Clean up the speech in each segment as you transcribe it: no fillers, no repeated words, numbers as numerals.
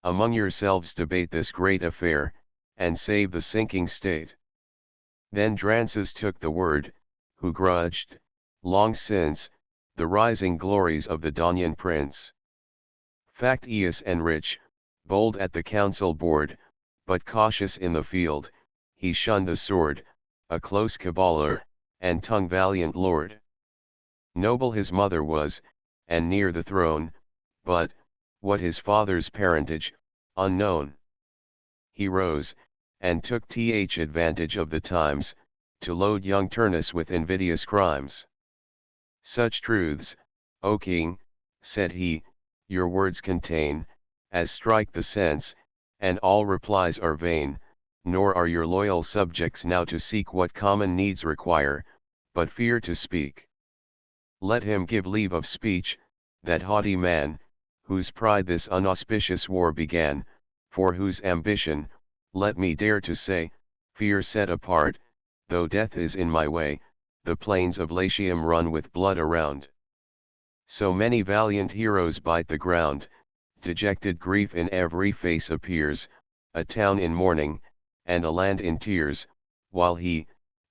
among yourselves debate this great affair, and save the sinking state. Then Drances took the word, who grudged, long since, the rising glories of the Daunian prince. Factious and rich, bold at the council board, but cautious in the field, he shunned the sword, a close caballer, and tongue valiant lord. Noble his mother was, and near the throne, but, what his father's parentage, unknown. He rose, and took advantage of the times, to load young Turnus with invidious crimes. Such truths, O king, said he, your words contain, as strike the sense, and all replies are vain, nor are your loyal subjects now to seek what common needs require, but fear to speak. Let him give leave of speech, that haughty man, whose pride this unauspicious war began, for whose ambition, let me dare to say, fear set apart, though death is in my way, the plains of Latium run with blood around. So many valiant heroes bite the ground, dejected grief in every face appears, a town in mourning, and a land in tears, while he,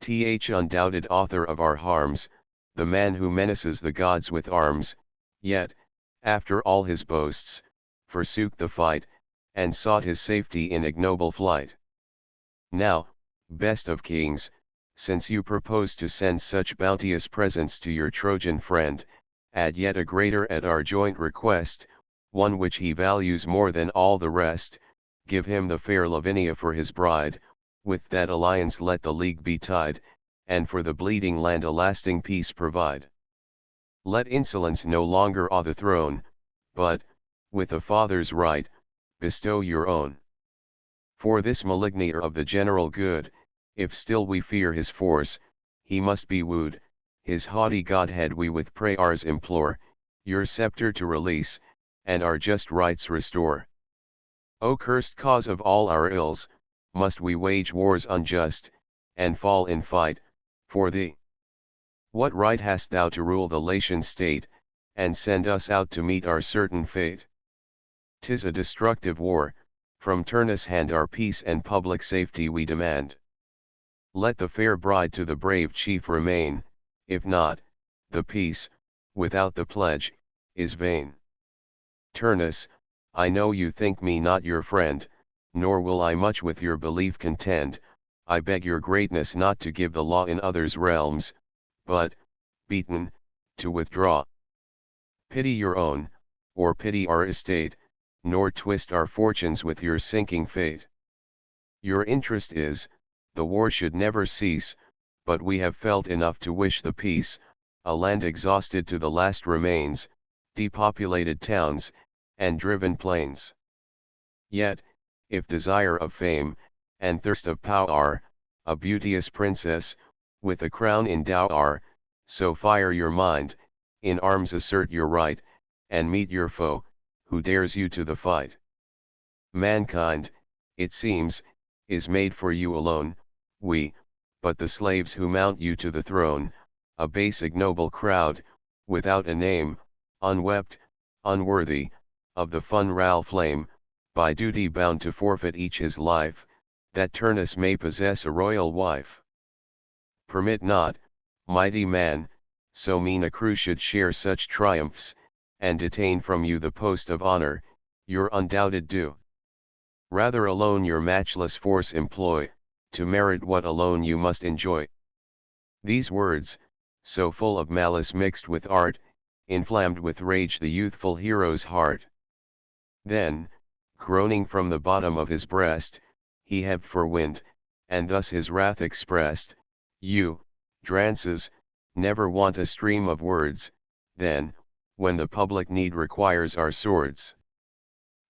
undoubted author of our harms, the man who menaces the gods with arms, yet, after all his boasts, forsook the fight, and sought his safety in ignoble flight. Now, best of kings, since you propose to send such bounteous presents to your Trojan friend, add yet a greater at our joint request, one which he values more than all the rest, give him the fair Lavinia for his bride, with that alliance let the league be tied, and for the bleeding land a lasting peace provide. Let insolence no longer awe the throne, but, with a father's right, bestow your own. For this malignor of the general good, if still we fear his force, he must be wooed, his haughty godhead we with prayers implore, your scepter to release, and our just rights restore. O cursed cause of all our ills, must we wage wars unjust, and fall in fight, for thee? What right hast thou to rule the Latian state, and send us out to meet our certain fate? 'Tis a destructive war, from Turnus' hand our peace and public safety we demand. Let the fair bride to the brave chief remain, if not, the peace, without the pledge, is vain. Turnus, I know you think me not your friend, nor will I much with your belief contend, I beg your greatness not to give the law in others' realms, but, beaten, to withdraw. Pity your own, or pity our estate, nor twist our fortunes with your sinking fate. Your interest is, the war should never cease, but we have felt enough to wish the peace, a land exhausted to the last remains, depopulated towns, and driven plains. Yet, if desire of fame, and thirst of power, a beauteous princess, with a crown in dower, so fire your mind, in arms assert your right, and meet your foe, who dares you to the fight. Mankind, it seems, is made for you alone, we, but the slaves who mount you to the throne, a base ignoble crowd, without a name, unwept, unworthy, of the funeral flame, by duty bound to forfeit each his life, that Turnus may possess a royal wife. Permit not, mighty man, so mean a crew should share such triumphs, and detain from you the post of honor, your undoubted due. Rather alone your matchless force employ, to merit what alone you must enjoy. These words, so full of malice mixed with art, inflamed with rage the youthful hero's heart. Then, groaning from the bottom of his breast, he heved for wind, and thus his wrath expressed, you, Drances, never want a stream of words, then, when the public need requires our swords.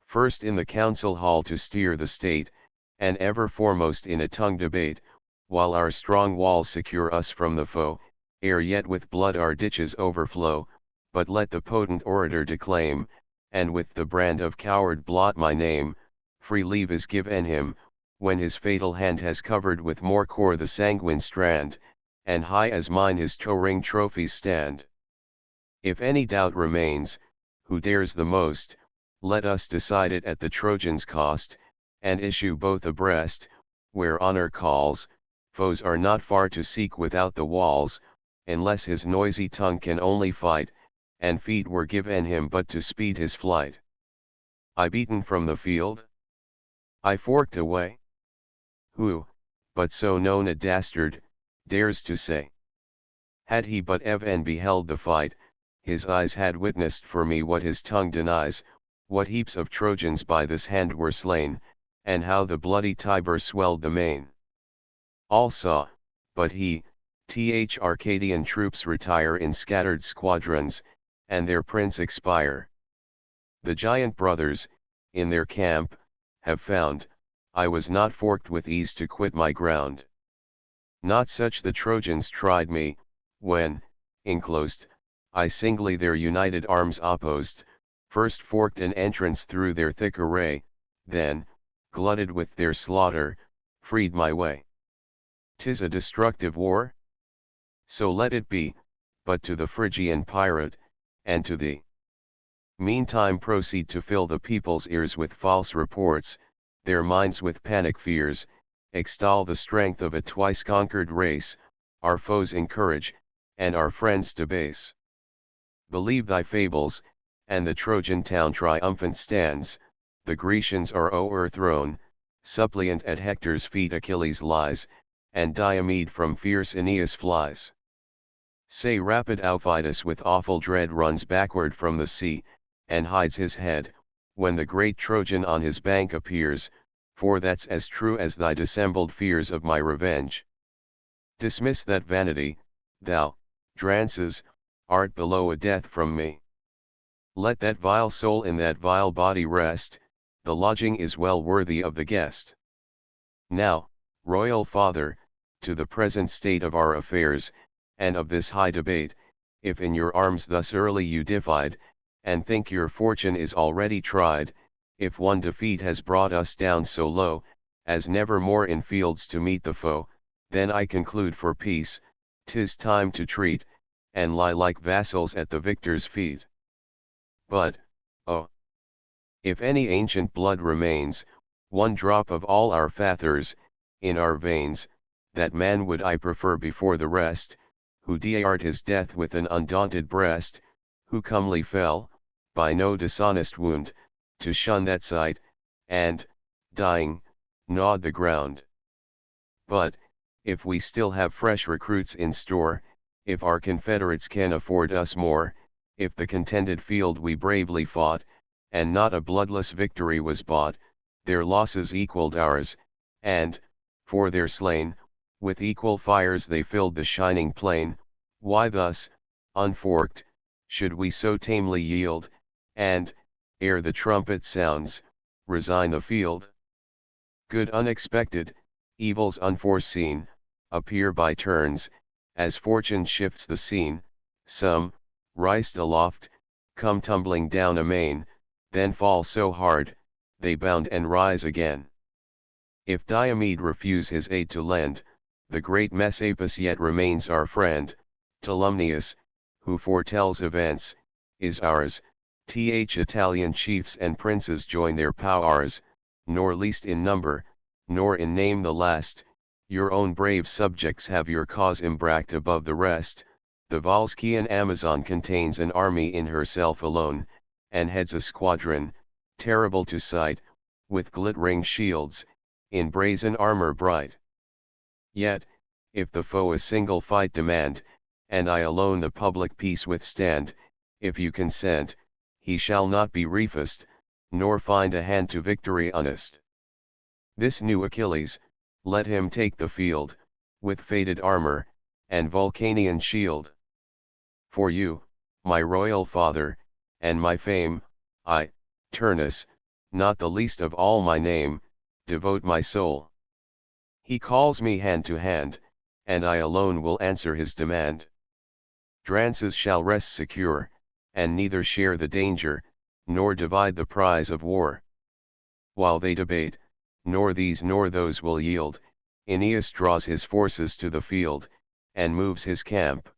First in the council hall to steer the state, and ever foremost in a tongue debate, while our strong walls secure us from the foe, ere yet with blood our ditches overflow, but let the potent orator declaim, and with the brand of coward blot my name, free leave is given him, when his fatal hand has covered with more core the sanguine strand, and high as mine his toe-ring trophies stand. If any doubt remains, who dares the most, let us decide it at the Trojans' cost, and issue both abreast, where honor calls. Foes are not far to seek without the walls, unless his noisy tongue can only fight, and feet were given him but to speed his flight. I beaten from the field? I forked away? Who, but so known a dastard, dares to say? Had he but even beheld the fight, his eyes had witnessed for me what his tongue denies, what heaps of Trojans by this hand were slain, and how the bloody Tiber swelled the main. All saw, but he, Arcadian troops retire in scattered squadrons, and their prince expire. The giant brothers, in their camp, have found, I was not forked with ease to quit my ground. Not such the Trojans tried me, when, enclosed, I singly their united arms opposed, first forked an entrance through their thick array, then, glutted with their slaughter, freed my way. 'Tis a destructive war? So let it be, but to the Phrygian pirate, and to thee. Meantime proceed to fill the people's ears with false reports, their minds with panic fears, extol the strength of a twice conquered race, our foes encourage, and our friends debase. Believe thy fables, and the Trojan town triumphant stands, the Grecians are o'erthrown, suppliant at Hector's feet Achilles lies, and Diomed from fierce Aeneas flies. Say rapid Aufidus with awful dread runs backward from the sea, and hides his head, when the great Trojan on his bank appears, for that's as true as thy dissembled fears of my revenge. Dismiss that vanity, thou, Drances, art below a death from me. Let that vile soul in that vile body rest, the lodging is well worthy of the guest. Now, royal father, to the present state of our affairs, and of this high debate, if in your arms thus early you defied, and think your fortune is already tried, if one defeat has brought us down so low, as never more in fields to meet the foe, then I conclude for peace, 'tis time to treat, and lie like vassals at the victor's feet. But, oh, if any ancient blood remains, one drop of all our fathers, in our veins, that man would I prefer before the rest, who dared his death with an undaunted breast, who comely fell, by no dishonest wound, to shun that sight, and, dying, gnawed the ground. But, if we still have fresh recruits in store, if our confederates can afford us more, if the contended field we bravely fought, and not a bloodless victory was bought, their losses equaled ours, and, for their slain, with equal fires they filled the shining plain, why thus, unforked, should we so tamely yield, and, ere the trumpet sounds, resign the field? Good unexpected, evils unforeseen, appear by turns, as fortune shifts the scene, some, rised aloft, come tumbling down amain, then fall so hard, they bound and rise again. If Diomed refuse his aid to lend, the great Messapus yet remains our friend, Tolumnius, who foretells events, is ours, Italian chiefs and princes join their powers, nor least in number, nor in name the last, your own brave subjects have your cause embracked above the rest, the Volscian Amazon contains an army in herself alone, and heads a squadron, terrible to sight, with glittering shields, in brazen armor bright. Yet, if the foe a single fight demand, and I alone the public peace withstand, if you consent, he shall not be refused, nor find a hand to victory honest. This new Achilles, let him take the field, with faded armor, and Vulcanian shield. For you, my royal father, and my fame, I, Turnus, not the least of all my name, devote my soul. He calls me hand to hand, and I alone will answer his demand. Drances shall rest secure, and neither share the danger, nor divide the prize of war. While they debate, nor these nor those will yield, Aeneas draws his forces to the field, and moves his camp.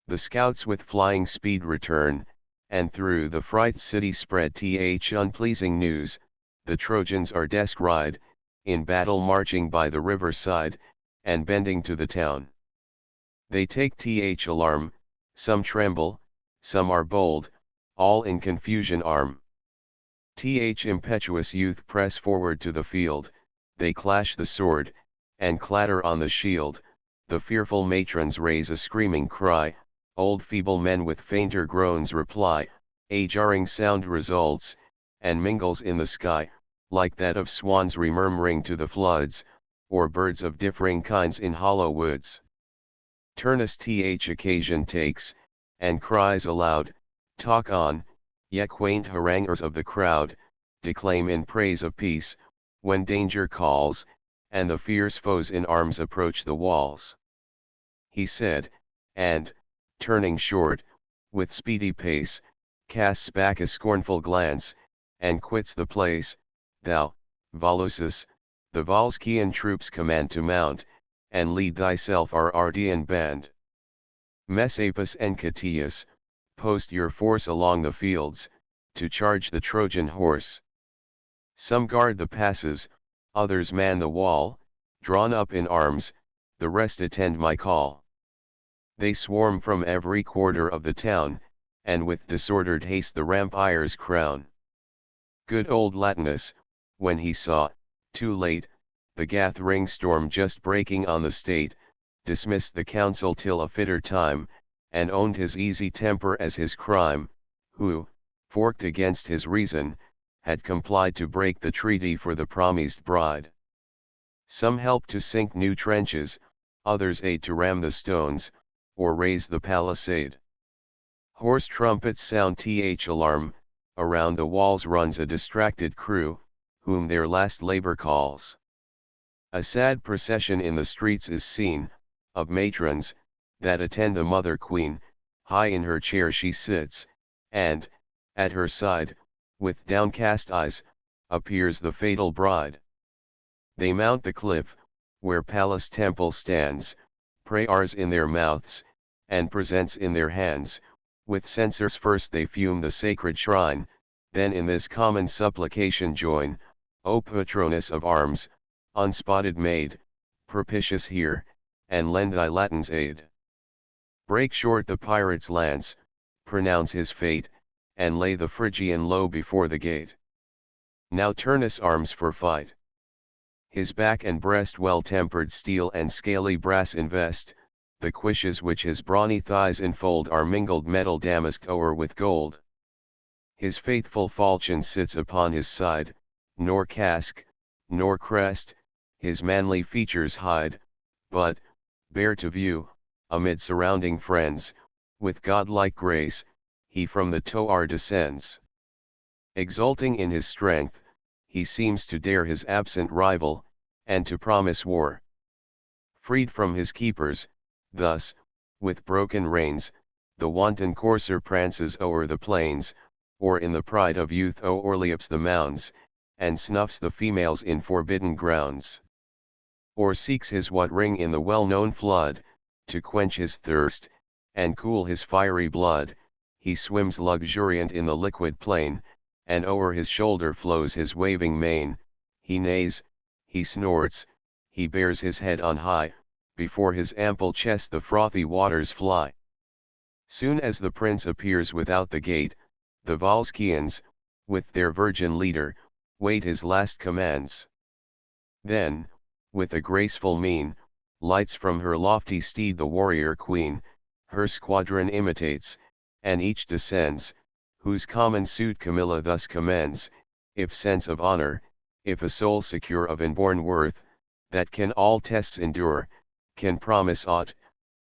The scouts with flying speed return, and through the fright city spread unpleasing news, the Trojans are descried, in battle marching by the river side, and bending to the town. They take alarm, some tremble, some are bold, all in confusion arm. Impetuous youth press forward to the field, they clash the sword, and clatter on the shield, the fearful matrons raise a screaming cry, old feeble men with fainter groans reply, a jarring sound results, and mingles in the sky, like that of swans remurmuring to the floods, or birds of differing kinds in hollow woods. Turnus occasion takes, and cries aloud, talk on, ye quaint haranguers of the crowd, declaim in praise of peace, when danger calls, and the fierce foes in arms approach the walls. He said, and, turning short, with speedy pace, casts back a scornful glance, and quits the place. Thou, Volusus, the Volscian troops command to mount, and lead thyself our Ardean band. Messapus and Catius, post your force along the fields, to charge the Trojan horse. Some guard the passes, others man the wall, drawn up in arms, the rest attend my call. They swarm from every quarter of the town, and with disordered haste the rampires crown. Good old Latinus, when he saw, too late, the gathering storm just breaking on the state, dismissed the council till a fitter time, and owned his easy temper as his crime, who, forked against his reason, had complied to break the treaty for the promised bride. Some help to sink new trenches, others aid to ram the stones, or raise the palisade. Hoarse trumpets sound alarm, around the walls runs a distracted crew, whom their last labor calls. A sad procession in the streets is seen, of matrons, that attend the mother queen, high in her chair she sits, and, at her side, with downcast eyes, appears the fatal bride. They mount the cliff, where Pallas' temple stands, prayers in their mouths, and presents in their hands, with censers first they fume the sacred shrine, then in this common supplication join, O patroness of arms, unspotted maid, propitious hear, and lend thy Latins aid. Break short the pirate's lance, pronounce his fate, and lay the Phrygian low before the gate. Now Turnus arms for fight. His back and breast well-tempered steel and scaly brass invest, the cuishes which his brawny thighs enfold are mingled metal damasked o'er with gold. His faithful falchion sits upon his side, nor casque, nor crest, his manly features hide, but, bare to view, amid surrounding friends, with godlike grace, he from the tower descends. Exulting in his strength, he seems to dare his absent rival, and to promise war. Freed from his keepers, thus, with broken reins, the wanton courser prances o'er the plains, or in the pride of youth o'erleaps the mounds, and snuffs the females in forbidden grounds. Or seeks his what ring in the well-known flood, to quench his thirst, and cool his fiery blood, he swims luxuriant in the liquid plain, and o'er his shoulder flows his waving mane, he neighs, he snorts, he bears his head on high, before his ample chest the frothy waters fly. Soon as the prince appears without the gate, the Volscians, with their virgin leader, wait his last commands. Then, with a graceful mien, lights from her lofty steed the warrior queen, her squadron imitates, and each descends, whose common suit Camilla thus commends, if sense of honor, if a soul secure of inborn worth, that can all tests endure, can promise aught,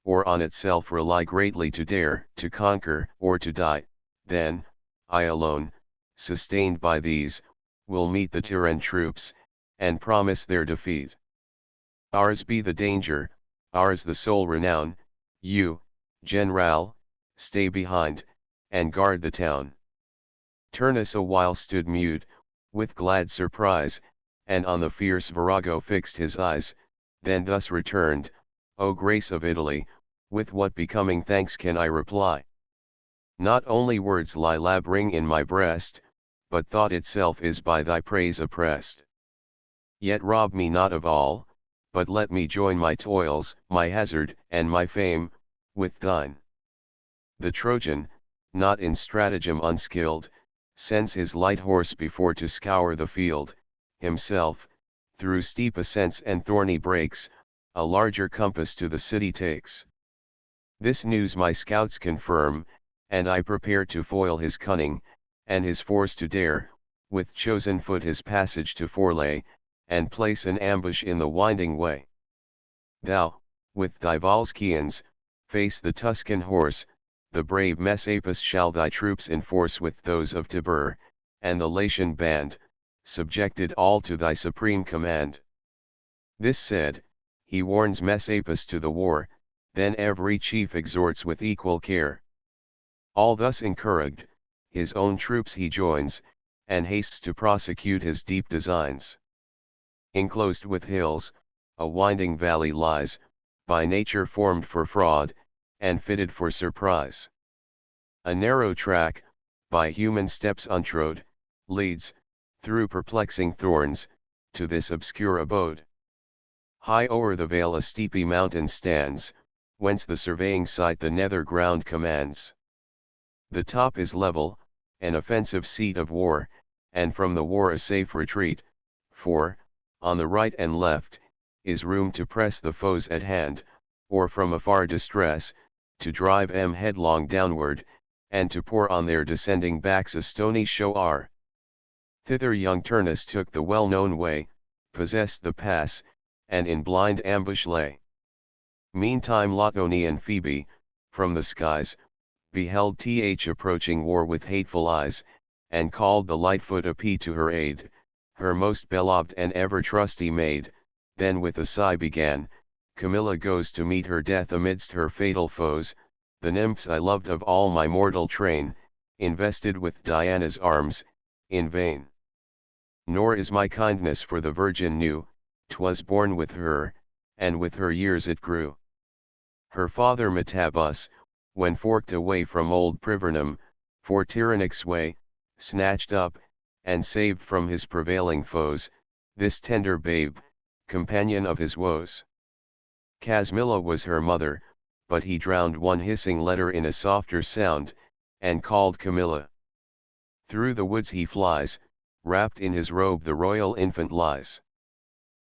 or on itself rely greatly to dare, to conquer, or to die, then, I alone, sustained by these, will meet the Tyran troops, and promise their defeat. Ours be the danger, ours the sole renown, you, General, stay behind, and guard the town. Turnus a while stood mute, with glad surprise, and on the fierce virago fixed his eyes, then thus returned, O grace of Italy, with what becoming thanks can I reply? Not only words lie laboring in my breast, but thought itself is by thy praise oppressed. Yet rob me not of all, but let me join my toils, my hazard, and my fame, with thine. The Trojan, not in stratagem unskilled, sends his light horse before to scour the field, himself, through steep ascents and thorny brakes, a larger compass to the city takes. This news my scouts confirm, and I prepare to foil his cunning, and his force to dare, with chosen foot his passage to forelay, and place an ambush in the winding way. Thou, with thy Volscians, face the Tuscan horse, the brave Messapus shall thy troops enforce with those of Tibur, and the Latian band, subjected all to thy supreme command. This said, he warns Messapus to the war, then every chief exhorts with equal care. All thus encouraged, his own troops he joins, and hastes to prosecute his deep designs. Enclosed with hills, a winding valley lies, by nature formed for fraud, and fitted for surprise. A narrow track, by human steps untrod, leads, through perplexing thorns, to this obscure abode. High o'er the vale a steepy mountain stands, whence the surveying sight the nether ground commands. The top is level, an offensive seat of war, and from the war a safe retreat, for, on the right and left, is room to press the foes at hand, or from afar distress, to drive them headlong downward, and to pour on their descending backs a stony shoar. Thither young Turnus took the well-known way, possessed the pass, and in blind ambush lay. Meantime Laotonian Phoebe, from the skies, beheld approaching war with hateful eyes, and called the light-foot Api to her aid, her most beloved and ever trusty maid. Then with a sigh began, Camilla goes to meet her death amidst her fatal foes, the nymphs I loved of all my mortal train, invested with Diana's arms, in vain. Nor is my kindness for the Virgin new, 'twas born with her, and with her years it grew. Her father Metabus, when forked away from old Privernum, for tyrannic sway, snatched up, and saved from his prevailing foes, this tender babe, companion of his woes. Casmilla was her mother, but he drowned one hissing letter in a softer sound, and called Camilla. Through the woods he flies, wrapped in his robe the royal infant lies.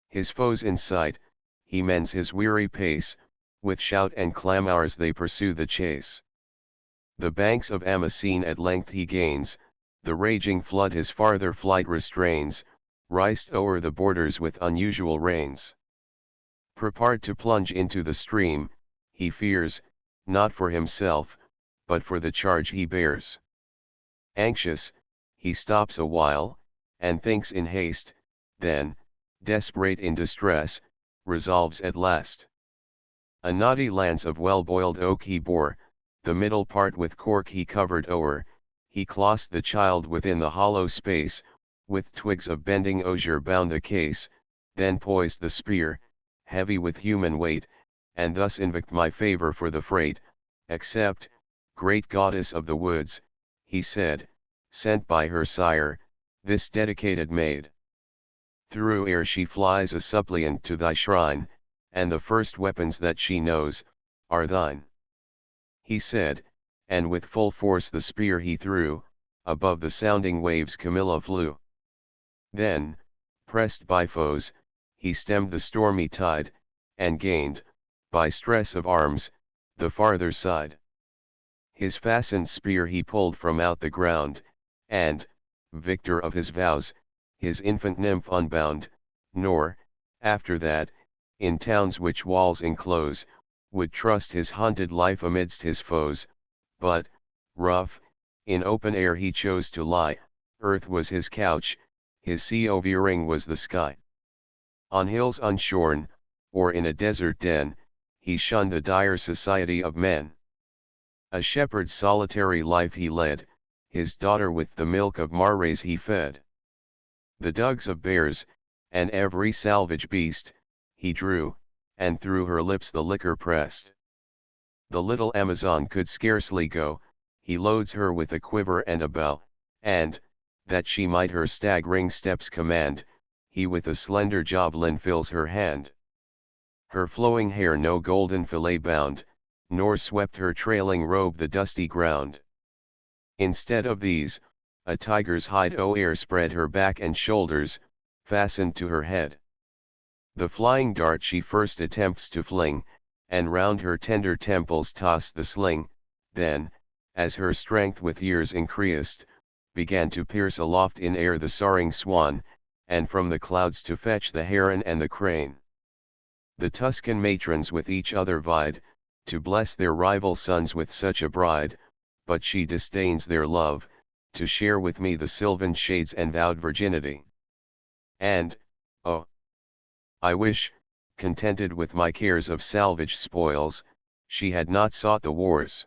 His foes in sight, he mends his weary pace, with shout and clamours they pursue the chase. The banks of Amasene at length he gains, the raging flood his farther flight restrains, riced o'er the borders with unusual rains. Prepared to plunge into the stream, he fears, not for himself, but for the charge he bears. Anxious, he stops a while, and thinks in haste, then, desperate in distress, resolves at last. A knotty lance of well-boiled oak he bore, the middle part with cork he covered o'er, he clossed the child within the hollow space, with twigs of bending osier bound the case, then poised the spear, heavy with human weight, and thus invoked my favor for the freight. Accept, great goddess of the woods, he said, sent by her sire, this dedicated maid. Through air she flies a suppliant to thy shrine, and the first weapons that she knows, are thine. He said, and with full force the spear he threw, above the sounding waves Camilla flew. Then, pressed by foes, he stemmed the stormy tide, and gained, by stress of arms, the farther side. His fastened spear he pulled from out the ground, and, victor of his vows, his infant nymph unbound, nor, after that, in towns which walls enclose, would trust his hunted life amidst his foes, but, rough, in open air he chose to lie, earth was his couch, his sea overing was the sky. On hills unshorn, or in a desert den, he shunned the dire society of men. A shepherd's solitary life he led, his daughter with the milk of mares he fed. The dugs of bears, and every salvage beast, he drew, and through her lips the liquor pressed. The little Amazon could scarcely go, he loads her with a quiver and a bow, and, that she might her staggering steps command, he with a slender javelin fills her hand. Her flowing hair no golden fillet bound, nor swept her trailing robe the dusty ground. Instead of these, a tiger's hide o'er spread her back and shoulders, fastened to her head. The flying dart she first attempts to fling, and round her tender temples toss the sling, then, as her strength with years increased, began to pierce aloft in air the soaring swan, and from the clouds to fetch the heron and the crane. The Tuscan matrons with each other vied, to bless their rival sons with such a bride, but she disdains their love, to share with me the sylvan shades and vowed virginity. And, oh, I wish, contented with my cares of salvage spoils, she had not sought the wars.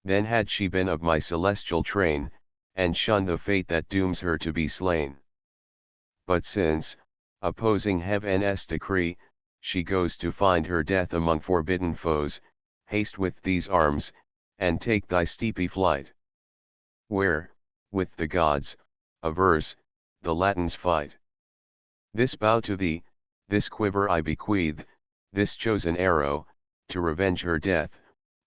Then had she been of my celestial train, and shunned the fate that dooms her to be slain. But since, opposing heaven's decree, she goes to find her death among forbidden foes, haste with these arms, and take thy steepy flight. Where, with the gods, averse, the Latins fight. This bow to thee, this quiver I bequeath, this chosen arrow, to revenge her death,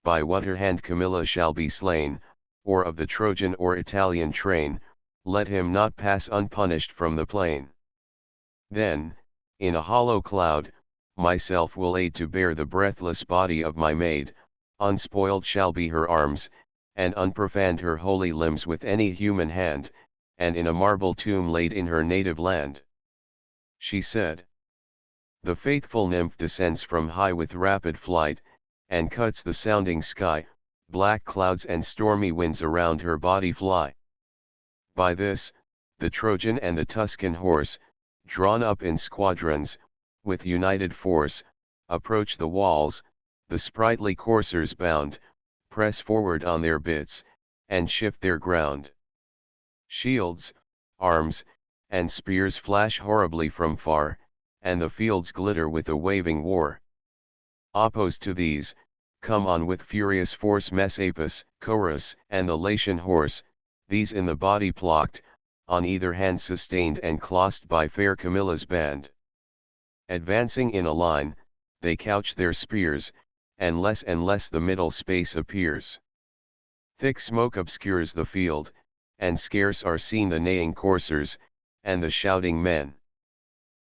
by what her hand Camilla shall be slain, or of the Trojan or Italian train, let him not pass unpunished from the plain. Then, in a hollow cloud, myself will aid to bear the breathless body of my maid, unspoiled shall be her arms, and unprofaned her holy limbs with any human hand, and in a marble tomb laid in her native land. She said. The faithful nymph descends from high with rapid flight, and cuts the sounding sky, black clouds and stormy winds around her body fly. By this, the Trojan and the Tuscan horse, drawn up in squadrons, with united force, approach the walls, the sprightly coursers bound, press forward on their bits, and shift their ground. Shields, arms, and spears flash horribly from far, and the fields glitter with a waving war. Opposed to these, come on with furious force Messapus, Chorus, and the Latian horse, these in the body plocked, on either hand sustained and clossed by fair Camilla's band. Advancing in a line, they couch their spears, and less the middle space appears. Thick smoke obscures the field, and scarce are seen the neighing coursers, and the shouting men.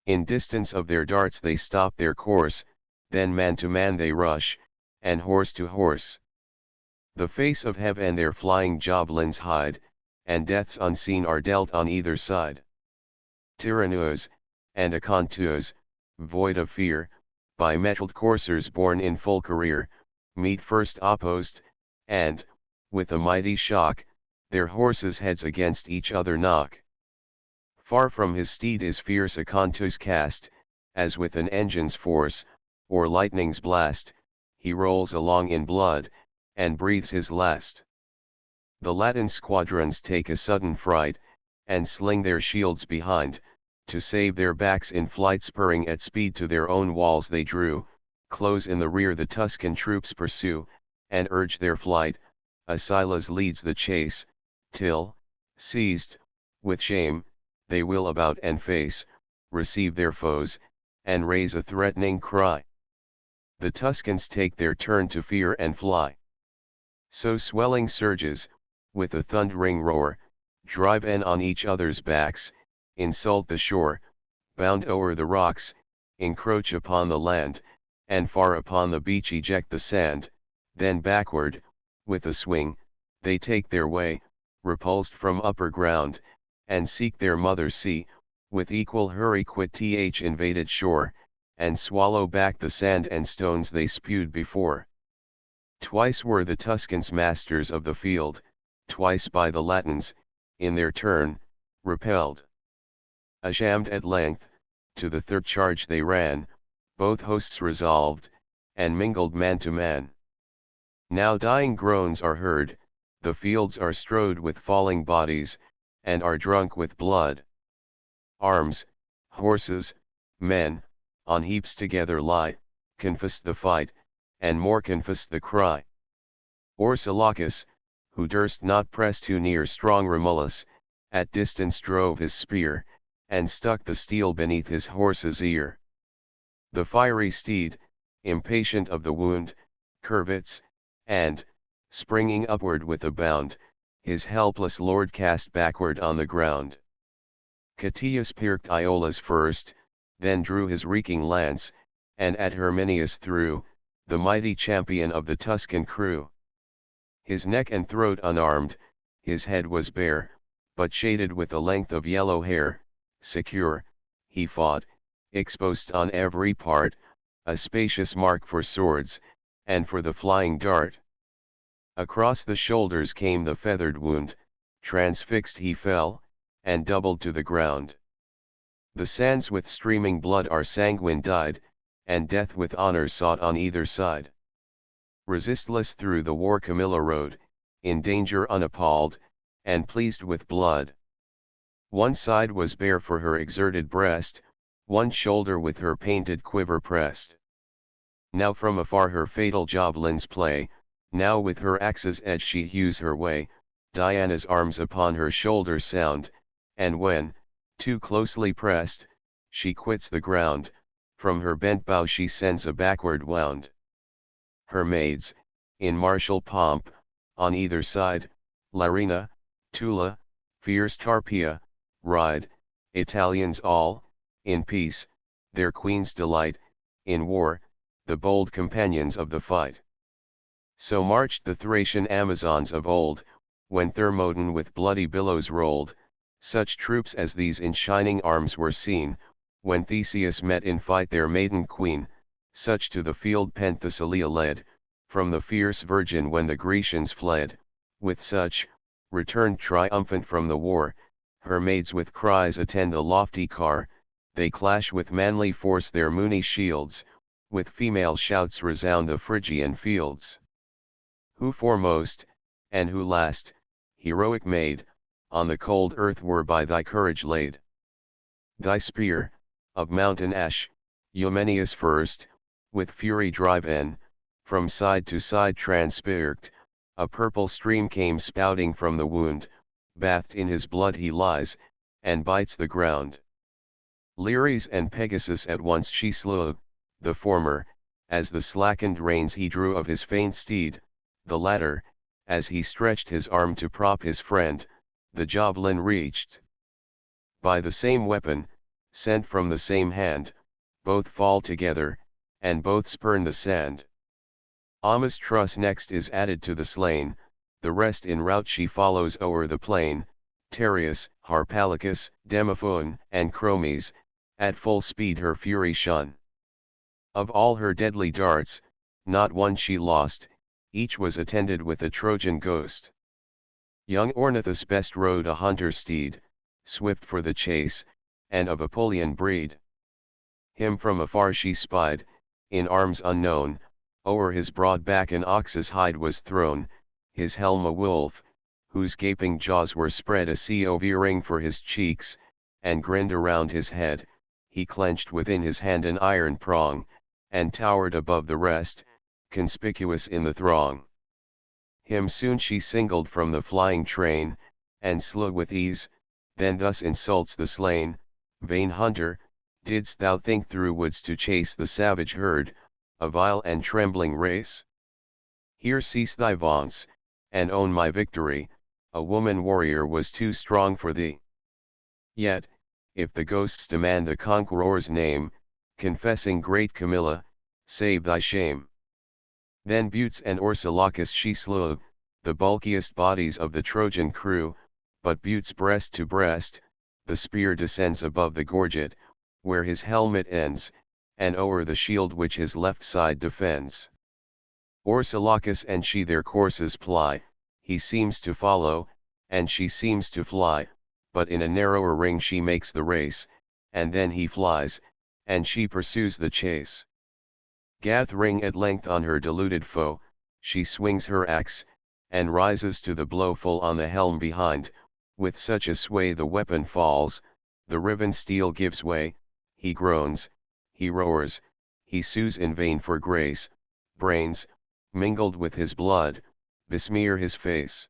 In distance of their darts they stop their course, then man to man they rush, and horse to horse. The face of heaven their flying javelins hide, and deaths unseen are dealt on either side. Tyrannus, and Acontus, void of fear, by mettled coursers borne in full career, meet first opposed, and, with a mighty shock, their horses' heads against each other knock. Far from his steed is fierce Acontus cast, as with an engine's force, or lightning's blast, he rolls along in blood, and breathes his last. The Latin squadrons take a sudden fright, and sling their shields behind, to save their backs in flight spurring at speed to their own walls they drew, close in the rear the Tuscan troops pursue, and urge their flight, Asylas leads the chase, till, seized, with shame, they wheel about and face, receive their foes, and raise a threatening cry. The Tuscans take their turn to fear and fly. So swelling surges, with a thundering roar, drive in on each other's backs, insult the shore, bound o'er the rocks, encroach upon the land, and far upon the beach eject the sand, then backward, with a swing, they take their way, repulsed from upper ground, and seek their mother sea, with equal hurry quit th invaded shore, and swallow back the sand and stones they spewed before. Twice were the Tuscans masters of the field, twice by the Latins, in their turn, repelled. Ashamed at length, to the third charge they ran, both hosts resolved, and mingled man to man. Now dying groans are heard, the fields are strowed with falling bodies, and are drunk with blood. Arms, horses, men, on heaps together lie, confessed the fight, and more confessed the cry. Orsilochus, who durst not press too near strong Romulus, at distance drove his spear, and stuck the steel beneath his horse's ear. The fiery steed, impatient of the wound, curvets, and, springing upward with a bound, his helpless lord cast backward on the ground. Catius pierced Iolaus first, then drew his reeking lance, and at Herminius threw, the mighty champion of the Tuscan crew. His neck and throat unarmed, his head was bare, but shaded with a length of yellow hair, secure, he fought, exposed on every part, a spacious mark for swords, and for the flying dart. Across the shoulders came the feathered wound, transfixed he fell, and doubled to the ground. The sands with streaming blood are sanguine dyed, and death with honor sought on either side. Resistless through the war Camilla rode, in danger unappalled, and pleased with blood. One side was bare for her exerted breast, one shoulder with her painted quiver pressed. Now from afar her fatal javelins play, now with her axe's edge she hews her way, Diana's arms upon her shoulder sound, and when, too closely pressed, she quits the ground, from her bent bow she sends a backward wound. Her maids, in martial pomp, on either side, Larina, Tula, fierce Tarpeia, ride, Italians all, in peace, their queen's delight, in war, the bold companions of the fight. So marched the Thracian Amazons of old, when Thermodon with bloody billows rolled, such troops as these in shining arms were seen, when Theseus met in fight their maiden queen, such to the field Penthesilea led, from the fierce Virgin when the Grecians fled, with such, returned triumphant from the war, her maids with cries attend the lofty car, they clash with manly force their moony shields, with female shouts resound the Phrygian fields. Who foremost, and who last, heroic maid, on the cold earth were by thy courage laid. Thy spear, of mountain ash, Eumenius first, with fury drive in, from side to side transpirct, a purple stream came spouting from the wound, bathed in his blood he lies, and bites the ground. Liris and Pegasus at once she slew, the former, as the slackened reins he drew of his faint steed, the latter, as he stretched his arm to prop his friend, the javelin reached. By the same weapon, sent from the same hand, both fall together, and both spurn the sand. Amastrus next is added to the slain, the rest in rout she follows o'er the plain, Tereus, Harpalycus, Demophoon, and Chromes, at full speed her fury shun. Of all her deadly darts, not one she lost, each was attended with a Trojan ghost. Young Ornithus best rode a hunter steed, swift for the chase, and of Apulian breed. Him from afar she spied, in arms unknown, o'er his broad back an ox's hide was thrown, his helm a wolf, whose gaping jaws were spread a sea of earring for his cheeks, and grinned around his head, he clenched within his hand an iron prong, and towered above the rest, conspicuous in the throng. Him soon she singled from the flying train, and slew with ease, then thus insults the slain, vain hunter, didst thou think through woods to chase the savage herd, a vile and trembling race? Here cease thy vaunts, and own my victory, a woman warrior was too strong for thee. Yet, if the ghosts demand the conqueror's name, confessing great Camilla, save thy shame. Then Butes and Orsilochus she slew, the bulkiest bodies of the Trojan crew, but Butes breast to breast, the spear descends above the gorget, where his helmet ends, and o'er the shield which his left side defends. Orsilochus and she their courses ply, he seems to follow, and she seems to fly, but in a narrower ring she makes the race, and then he flies, and she pursues the chase. Gathering at length on her deluded foe, she swings her axe, and rises to the blow full on the helm behind, with such a sway the weapon falls, the riven steel gives way, he groans, he roars, he sues in vain for grace, brains, mingled with his blood, besmear his face.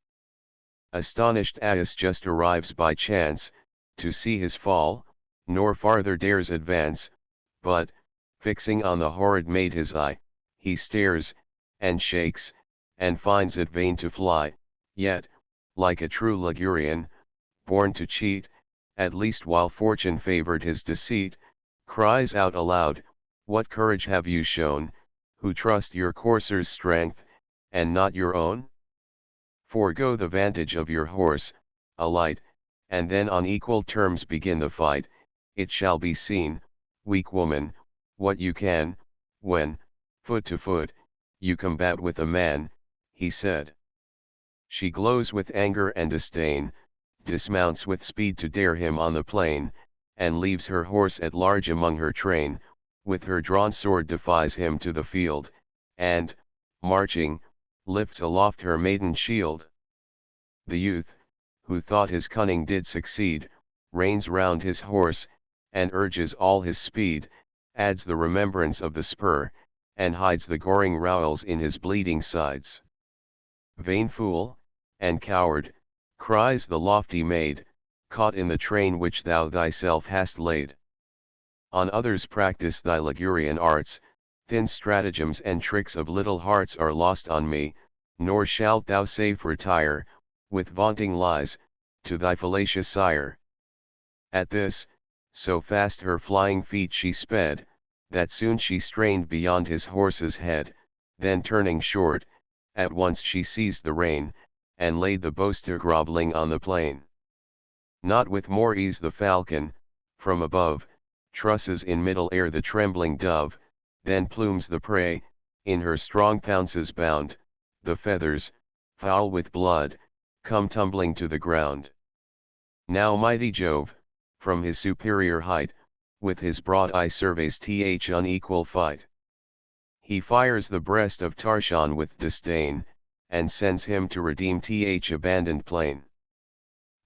Astonished Aias just arrives by chance, to see his fall, nor farther dares advance, but, fixing on the horrid maid his eye, he stares, and shakes, and finds it vain to fly, yet, like a true Ligurian, born to cheat, at least while fortune favored his deceit, cries out aloud, "What courage have you shown, who trust your courser's strength, and not your own? Forego the vantage of your horse, alight, and then on equal terms begin the fight. It shall be seen, weak woman, what you can, when, foot to foot, you combat with a man," he said. She glows with anger and disdain, dismounts with speed to dare him on the plain, and leaves her horse at large among her train, with her drawn sword defies him to the field, and, marching, lifts aloft her maiden shield. The youth, who thought his cunning did succeed, reins round his horse, and urges all his speed, adds the remembrance of the spur, and hides the goring rowels in his bleeding sides. "Vain fool, and coward," cries the lofty maid, "caught in the train which thou thyself hast laid. On others practice thy Ligurian arts, thin stratagems and tricks of little hearts are lost on me, nor shalt thou safe retire, with vaunting lies, to thy fallacious sire." At this, so fast her flying feet she sped, that soon she strained beyond his horse's head, then turning short, at once she seized the rein, and laid the boaster grovelling on the plain. Not with more ease the falcon, from above, trusses in middle air the trembling dove, then plumes the prey, in her strong pounces bound, the feathers, foul with blood, come tumbling to the ground. Now mighty Jove, from his superior height, with his broad eye surveys th unequal fight. He fires the breast of Tarshan with disdain, and sends him to redeem th abandoned plain.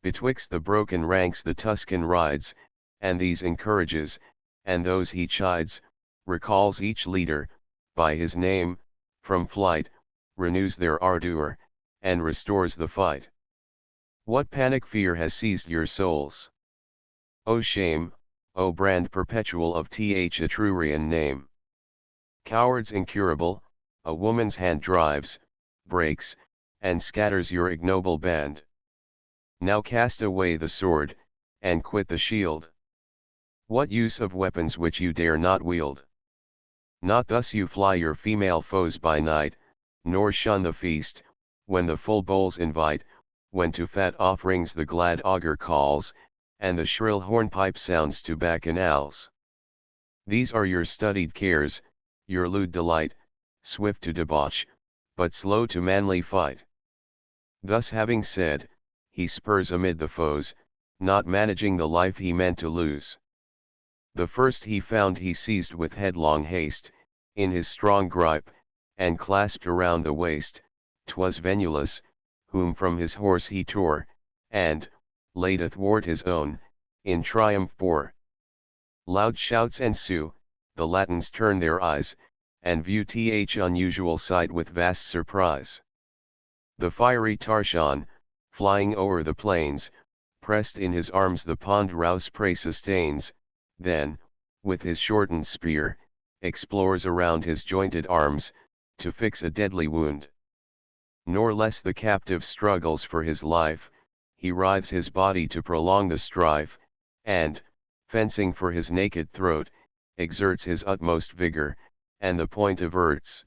Betwixt the broken ranks the Tuscan rides, and these encourages, and those he chides, recalls each leader, by his name, from flight, renews their ardor, and restores the fight. What panic fear has seized your souls? O shame, O brand perpetual of th Etrurian name! Cowards incurable, a woman's hand drives, breaks, and scatters your ignoble band. Now cast away the sword, and quit the shield. What use of weapons which you dare not wield? Not thus you fly your female foes by night, nor shun the feast, when the full bowls invite, when to fat offerings the glad augur calls, and the shrill hornpipe sounds to bacchanals. These are your studied cares, your lewd delight, swift to debauch, but slow to manly fight. Thus having said, he spurs amid the foes, not managing the life he meant to lose. The first he found he seized with headlong haste, in his strong gripe, and clasped around the waist, 'twas Venulus, whom from his horse he tore, and, laid athwart his own, in triumph bore. Loud shouts ensue, the Latins turn their eyes, and view th unusual sight with vast surprise. The fiery Tarshan, flying o'er the plains, pressed in his arms the pond rouse prey sustains, then, with his shortened spear, explores around his jointed arms, to fix a deadly wound. Nor less the captive struggles for his life, he writhes his body to prolong the strife, and, fencing for his naked throat, exerts his utmost vigor, and the point averts.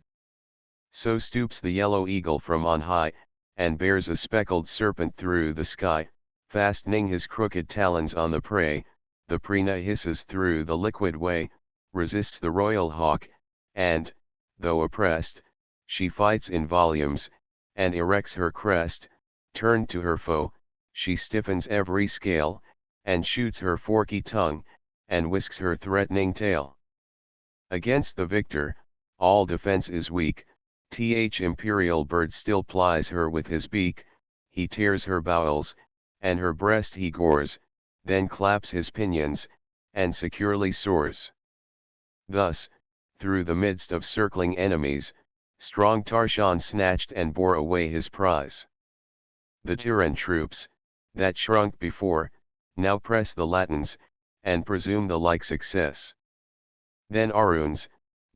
So stoops the yellow eagle from on high, and bears a speckled serpent through the sky, fastening his crooked talons on the prey. The prina hisses through the liquid way, resists the royal hawk, and, though oppressed, she fights in volumes, and erects her crest. Turned to her foe, she stiffens every scale, and shoots her forky tongue, and whisks her threatening tail. Against the victor, all defense is weak, th imperial bird still plies her with his beak, he tears her bowels, and her breast he gores, then claps his pinions, and securely soars. Thus, through the midst of circling enemies, strong Tarshan snatched and bore away his prize. The Turan troops, that shrunk before, now press the Latins, and presume the like success. Then Aruns,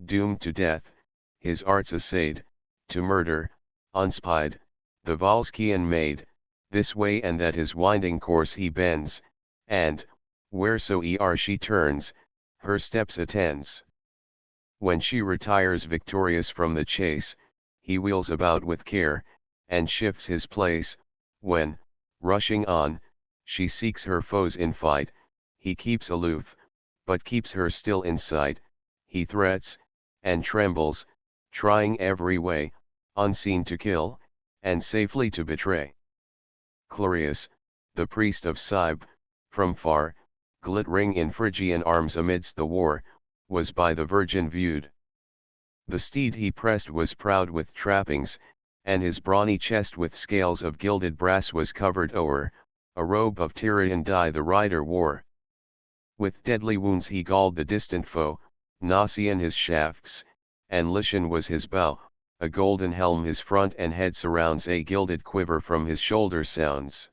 doomed to death, his arts essayed, to murder, unspied, the Volscian maid, this way and that his winding course he bends, and, wheresoe'er she turns, her steps attends. When she retires victorious from the chase, he wheels about with care, and shifts his place, when, rushing on, she seeks her foes in fight, he keeps aloof, but keeps her still in sight, he threats, and trembles, trying every way, unseen to kill, and safely to betray. Clorius, the priest of Cybele, from far, glittering in Phrygian arms amidst the war, was by the Virgin viewed. The steed he pressed was proud with trappings, and his brawny chest with scales of gilded brass was covered o'er, a robe of Tyrian dye the rider wore. With deadly wounds he galled the distant foe, Gnossian his shafts, and Lycian was his bow, a golden helm his front and head surrounds, a gilded quiver from his shoulder sounds.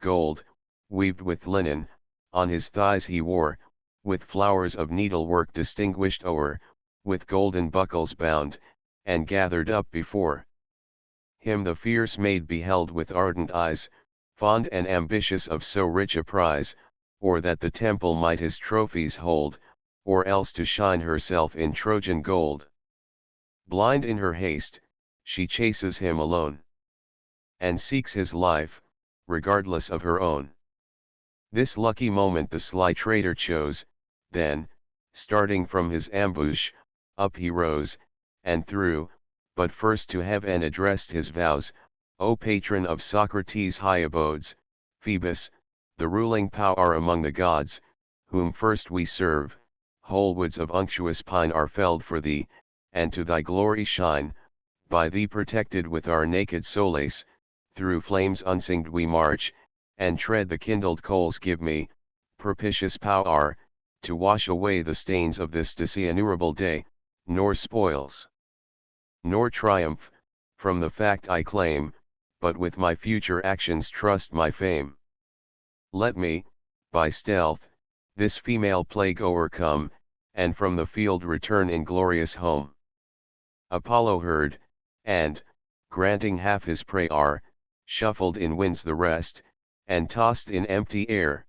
Gold, weaved with linen, on his thighs he wore, with flowers of needlework distinguished o'er, with golden buckles bound, and gathered up before him the fierce maid beheld with ardent eyes, fond and ambitious of so rich a prize, or that the temple might his trophies hold, or else to shine herself in Trojan gold. Blind in her haste, she chases him alone, and seeks his life, regardless of her own. This lucky moment the sly traitor chose, then, starting from his ambush, up he rose, and threw, but first to heaven addressed his vows, O patron of Socrates' high abodes, Phoebus, the ruling power among the gods, whom first we serve, whole woods of unctuous pine are felled for thee, and to thy glory shine, by thee protected with our naked solace, through flames unsinged we march, and tread the kindled coals. Give me, propitious power, to wash away the stains of this disinnumerable day, nor spoils, nor triumph, from the fact I claim, but with my future actions trust my fame. Let me, by stealth, this female plague overcome, and from the field return in glorious home. Apollo heard, and, granting half his prayer, shuffled in winds the rest, and tossed in empty air.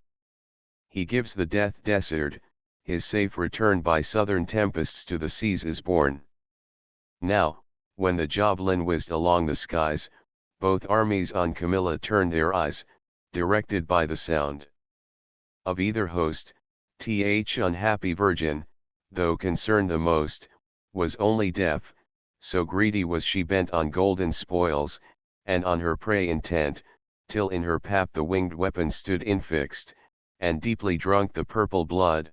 He gives the death desert, his safe return by southern tempests to the seas is borne. Now, when the javelin whizzed along the skies, both armies on Camilla turned their eyes, directed by the sound of either host. Th unhappy virgin, though concerned the most, was only deaf, so greedy was she bent on golden spoils, and on her prey intent, till in her pap the winged weapon stood infixed, and deeply drunk the purple blood.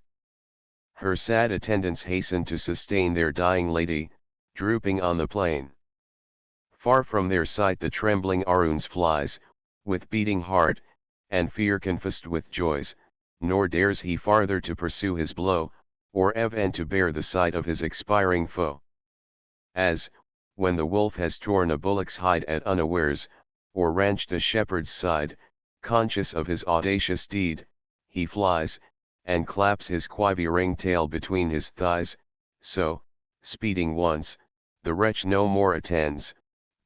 Her sad attendants hastened to sustain their dying lady, drooping on the plain. Far from their sight the trembling Aruns flies, with beating heart, and fear confessed with joys, nor dares he farther to pursue his blow, or even to bear the sight of his expiring foe. As, when the wolf has torn a bullock's hide at unawares, or wrenched a shepherd's side, conscious of his audacious deed, he flies, and claps his quivering tail between his thighs, so, speeding once, the wretch no more attends,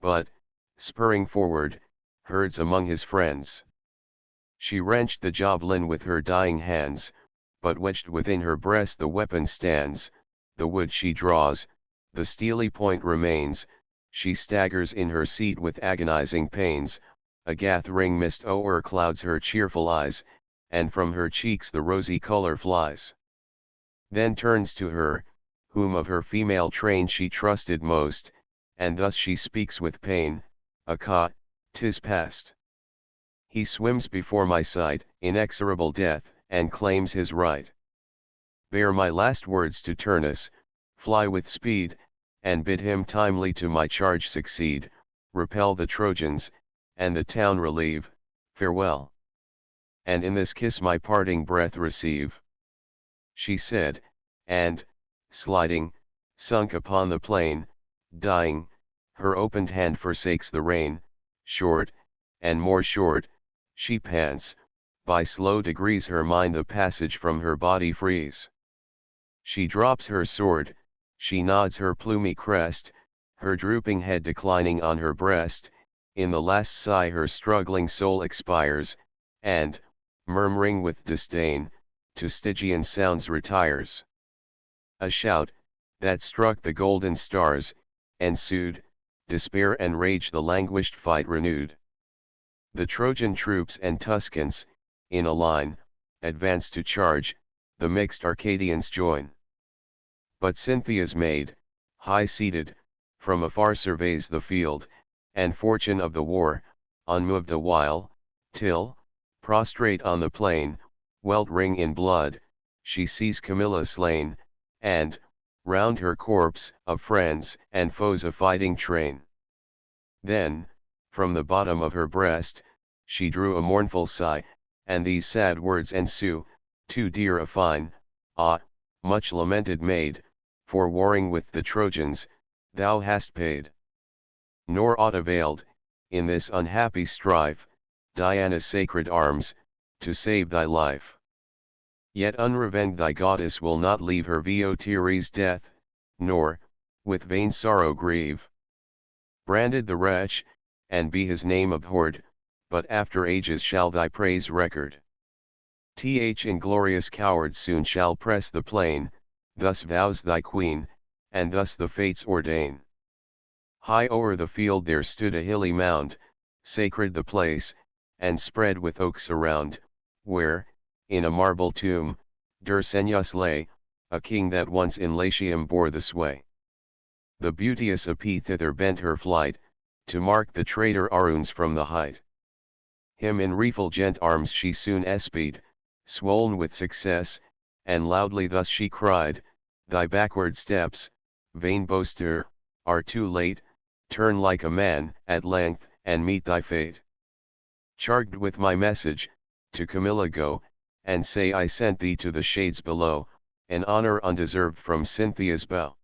but, spurring forward, herds among his friends. She wrenched the javelin with her dying hands, but wedged within her breast the weapon stands, the wood she draws, the steely point remains, she staggers in her seat with agonizing pains, a gathering mist o'er clouds her cheerful eyes, and from her cheeks the rosy color flies. Then turns to her, whom of her female train she trusted most, and thus she speaks with pain, "Aka, 'tis past. He swims before my sight, inexorable death, and claims his right. Bear my last words to Turnus, fly with speed, and bid him timely to my charge succeed, repel the Trojans, and the town relieve, farewell. And in this kiss my parting breath receive." She said, and, sliding, sunk upon the plain, dying, her opened hand forsakes the rein, short, and more short, she pants, by slow degrees her mind the passage from her body frees. She drops her sword, she nods her plumy crest, her drooping head declining on her breast, in the last sigh her struggling soul expires, and, murmuring with disdain, to Stygian sounds retires. A shout, that struck the golden stars, ensued, despair and rage the languished fight renewed. The Trojan troops and Tuscans, in a line, advance to charge, the mixed Arcadians join. But Cynthia's maid, high-seated, from afar surveys the field, and fortune of the war, unmoved a while, till, prostrate on the plain, weltering in blood, she sees Camilla slain, and, round her corpse, of friends and foes a fighting train. Then, from the bottom of her breast, she drew a mournful sigh, and these sad words ensue, too dear a fine, ah, much lamented maid, for warring with the Trojans, thou hast paid. Nor aught availed, in this unhappy strife, Diana's sacred arms, to save thy life. Yet unrevenged thy goddess will not leave her Votire's death, nor, with vain sorrow grieve. Branded the wretch, and be his name abhorred, but after ages shall thy praise record. Inglorious coward soon shall press the plain, thus vows thy queen, and thus the fates ordain. High o'er the field there stood a hilly mound, sacred the place, and spread with oaks around, where, in a marble tomb, Dercenius lay, a king that once in Latium bore the sway. The beauteous Api thither bent her flight, to mark the traitor Aruns from the height. Him in refulgent arms she soon espied, swoln with success, and loudly thus she cried, thy backward steps, vain boaster, are too late, turn like a man, at length, and meet thy fate. Charged with my message, to Camilla go, and say I sent thee to the shades below, an honor undeserved from Cynthia's bow.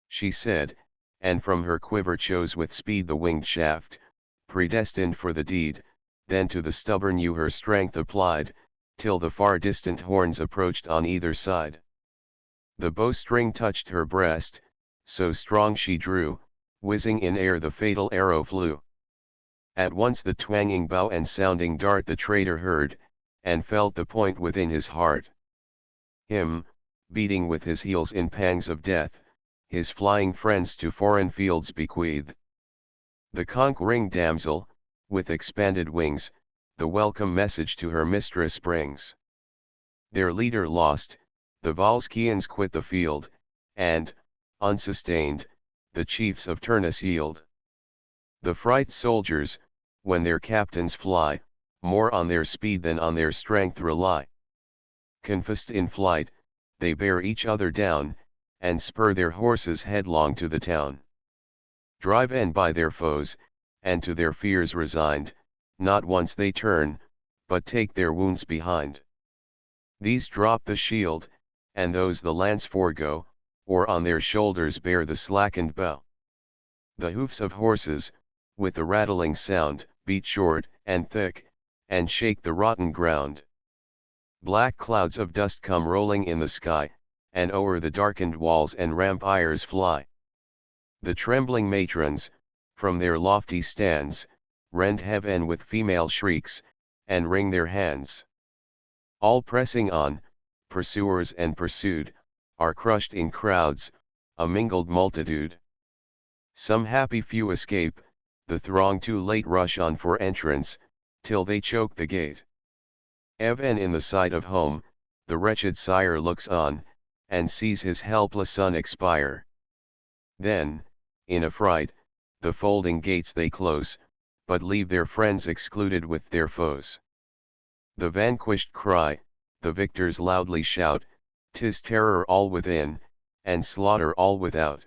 She said, and from her quiver chose with speed the winged shaft, predestined for the deed, then to the stubborn yew her strength applied, till the far distant horns approached on either side. The bowstring touched her breast, so strong she drew, whizzing in air the fatal arrow flew. At once the twanging bow and sounding dart the traitor heard, and felt the point within his heart. Him, beating with his heels in pangs of death, his flying friends to foreign fields bequeath. The conquering damsel, with expanded wings, the welcome message to her mistress brings. Their leader lost, the Volscians quit the field, and, unsustained, the chiefs of Turnus yield. The fright soldiers, when their captains fly, more on their speed than on their strength rely. Confessed in flight, they bear each other down, and spur their horses headlong to the town. Driven by their foes, and to their fears resigned, not once they turn, but take their wounds behind. These drop the shield, and those the lance forego, or on their shoulders bear the slackened bow. The hoofs of horses, with a rattling sound, beat short and thick, and shake the rotten ground. Black clouds of dust come rolling in the sky, and o'er the darkened walls and rampires fly. The trembling matrons, from their lofty stands, rend heaven with female shrieks, and wring their hands. All pressing on, pursuers and pursued, are crushed in crowds, a mingled multitude. Some happy few escape, the throng too late rush on for entrance, till they choke the gate. Even in the sight of home, the wretched sire looks on, and sees his helpless son expire. Then, in affright, the folding gates they close, but leave their friends excluded with their foes. The vanquished cry, the victors loudly shout, 'tis terror all within, and slaughter all without.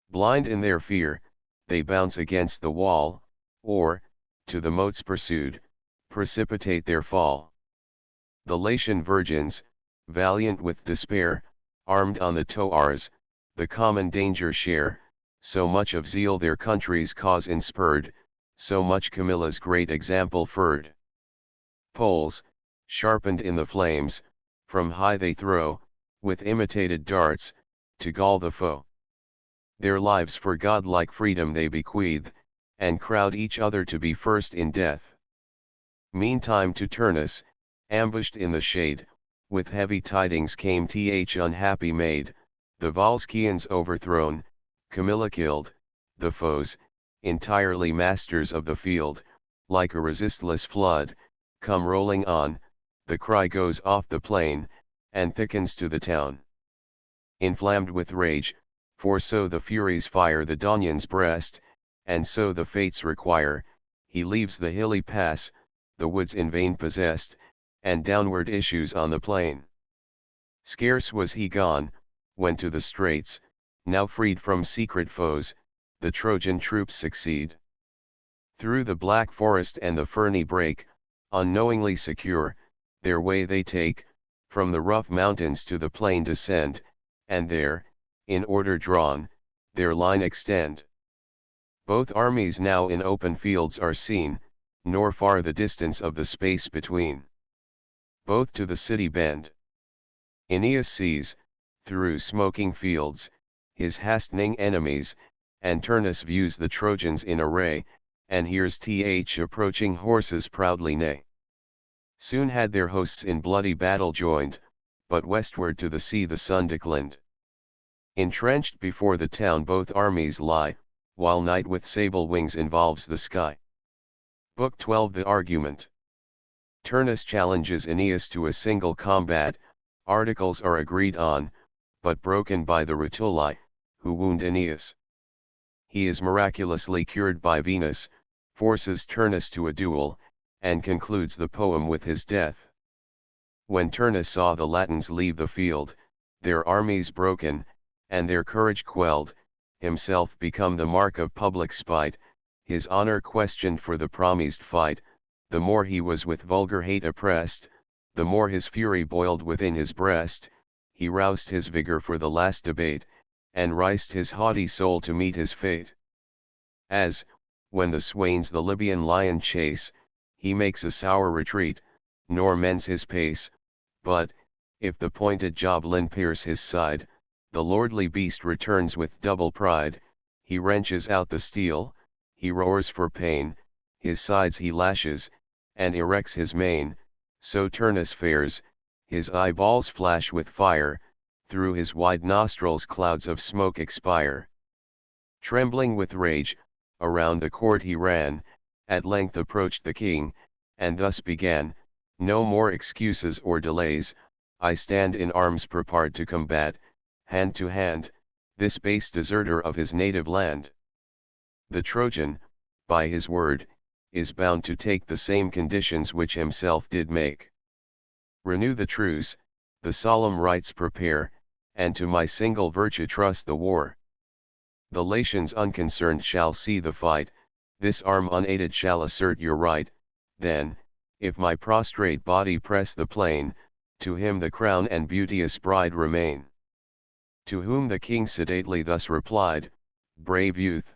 Blind in their fear, they bounce against the wall, or, to the moats pursued, precipitate their fall. The Latian virgins, valiant with despair, armed on the towers, the common danger share, so much of zeal their country's cause inspurred, so much Camilla's great example furred. Poles, sharpened in the flames, from high they throw, with imitated darts, to gall the foe. Their lives for godlike freedom they bequeath, and crowd each other to be first in death. Meantime to Turnus, ambushed in the shade, with heavy tidings came unhappy maid, the Volscians overthrown, Camilla killed, the foes, entirely masters of the field, like a resistless flood, come rolling on, the cry goes off the plain, and thickens to the town. Inflamed with rage, for so the Furies fire the Daunian's breast, and so the fates require, he leaves the hilly pass, the woods in vain possessed, and downward issues on the plain. Scarce was he gone, when to the straits, now freed from secret foes, the Trojan troops succeed. Through the black forest and the ferny brake, unknowingly secure, their way they take, from the rough mountains to the plain descend, and there, in order drawn, their line extend. Both armies now in open fields are seen, nor far the distance of the space between. Both to the city bend. Aeneas sees, through smoking fields, his hastening enemies, and Turnus views the Trojans in array, and hears approaching horses proudly neigh. Soon had their hosts in bloody battle joined, but westward to the sea the sun declined. Entrenched before the town both armies lie, while night with sable wings involves the sky. Book 12 The Argument. Turnus challenges Aeneas to a single combat, articles are agreed on, but broken by the Rutuli, who wound Aeneas. He is miraculously cured by Venus, forces Turnus to a duel, and concludes the poem with his death. When Turnus saw the Latins leave the field, their armies broken, and their courage quelled, himself become the mark of public spite, his honor questioned for the promised fight, the more he was with vulgar hate oppressed, the more his fury boiled within his breast, he roused his vigor for the last debate, and rised his haughty soul to meet his fate. As, when the swains the Libyan lion chase, he makes a sour retreat, nor mends his pace, but, if the pointed javelin pierce his side, the lordly beast returns with double pride, he wrenches out the steel, he roars for pain, his sides he lashes, and erects his mane, so Turnus fares, his eyeballs flash with fire, through his wide nostrils clouds of smoke expire. Trembling with rage, around the court he ran, at length approached the king, and thus began, no more excuses or delays, I stand in arms prepared to combat, hand to hand, this base deserter of his native land. The Trojan, by his word, is bound to take the same conditions which himself did make. Renew the truce, the solemn rites prepare, and to my single virtue trust the war. The Latians unconcerned shall see the fight, this arm unaided shall assert your right, then, if my prostrate body press the plain, to him the crown and beauteous bride remain. To whom the king sedately thus replied, brave youth,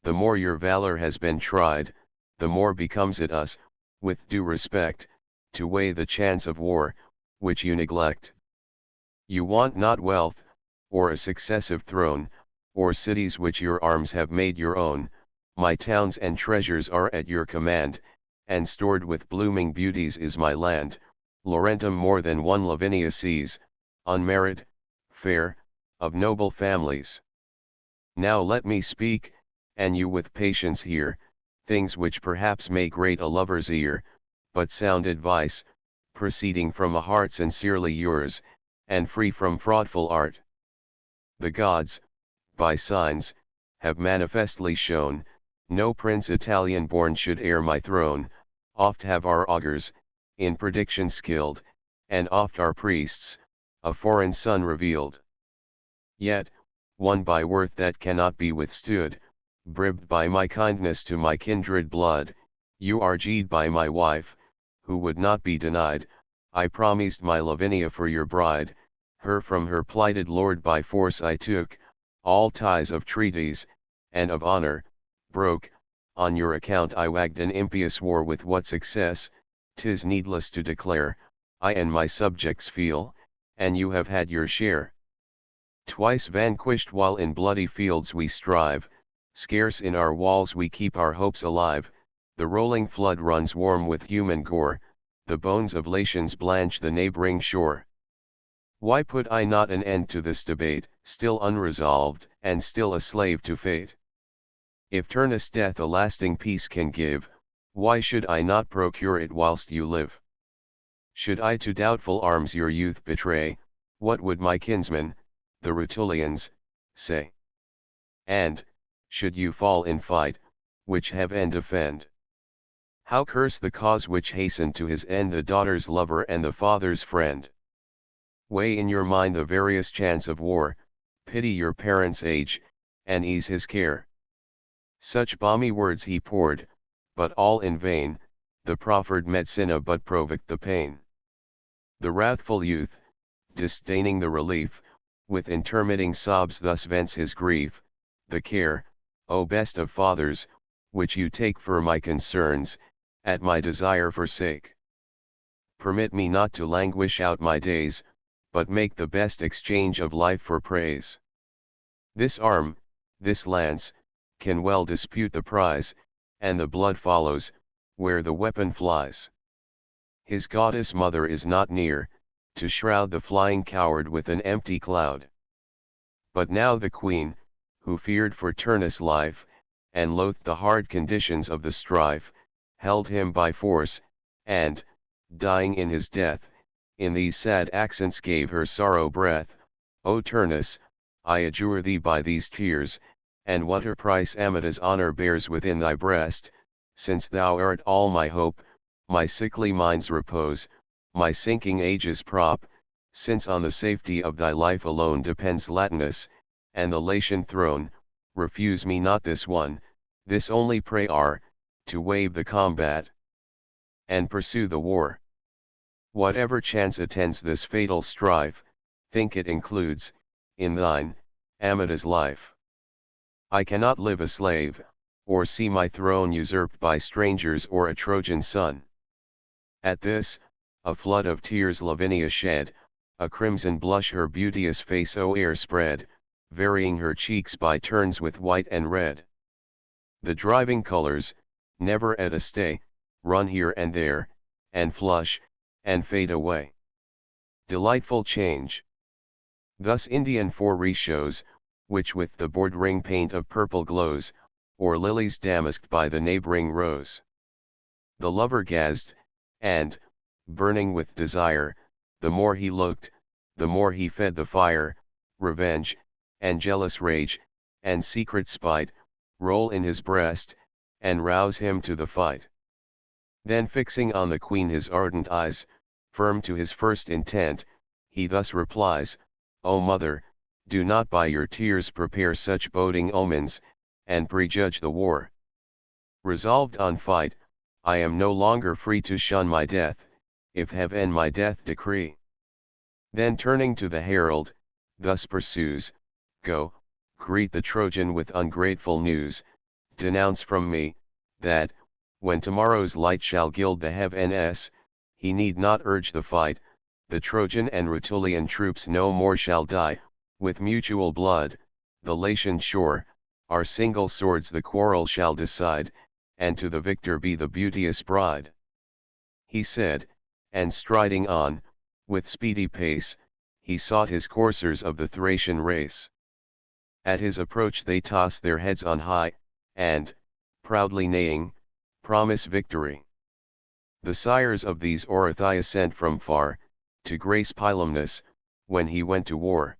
the more your valor has been tried, the more becomes it us, with due respect, to weigh the chance of war, which you neglect. You want not wealth, or a successive throne, or cities which your arms have made your own, my towns and treasures are at your command, and stored with blooming beauties is my land, Laurentum more than one Lavinia sees, unmarried, fair, of noble families. Now let me speak, and you with patience hear, things which perhaps may grate a lover's ear, but sound advice, proceeding from a heart sincerely yours, and free from fraudful art. The gods, by signs, have manifestly shown, no prince Italian born should heir my throne, oft have our augurs, in prediction skilled, and oft our priests, a foreign son revealed. Yet, one by worth that cannot be withstood, bribed by my kindness to my kindred blood, you are G'd by my wife, who would not be denied, I promised my Lavinia for your bride, her from her plighted lord by force I took, all ties of treaties, and of honor, broke, on your account I wagged an impious war with what success, 'tis needless to declare, I and my subjects feel, and you have had your share. Twice vanquished while in bloody fields we strive, scarce in our walls we keep our hopes alive, the rolling flood runs warm with human gore, the bones of Latians blanch the neighboring shore. Why put I not an end to this debate, still unresolved, and still a slave to fate? If Turnus' death a lasting peace can give, why should I not procure it whilst you live? Should I to doubtful arms your youth betray, what would my kinsmen, the Rutulians, say? And, should you fall in fight, which heaven defend? How curse the cause which hastened to his end the daughter's lover and the father's friend? Weigh in your mind the various chance of war, pity your parent's age, and ease his care. Such balmy words he poured, but all in vain, the proffered medicina but provoked the pain. The wrathful youth, disdaining the relief, with intermitting sobs thus vents his grief, the care, O best of fathers, which you take for my concerns, at my desire forsake. Permit me not to languish out my days, but make the best exchange of life for praise. This arm, this lance, can well dispute the prize, and the blood follows, where the weapon flies. His goddess mother is not near, to shroud the flying coward with an empty cloud. But now the queen, who feared for Turnus' life, and loathed the hard conditions of the strife, held him by force, and, dying in his death, in these sad accents gave her sorrow breath, O Turnus, I adjure thee by these tears, and whatever price Amata's honor bears within thy breast, since thou art all my hope, my sickly mind's repose, my sinking age's prop, since on the safety of thy life alone depends Latinus, and the Latian throne, refuse me not this one, this only prayer, to waive the combat, and pursue the war. Whatever chance attends this fatal strife, think it includes, in thine, Amata's life. I cannot live a slave, or see my throne usurped by strangers or a Trojan son. At this, a flood of tears Lavinia shed, a crimson blush her beauteous face o'er spread, varying her cheeks by turns with white and red. The driving colors, never at a stay, run here and there, and flush, and fade away. Delightful change. Thus Indian forêt shows, which with the bordering paint of purple glows, or lilies damasked by the neighboring rose. The lover gazed, and, burning with desire, the more he looked, the more he fed the fire, revenge, and jealous rage, and secret spite, roll in his breast, and rouse him to the fight. Then fixing on the queen his ardent eyes, firm to his first intent, he thus replies, O mother, do not by your tears prepare such boding omens, and prejudge the war. Resolved on fight, I am no longer free to shun my death, if heaven my death decree. Then turning to the herald, thus pursues, Go, greet the Trojan with ungrateful news, denounce from me, that, when tomorrow's light shall gild the heavens, he need not urge the fight, the Trojan and Rutulian troops no more shall die, with mutual blood, the Latian shore, our single swords the quarrel shall decide, and to the victor be the beauteous bride. He said, and striding on, with speedy pace, he sought his coursers of the Thracian race. At his approach they toss their heads on high, and, proudly neighing, promise victory. The sires of these Orethi sent from far, to grace Pylaemus, when he went to war.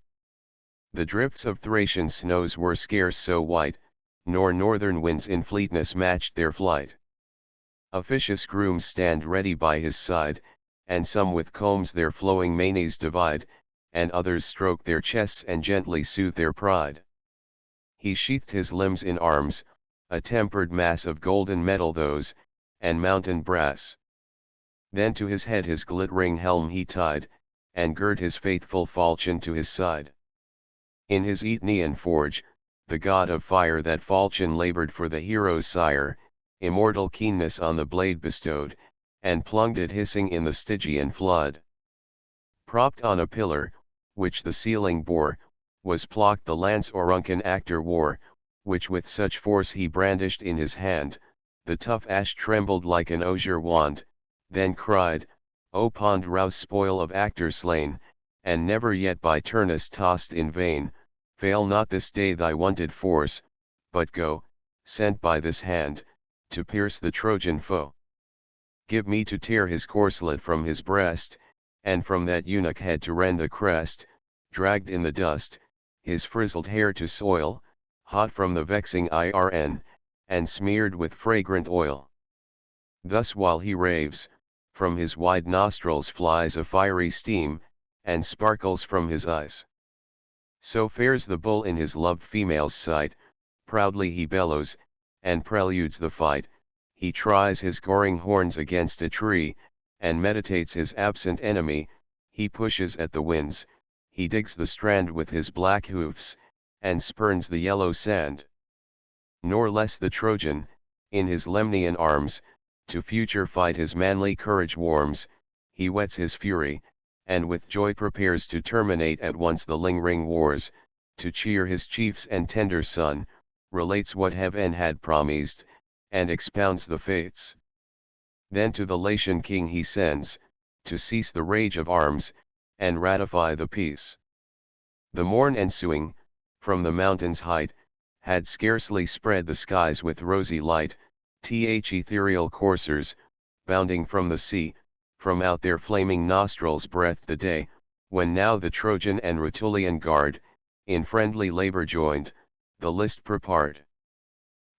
The drifts of Thracian snows were scarce so white, nor northern winds in fleetness matched their flight. Officious grooms stand ready by his side, and some with combs their flowing manes divide, and others stroke their chests and gently soothe their pride. He sheathed his limbs in arms, a tempered mass of golden metal those, and mountain brass. Then to his head his glittering helm he tied, and girt his faithful falchion to his side. In his Aeneid forge, the god of fire that falchion labored for the hero's sire, immortal keenness on the blade bestowed, and plunged it hissing in the Stygian flood. Propped on a pillar, which the ceiling bore, was plocked the lance Auruncan actor wore, which with such force he brandished in his hand, the tough ash trembled like an osier wand, then cried, O pond rouse spoil of actor slain, and never yet by Turnus tossed in vain, fail not this day thy wonted force, but go, sent by this hand, to pierce the Trojan foe. Give me to tear his corslet from his breast, and from that eunuch head to rend the crest, dragged in the dust, his frizzled hair to soil, hot from the vexing iron, and smeared with fragrant oil. Thus while he raves, from his wide nostrils flies a fiery steam, and sparkles from his eyes. So fares the bull in his loved female's sight, proudly he bellows, and preludes the fight, he tries his goring horns against a tree, and meditates his absent enemy, he pushes at the winds, he digs the strand with his black hoofs, and spurns the yellow sand. Nor less the Trojan, in his Lemnian arms, to future fight his manly courage warms, he whets his fury, and with joy prepares to terminate at once the lingering wars, to cheer his chiefs and tender son, relates what heaven had promised, and expounds the fates. Then to the Latian king he sends, to cease the rage of arms, and ratify the peace. The morn ensuing, from the mountain's height, had scarcely spread the skies with rosy light, ethereal coursers, bounding from the sea, from out their flaming nostrils breathed the day, when now the Trojan and Rutulian guard, in friendly labor joined, the list prepared.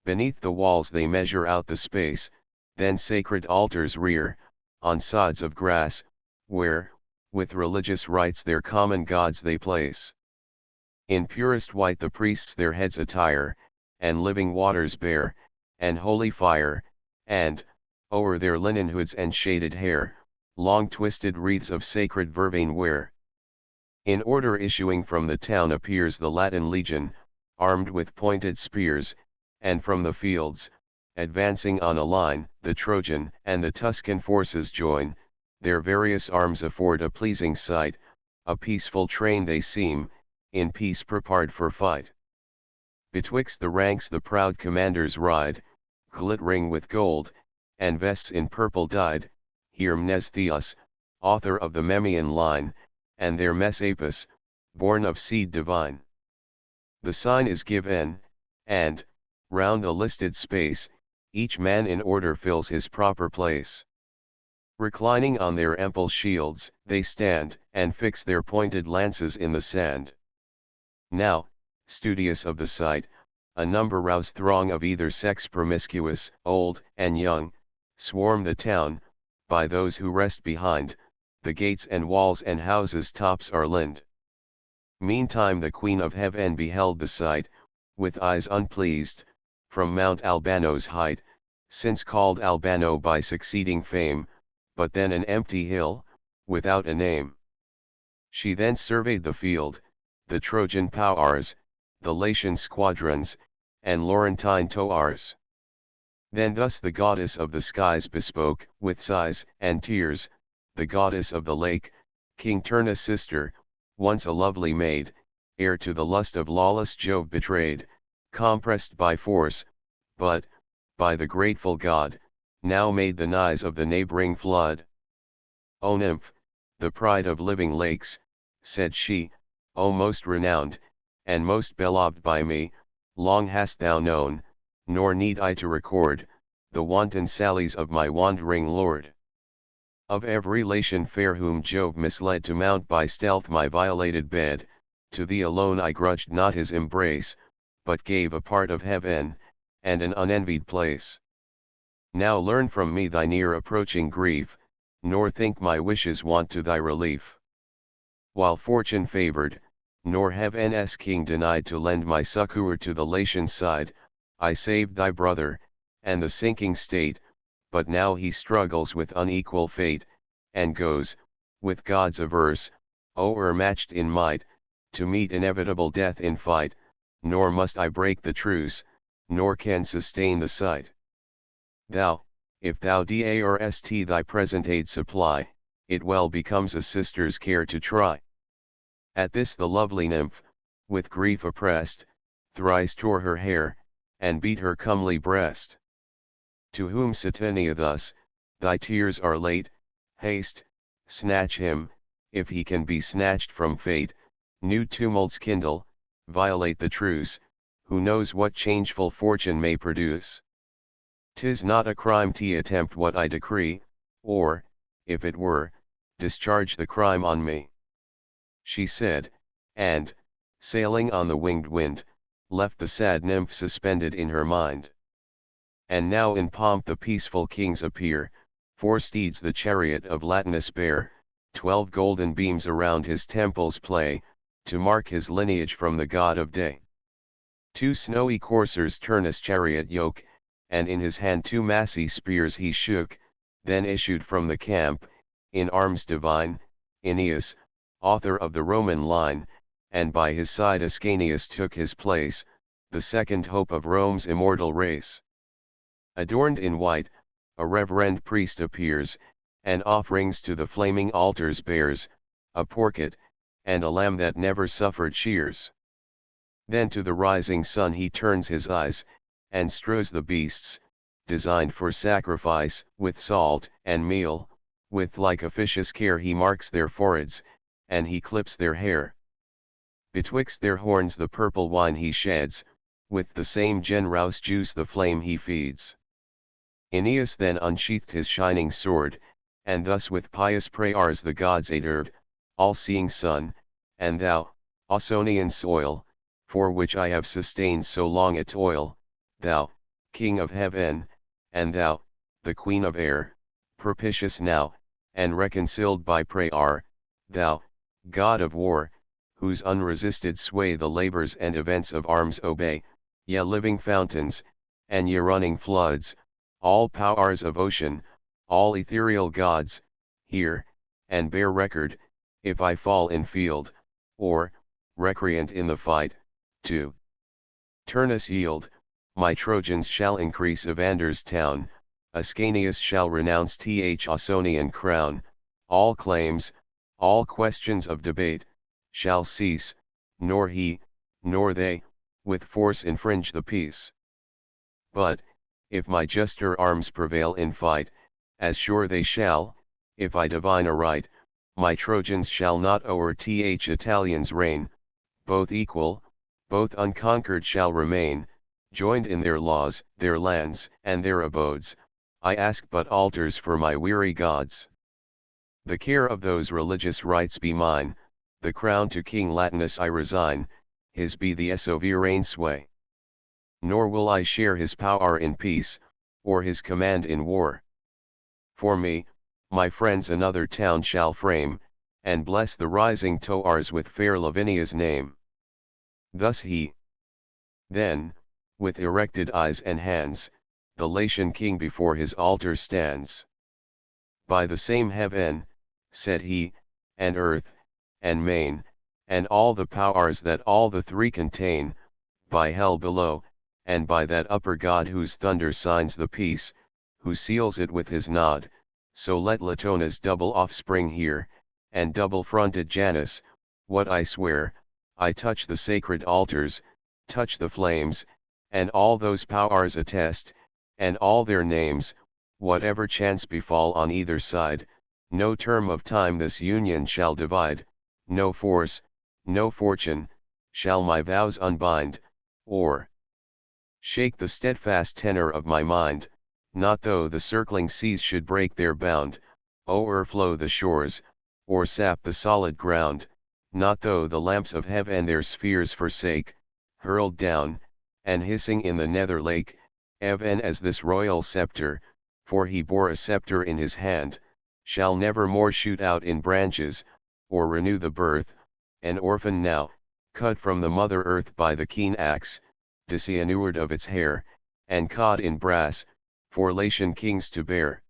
Beneath the walls they measure out the space, then sacred altars rear, on sods of grass, where, with religious rites their common gods they place. In purest white the priests their heads attire, and living waters bear, and holy fire, and, o'er their linen hoods and shaded hair, long twisted wreaths of sacred vervain wear. In order issuing from the town appears the Latin legion, armed with pointed spears, and from the fields, advancing on a line, the Trojan and the Tuscan forces join, their various arms afford a pleasing sight, a peaceful train they seem, in peace prepared for fight. Betwixt the ranks the proud commanders ride, glittering with gold, and vests in purple dyed, here Mnestheus, author of the Memmian line, and there Messapus, born of seed divine. The sign is given, and, round the listed space, each man in order fills his proper place. Reclining on their ample shields, they stand, and fix their pointed lances in the sand. Now, studious of the sight, a number-rouse throng of either sex promiscuous, old, and young, swarm the town, by those who rest behind, the gates and walls and houses tops are lined. Meantime the Queen of Heaven beheld the sight, with eyes unpleased, from Mount Albano's height, since called Albano by succeeding fame, but then an empty hill, without a name. She then surveyed the field, the Trojan powers, the Latian squadrons, and Laurentine towers. Then thus the goddess of the skies bespoke, with sighs and tears, the goddess of the lake, King Turnus' sister, once a lovely maid, heir to the lust of lawless Jove betrayed, compressed by force, but, by the grateful god, now made the nighs of the neighboring flood. O nymph, the pride of living lakes, said she, O most renowned, and most beloved by me, long hast thou known, nor need I to record, the wanton sallies of my wandering lord. Of every Latian fair whom Jove misled to mount by stealth my violated bed, to thee alone I grudged not his embrace, but gave a part of heaven, and an unenvied place. Now learn from me thy near approaching grief, nor think my wishes want to thy relief. While fortune favored, nor heaven's king denied to lend my succor to the Latian side, I saved thy brother, and the sinking state, but now he struggles with unequal fate, and goes, with gods averse, o'ermatched in might, to meet inevitable death in fight, nor must I break the truce, nor can sustain the sight. Thou, if thou darst thy present aid supply, it well becomes a sister's care to try. At this the lovely nymph, with grief oppressed, thrice tore her hair, and beat her comely breast. To whom Satania thus, thy tears are late, haste, snatch him, if he can be snatched from fate, new tumults kindle, violate the truce, who knows what changeful fortune may produce. 'Tis not a crime to attempt what I decree, or, if it were, discharge the crime on me. She said, and, sailing on the winged wind, left the sad nymph suspended in her mind. And now in pomp the peaceful kings appear, 4 steeds the chariot of Latinus bear, 12 golden beams around his temples play, to mark his lineage from the god of day. 2 snowy coursers Turnus chariot yoke, and in his hand 2 massy spears he shook, then issued from the camp, in arms divine, Aeneas, author of the Roman line, and by his side Ascanius took his place, the second hope of Rome's immortal race. Adorned in white, a reverend priest appears, and offerings to the flaming altars bears, a porket, and a lamb that never suffered shears. Then to the rising sun he turns his eyes, and strews the beasts, designed for sacrifice, with salt and meal, with like officious care he marks their foreheads, and he clips their hair. Betwixt their horns the purple wine he sheds, with the same generous juice the flame he feeds. Aeneas then unsheathed his shining sword, and thus with pious prayers the gods adored, all-seeing Sun, and thou, Ausonian soil, for which I have sustained so long a toil, thou, King of heaven, and thou, the Queen of air, propitious now, and reconciled by prayer, thou, God of war, whose unresisted sway the labors and events of arms obey, ye living fountains, and ye running floods, all powers of ocean, all ethereal gods, hear, and bear record, if I fall in field, or, recreant in the fight, to Turnus yield, my Trojans shall increase Evander's town, Ascanius shall renounce th Ausonian crown, all claims, all questions of debate, shall cease, nor he, nor they, with force infringe the peace. But, if my juster arms prevail in fight, as sure they shall, if I divine aright, my Trojans shall not o'er th Italians reign, both equal, both unconquered shall remain, joined in their laws, their lands, and their abodes, I ask but altars for my weary gods. The care of those religious rites be mine, the crown to King Latinus I resign, his be the sovereign sway. Nor will I share his power in peace, or his command in war. For me, my friends another town shall frame, and bless the rising Toars with fair Lavinia's name. Thus he. Then, with erected eyes and hands, the Latian king before his altar stands. By the same heaven, said he, and earth, and main, and all the powers that all the three contain, by hell below, and by that upper God whose thunder signs the peace, who seals it with his nod, so let Latona's double offspring hear, and double-fronted Janus, what I swear, I touch the sacred altars, touch the flames, and all those powers attest, and all their names, whatever chance befall on either side, no term of time this union shall divide, no force, no fortune, shall my vows unbind, or shake the steadfast tenor of my mind, not though the circling seas should break their bound, o'erflow the shores, or sap the solid ground, not though the lamps of heaven their spheres forsake, hurled down, and hissing in the nether lake, even as this royal scepter, for he bore a scepter in his hand, shall never more shoot out in branches, or renew the birth, an orphan now, cut from the mother earth by the keen axe, disinured of its hair, and caught in brass, for Latian kings to bear.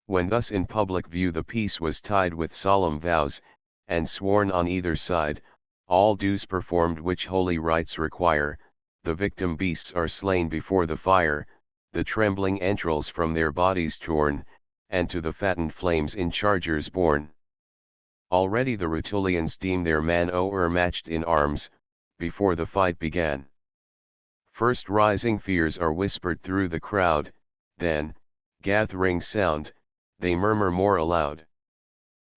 When thus in public view the peace was tied with solemn vows, and sworn on either side, all dues performed which holy rites require, the victim beasts are slain before the fire, the trembling entrails from their bodies torn, and to the fattened flames in chargers borne. Already the Rutulians deem their man o'ermatched in arms, before the fight began. First rising fears are whispered through the crowd, then, gathering sound, they murmur more aloud.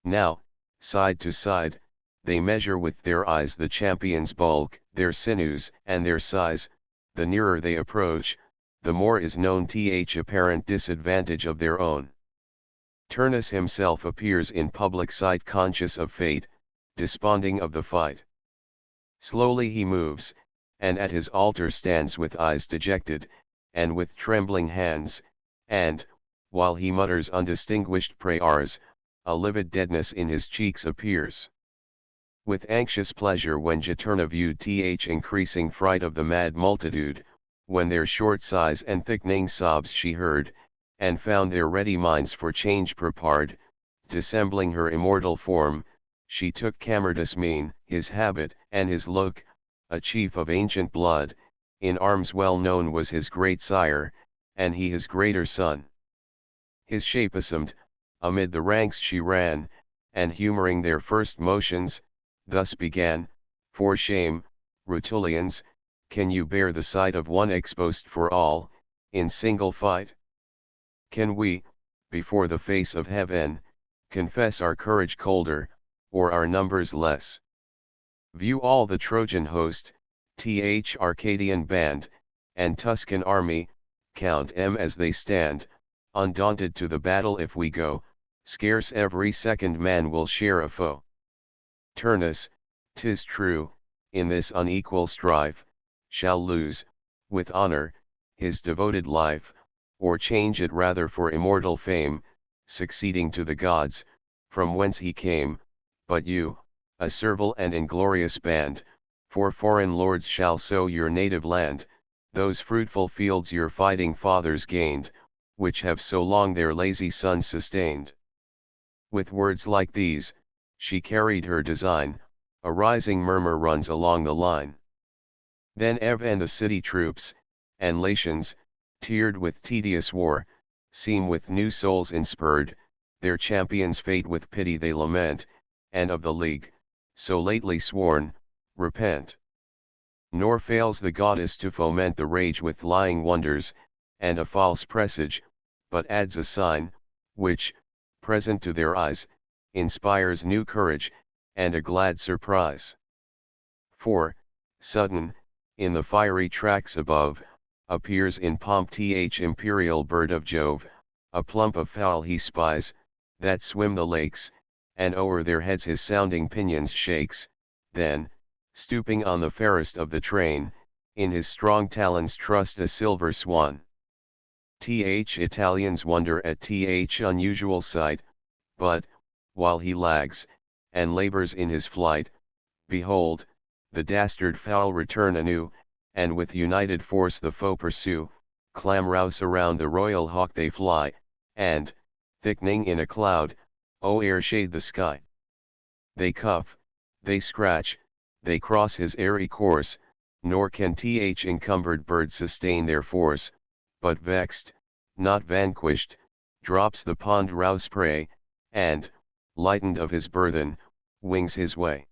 Now, side to side, they measure with their eyes the champion's bulk, their sinews, and their size. The nearer they approach, the more is known th apparent disadvantage of their own. Turnus himself appears in public sight conscious of fate, desponding of the fight. Slowly he moves, and at his altar stands with eyes dejected, and with trembling hands, and, while he mutters undistinguished prayers, a livid deadness in his cheeks appears. With anxious pleasure when Juturna viewed th increasing fright of the mad multitude, when their short sighs and thickening sobs she heard, and found their ready minds for change prepared, dissembling her immortal form, she took Camardus' mien, his habit, and his look, a chief of ancient blood, in arms well known was his great sire, and he his greater son. His shape assumed, amid the ranks she ran, and humoring their first motions, thus began, For shame, Rutulians, can you bear the sight of one exposed for all, in single fight? Can we, before the face of heaven, confess our courage colder, or our numbers less? View all the Trojan host, th Arcadian band, and Tuscan army, count 'em as they stand, undaunted to the battle if we go, scarce every second man will share a foe. Turnus, 'tis true, in this unequal strife, shall lose, with honor, his devoted life, or change it rather for immortal fame, succeeding to the gods, from whence he came, but you, a servile and inglorious band, for foreign lords shall sow your native land, those fruitful fields your fighting fathers gained, which have so long their lazy sons sustained. With words like these, she carried her design, a rising murmur runs along the line. Then Ev and the city troops, and Latians, tiered with tedious war, seem with new souls inspurred, their champion's fate with pity they lament, and of the league, so lately sworn, repent. Nor fails the goddess to foment the rage with lying wonders, and a false presage, but adds a sign, which, present to their eyes, inspires new courage, and a glad surprise. For, sudden, in the fiery tracks above, appears in pomp th imperial bird of Jove, a plump of fowl he spies, that swim the lakes, and o'er their heads his sounding pinions shakes, then, stooping on the fairest of the train, in his strong talons trussed a silver swan. Th Italians wonder at th unusual sight, but, while he lags, and labors in his flight, behold, the dastard fowl return anew, and with united force the foe pursue, clamorous around the royal hawk they fly, and, thickening in a cloud, o'er shade the sky. They cuff, they scratch, they cross his airy course, nor can th encumbered bird sustain their force, but vexed, not vanquished, drops the pond rouse prey, and, lightened of his burthen, wings his way.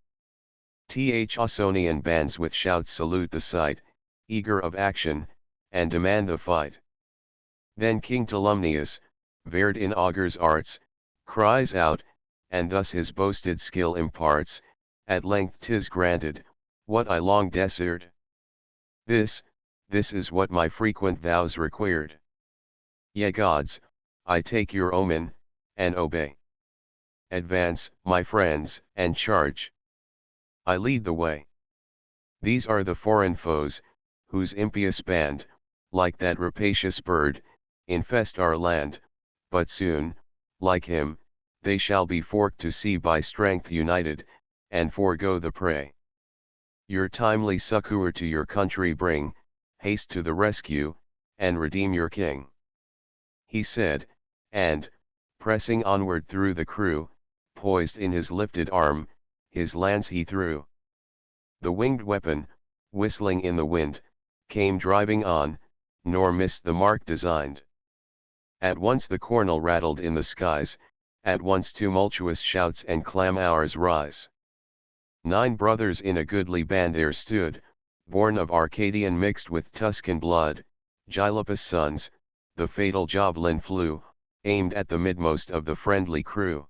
Th Ausonian bands with shouts salute the sight, eager of action, and demand the fight. Then King Tolumnius, versed in augurs' arts, cries out, and thus his boasted skill imparts, at length 'tis granted, what I long desired. This is what my frequent vows required. Ye gods, I take your omen, and obey. Advance, my friends, and charge. I lead the way. These are the foreign foes, whose impious band, like that rapacious bird, infest our land, but soon, like him, they shall be forked to sea by strength united, and forego the prey. Your timely succor to your country bring, haste to the rescue, and redeem your king. He said, and, pressing onward through the crew, poised in his lifted arm, his lance he threw. The winged weapon, whistling in the wind, came driving on, nor missed the mark designed. At once the cornel rattled in the skies, at once tumultuous shouts and clamours rise. 9 brothers in a goodly band there stood, born of Arcadian mixed with Tuscan blood, Gylippus' sons. The fatal javelin flew, aimed at the midmost of the friendly crew.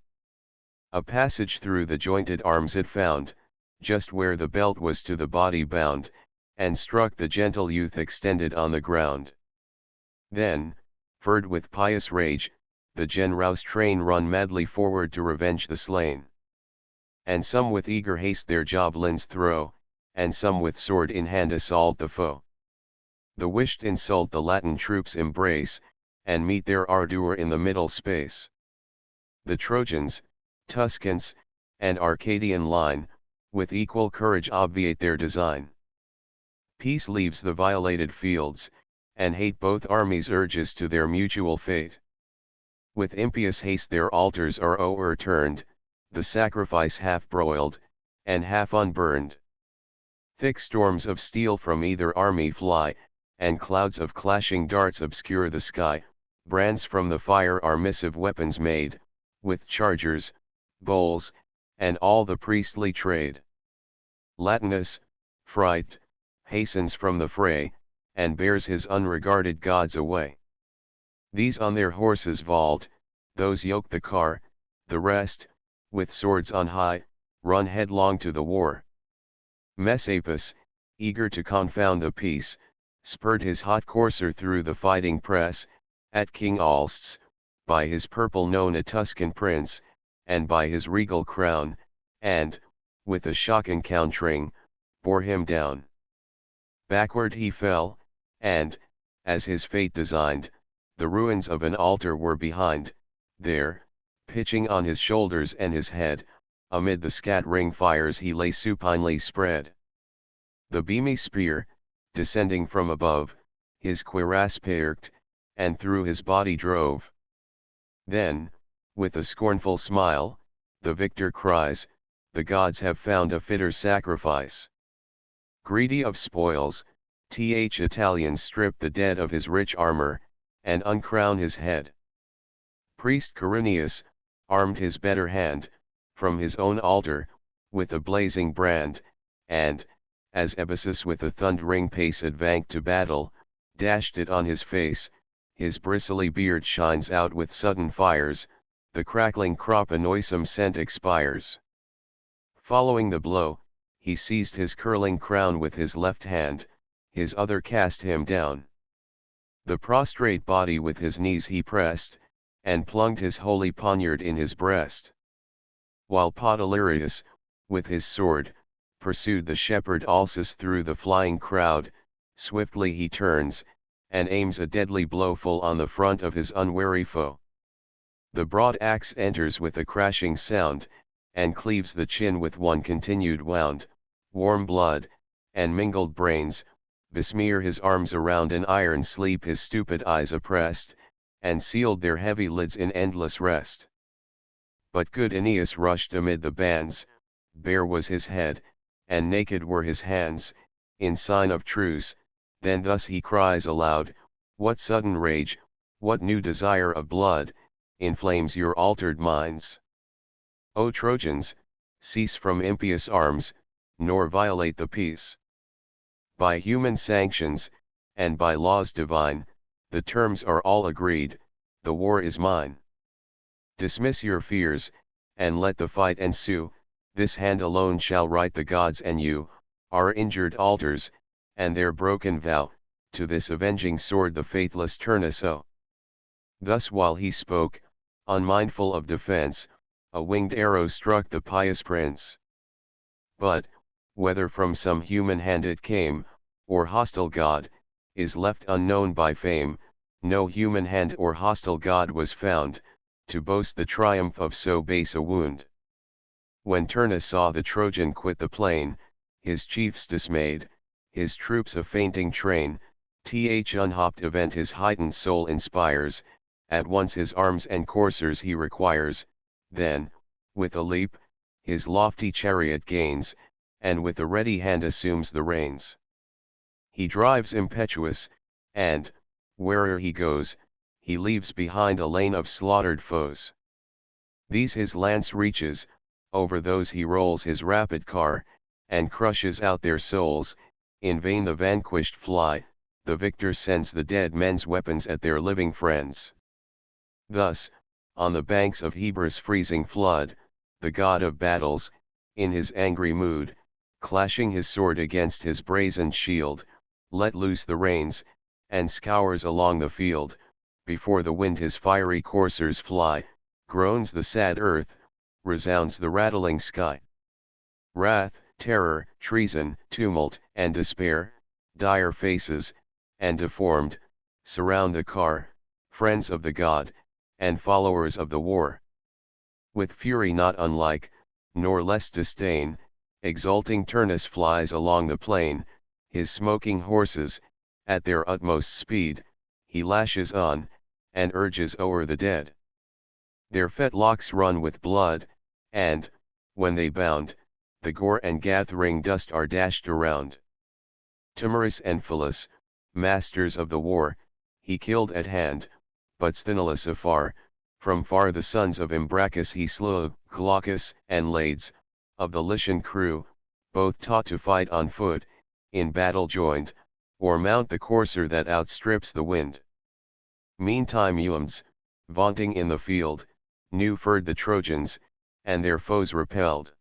A passage through the jointed arms it found, just where the belt was to the body bound, and struck the gentle youth extended on the ground. Then, furred with pious rage, the generous train run madly forward to revenge the slain. And some with eager haste their javelins throw, and some with sword in hand assault the foe. The wished insult the Latin troops embrace, and meet their ardour in the middle space. The Trojans, Tuscans, and Arcadian line, with equal courage obviate their design. Peace leaves the violated fields, and hate both armies urges to their mutual fate. With impious haste their altars are o'erturned, the sacrifice half broiled, and half unburned. Thick storms of steel from either army fly, and clouds of clashing darts obscure the sky. Brands from the fire are missive weapons made, with chargers, bowls, and all the priestly trade. Latinus, fright, hastens from the fray, and bears his unregarded gods away. These on their horses vault, those yoke the car, the rest, with swords on high, run headlong to the war. Messapus, eager to confound the peace, spurred his hot courser through the fighting press, at King Alcestis, by his purple known a Tuscan prince, and by his regal crown, and, with a shock encountering, bore him down. Backward he fell, and, as his fate designed, the ruins of an altar were behind. There, pitching on his shoulders and his head, amid the scattering fires he lay supinely spread. The beamy spear, descending from above, his cuirass pierced, and through his body drove. Then, with a scornful smile, the victor cries, "The gods have found a fitter sacrifice." Greedy of spoils, Italians strip the dead of his rich armor, and uncrown his head. Priest Quirinius, armed his better hand, from his own altar, with a blazing brand, and, as Ebusus with a thundering pace advanced to battle, dashed it on his face. His bristly beard shines out with sudden fires, the crackling crop a noisome scent expires. Following the blow, he seized his curling crown with his left hand, his other cast him down. The prostrate body with his knees he pressed, and plunged his holy poniard in his breast. While Podalirius, with his sword, pursued the shepherd Alsus through the flying crowd, swiftly he turns, and aims a deadly blow full on the front of his unwary foe. The broad axe enters with a crashing sound, and cleaves the chin with one continued wound. Warm blood, and mingled brains, besmear his arms around an iron sleep his stupid eyes oppressed, and sealed their heavy lids in endless rest. But good Aeneas rushed amid the bands, bare was his head, and naked were his hands, in sign of truce. Then thus he cries aloud, "What sudden rage, what new desire of blood, inflames your altered minds? O Trojans, cease from impious arms, nor violate the peace. By human sanctions, and by laws divine, the terms are all agreed, the war is mine. Dismiss your fears, and let the fight ensue. This hand alone shall right the gods and you, our injured altars, and their broken vow. To this avenging sword the faithless Turnus owe." Thus while he spoke, unmindful of defense, a winged arrow struck the pious prince. But, whether from some human hand it came, or hostile god, is left unknown by fame. No human hand or hostile god was found, to boast the triumph of so base a wound. When Turnus saw the Trojan quit the plain, his chiefs dismayed, his troops a fainting train, unhopped event his heightened soul inspires, at once his arms and coursers he requires. Then, with a leap, his lofty chariot gains, and with a ready hand assumes the reins. He drives impetuous, and, where'er he goes, he leaves behind a lane of slaughtered foes. These his lance reaches, over those he rolls his rapid car, and crushes out their souls. In vain the vanquished fly, the victor sends the dead men's weapons at their living friends. Thus, on the banks of Heber's freezing flood, the god of battles, in his angry mood, clashing his sword against his brazen shield, let loose the reins, and scours along the field. Before the wind his fiery coursers fly, groans the sad earth, resounds the rattling sky. Wrath, terror, treason, tumult, and despair, dire faces, and deformed, surround the car, friends of the god, and followers of the war. With fury not unlike, nor less disdain, exulting Turnus flies along the plain, his smoking horses, at their utmost speed, he lashes on, and urges o'er the dead. Their fetlocks run with blood, and, when they bound, the gore and gathering dust are dashed around. Timorous and Philus, masters of the war, he killed at hand, but Sthenelus afar, from far the sons of Imbracus he slew. Glaucus and Lades, of the Lycian crew, both taught to fight on foot, in battle joined, or mount the courser that outstrips the wind. Meantime Euaems, vaunting in the field, new-furred the Trojans, and their foes repelled.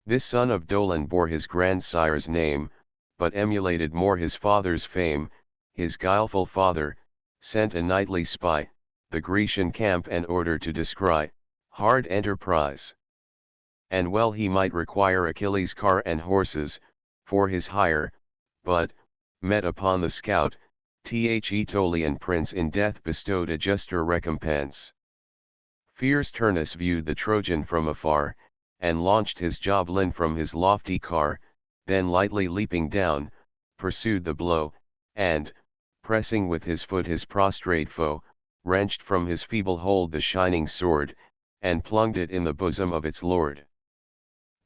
This son of Dolon bore his grandsire's name, but emulated more his father's fame. His guileful father, sent a nightly spy, the Grecian camp and order to descry, hard enterprise. And well he might require Achilles' car and horses, for his hire, but, met upon the scout, Aetolian prince in death bestowed a juster recompense. Fierce Turnus viewed the Trojan from afar, and launched his javelin from his lofty car, then lightly leaping down, pursued the blow, and, pressing with his foot his prostrate foe, wrenched from his feeble hold the shining sword, and plunged it in the bosom of its lord.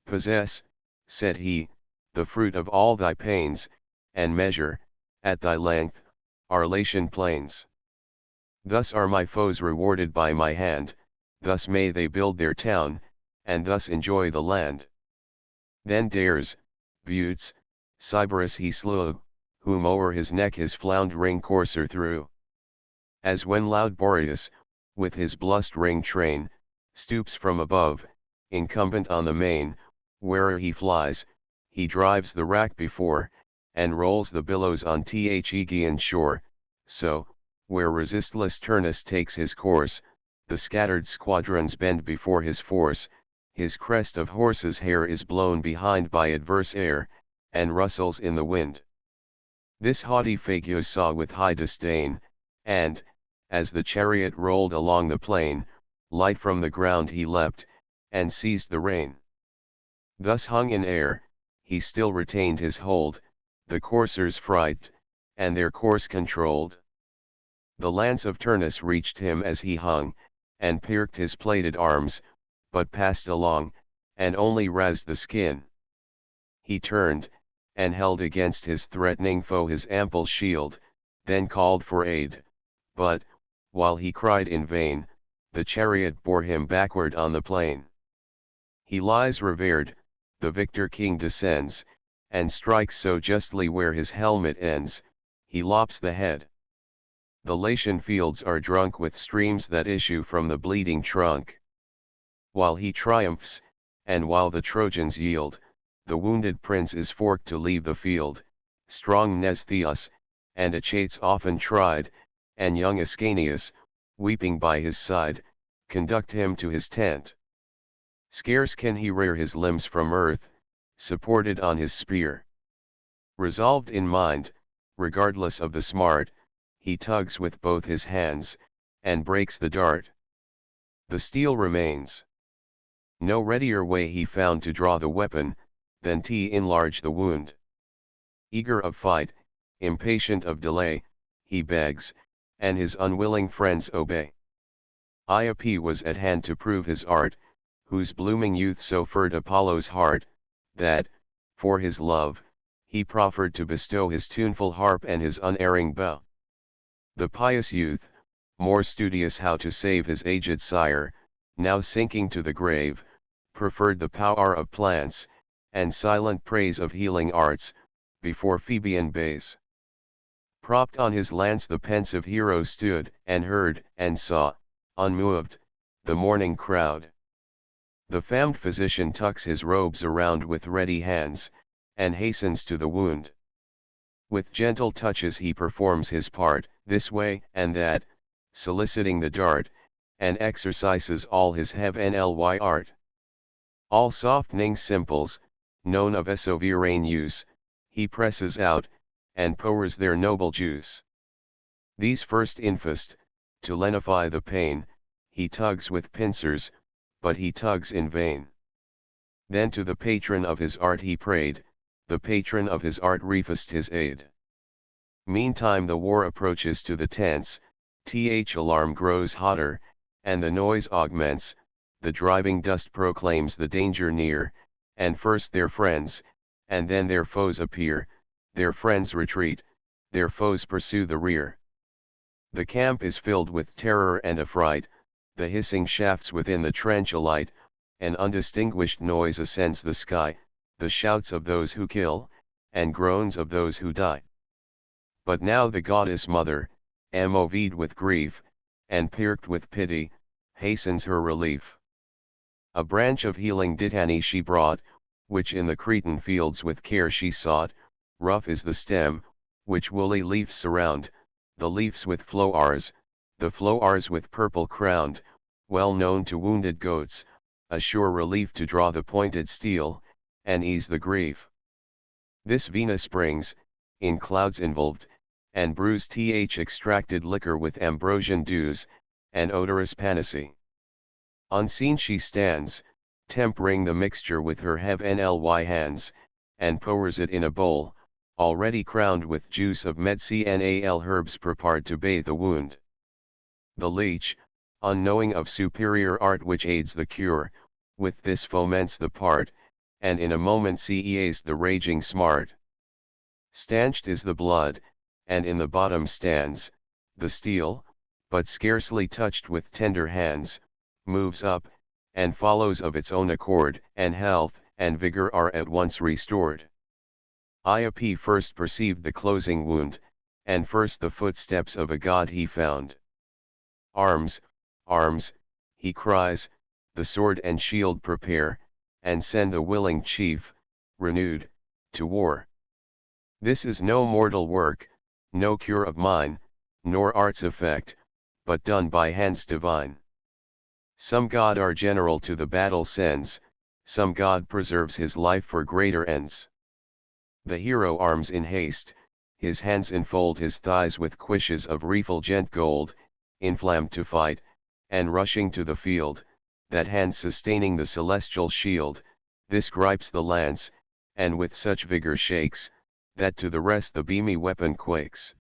Possess, said he, the fruit of all thy pains, and measure, at thy length, our Latian plains. Thus are my foes rewarded by my hand, thus may they build their town, and thus enjoy the land. Then Dares, Butes, Sybaris he slew, whom o'er his neck his floundering courser threw. As when loud Boreas, with his blustering train, stoops from above, incumbent on the main, where'er he flies, he drives the wrack before, and rolls the billows on Aegean shore, so, where resistless Turnus takes his course, the scattered squadrons bend before his force, his crest of horse's hair is blown behind by adverse air, and rustles in the wind. This haughty Phaeacus saw with high disdain, and, as the chariot rolled along the plain, light from the ground he leapt, and seized the rein. Thus hung in air, he still retained his hold, the coursers fright, and their course controlled. The lance of Turnus reached him as he hung, and pierced his plated arms, but passed along, and only razed the skin. He turned, and held against his threatening foe his ample shield, then called for aid, but, while he cried in vain, the chariot bore him backward on the plain. He lies revered, the victor king descends, and strikes so justly where his helmet ends, he lops the head. The Latian fields are drunk with streams that issue from the bleeding trunk. While he triumphs, and while the Trojans yield, the wounded prince is forked to leave the field. Strong Mnestheus, and Achates often tried, and young Ascanius, weeping by his side, conduct him to his tent. Scarce can he rear his limbs from earth, supported on his spear. Resolved in mind, regardless of the smart, he tugs with both his hands, and breaks the dart. The steel remains. No readier way he found to draw the weapon, than to enlarge the wound. Eager of fight, impatient of delay, he begs, and his unwilling friends obey. Iope was at hand to prove his art, whose blooming youth so furred Apollo's heart, that, for his love, he proffered to bestow his tuneful harp and his unerring bow. The pious youth, more studious how to save his aged sire, now sinking to the grave, preferred the power of plants, and silent praise of healing arts, before Phoebean bays. Propped on his lance the pensive hero stood, and heard, and saw, unmoved, the mourning crowd. The famed physician tucks his robes around with ready hands, and hastens to the wound. With gentle touches he performs his part, this way and that, soliciting the dart, and exercises all his heavenly art. All softening simples, known of sovereign use, he presses out, and pours their noble juice. These first infest, to lenify the pain, he tugs with pincers, but he tugs in vain. Then to the patron of his art he prayed, the patron of his art refused his aid. Meantime the war approaches to the tents, alarm grows hotter, and the noise augments, the driving dust proclaims the danger near, and first their friends, and then their foes appear, their friends retreat, their foes pursue the rear. The camp is filled with terror and affright, the hissing shafts within the trench alight, an undistinguished noise ascends the sky, the shouts of those who kill, and groans of those who die. But now the goddess mother, moved with grief, and pierced with pity, hastens her relief. A branch of healing dittany she brought, which in the Cretan fields with care she sought, rough is the stem, which woolly leaves surround, the leaves with flowers, the flowers with purple crowned, well known to wounded goats, a sure relief to draw the pointed steel, and ease the grief. This vena springs, in clouds involved, and brews extracted liquor with ambrosian dews, and odorous panacea. Unseen she stands, tempering the mixture with her heavenly hands, and pours it in a bowl, already crowned with juice of medicinal herbs prepared to bathe the wound. The leech, unknowing of superior art which aids the cure, with this foments the part, and in a moment sees the raging smart. Stanched is the blood, and in the bottom stands, the steel, but scarcely touched with tender hands, moves up, and follows of its own accord, and health and vigor are at once restored. Iop first perceived the closing wound, and first the footsteps of a god he found. Arms, arms, he cries, the sword and shield prepare, and send the willing chief, renewed, to war. This is no mortal work, no cure of mine, nor art's effect, but done by hands divine. Some god our general to the battle sends, some god preserves his life for greater ends. The hero arms in haste, his hands enfold his thighs with cuishes of refulgent gold, inflamed to fight, and rushing to the field, that hand sustaining the celestial shield, this gripes the lance, and with such vigor shakes, that to the rest the beamy weapon quakes.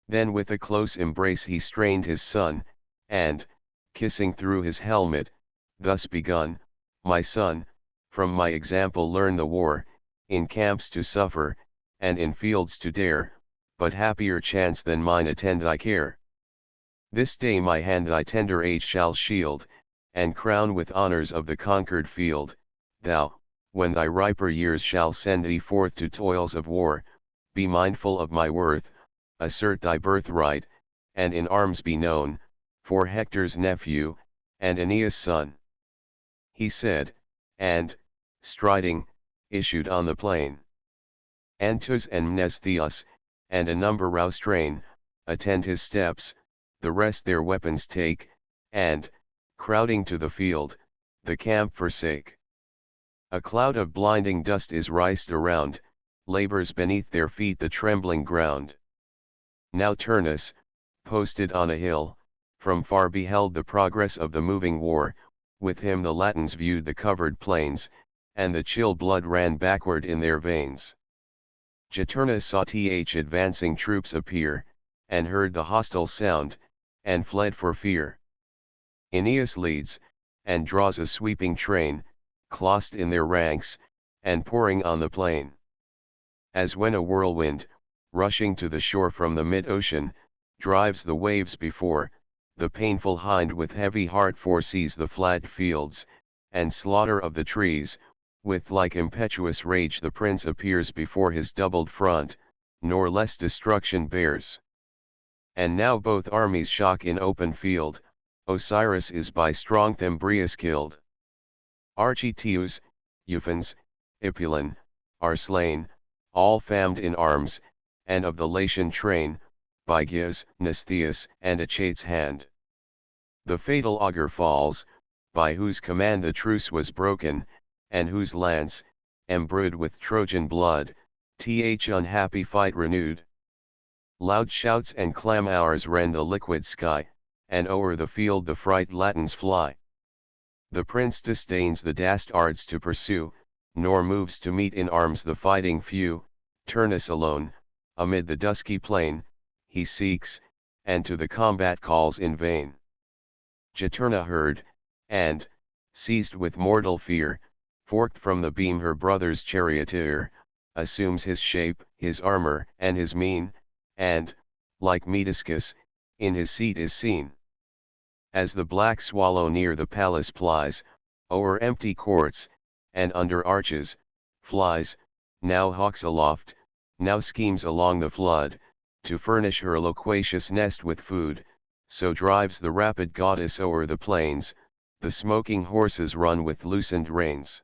Then with a close embrace he strained his son, and, kissing through his helmet, thus begun, my son, from my example learn the war, in camps to suffer, and in fields to dare, but happier chance than mine attend thy care. This day my hand thy tender age shall shield, and crown with honors of the conquered field. Thou, when thy riper years shall send thee forth to toils of war, be mindful of my worth, assert thy birthright, and in arms be known, for Hector's nephew, and Aeneas' son. He said, and, striding, issued on the plain. Antus and Mnestheus, and a number rouse train, attend his steps, the rest their weapons take, and, crowding to the field, the camp forsake. A cloud of blinding dust is rised around, labors beneath their feet the trembling ground. Now Turnus, posted on a hill, from far beheld the progress of the moving war, with him the Latins viewed the covered plains, and the chill blood ran backward in their veins. Turnus saw advancing troops appear, and heard the hostile sound, and fled for fear. Aeneas leads, and draws a sweeping train, clossed in their ranks, and pouring on the plain. As when a whirlwind, rushing to the shore from the mid-ocean, drives the waves before, the painful hind with heavy heart foresees the flat fields, and slaughter of the trees, with like impetuous rage the prince appears before his doubled front, nor less destruction bears. And now both armies shock in open field, Osiris is by strong Thymbrius killed. Archeteus, Euphons, Ipulon, are slain, all famed in arms, and of the Latian train, by Gyas, Mnestheus, and Achates' hand. The fatal augur falls, by whose command the truce was broken, and whose lance, embrued with Trojan blood, th unhappy fight renewed. Loud shouts and clamours rend the liquid sky, and o'er the field the fright Latins fly. The prince disdains the dastards to pursue, nor moves to meet in arms the fighting few. Turnus alone, amid the dusky plain, he seeks, and to the combat calls in vain. Juturna heard, and, seized with mortal fear, forked from the beam her brother's charioteer, assumes his shape, his armor, and his mien, and, like Mediscus, in his seat is seen. As the black swallow near the palace plies, o'er empty courts, and under arches, flies, now hawks aloft, now schemes along the flood, to furnish her loquacious nest with food, so drives the rapid goddess o'er the plains, the smoking horses run with loosened reins.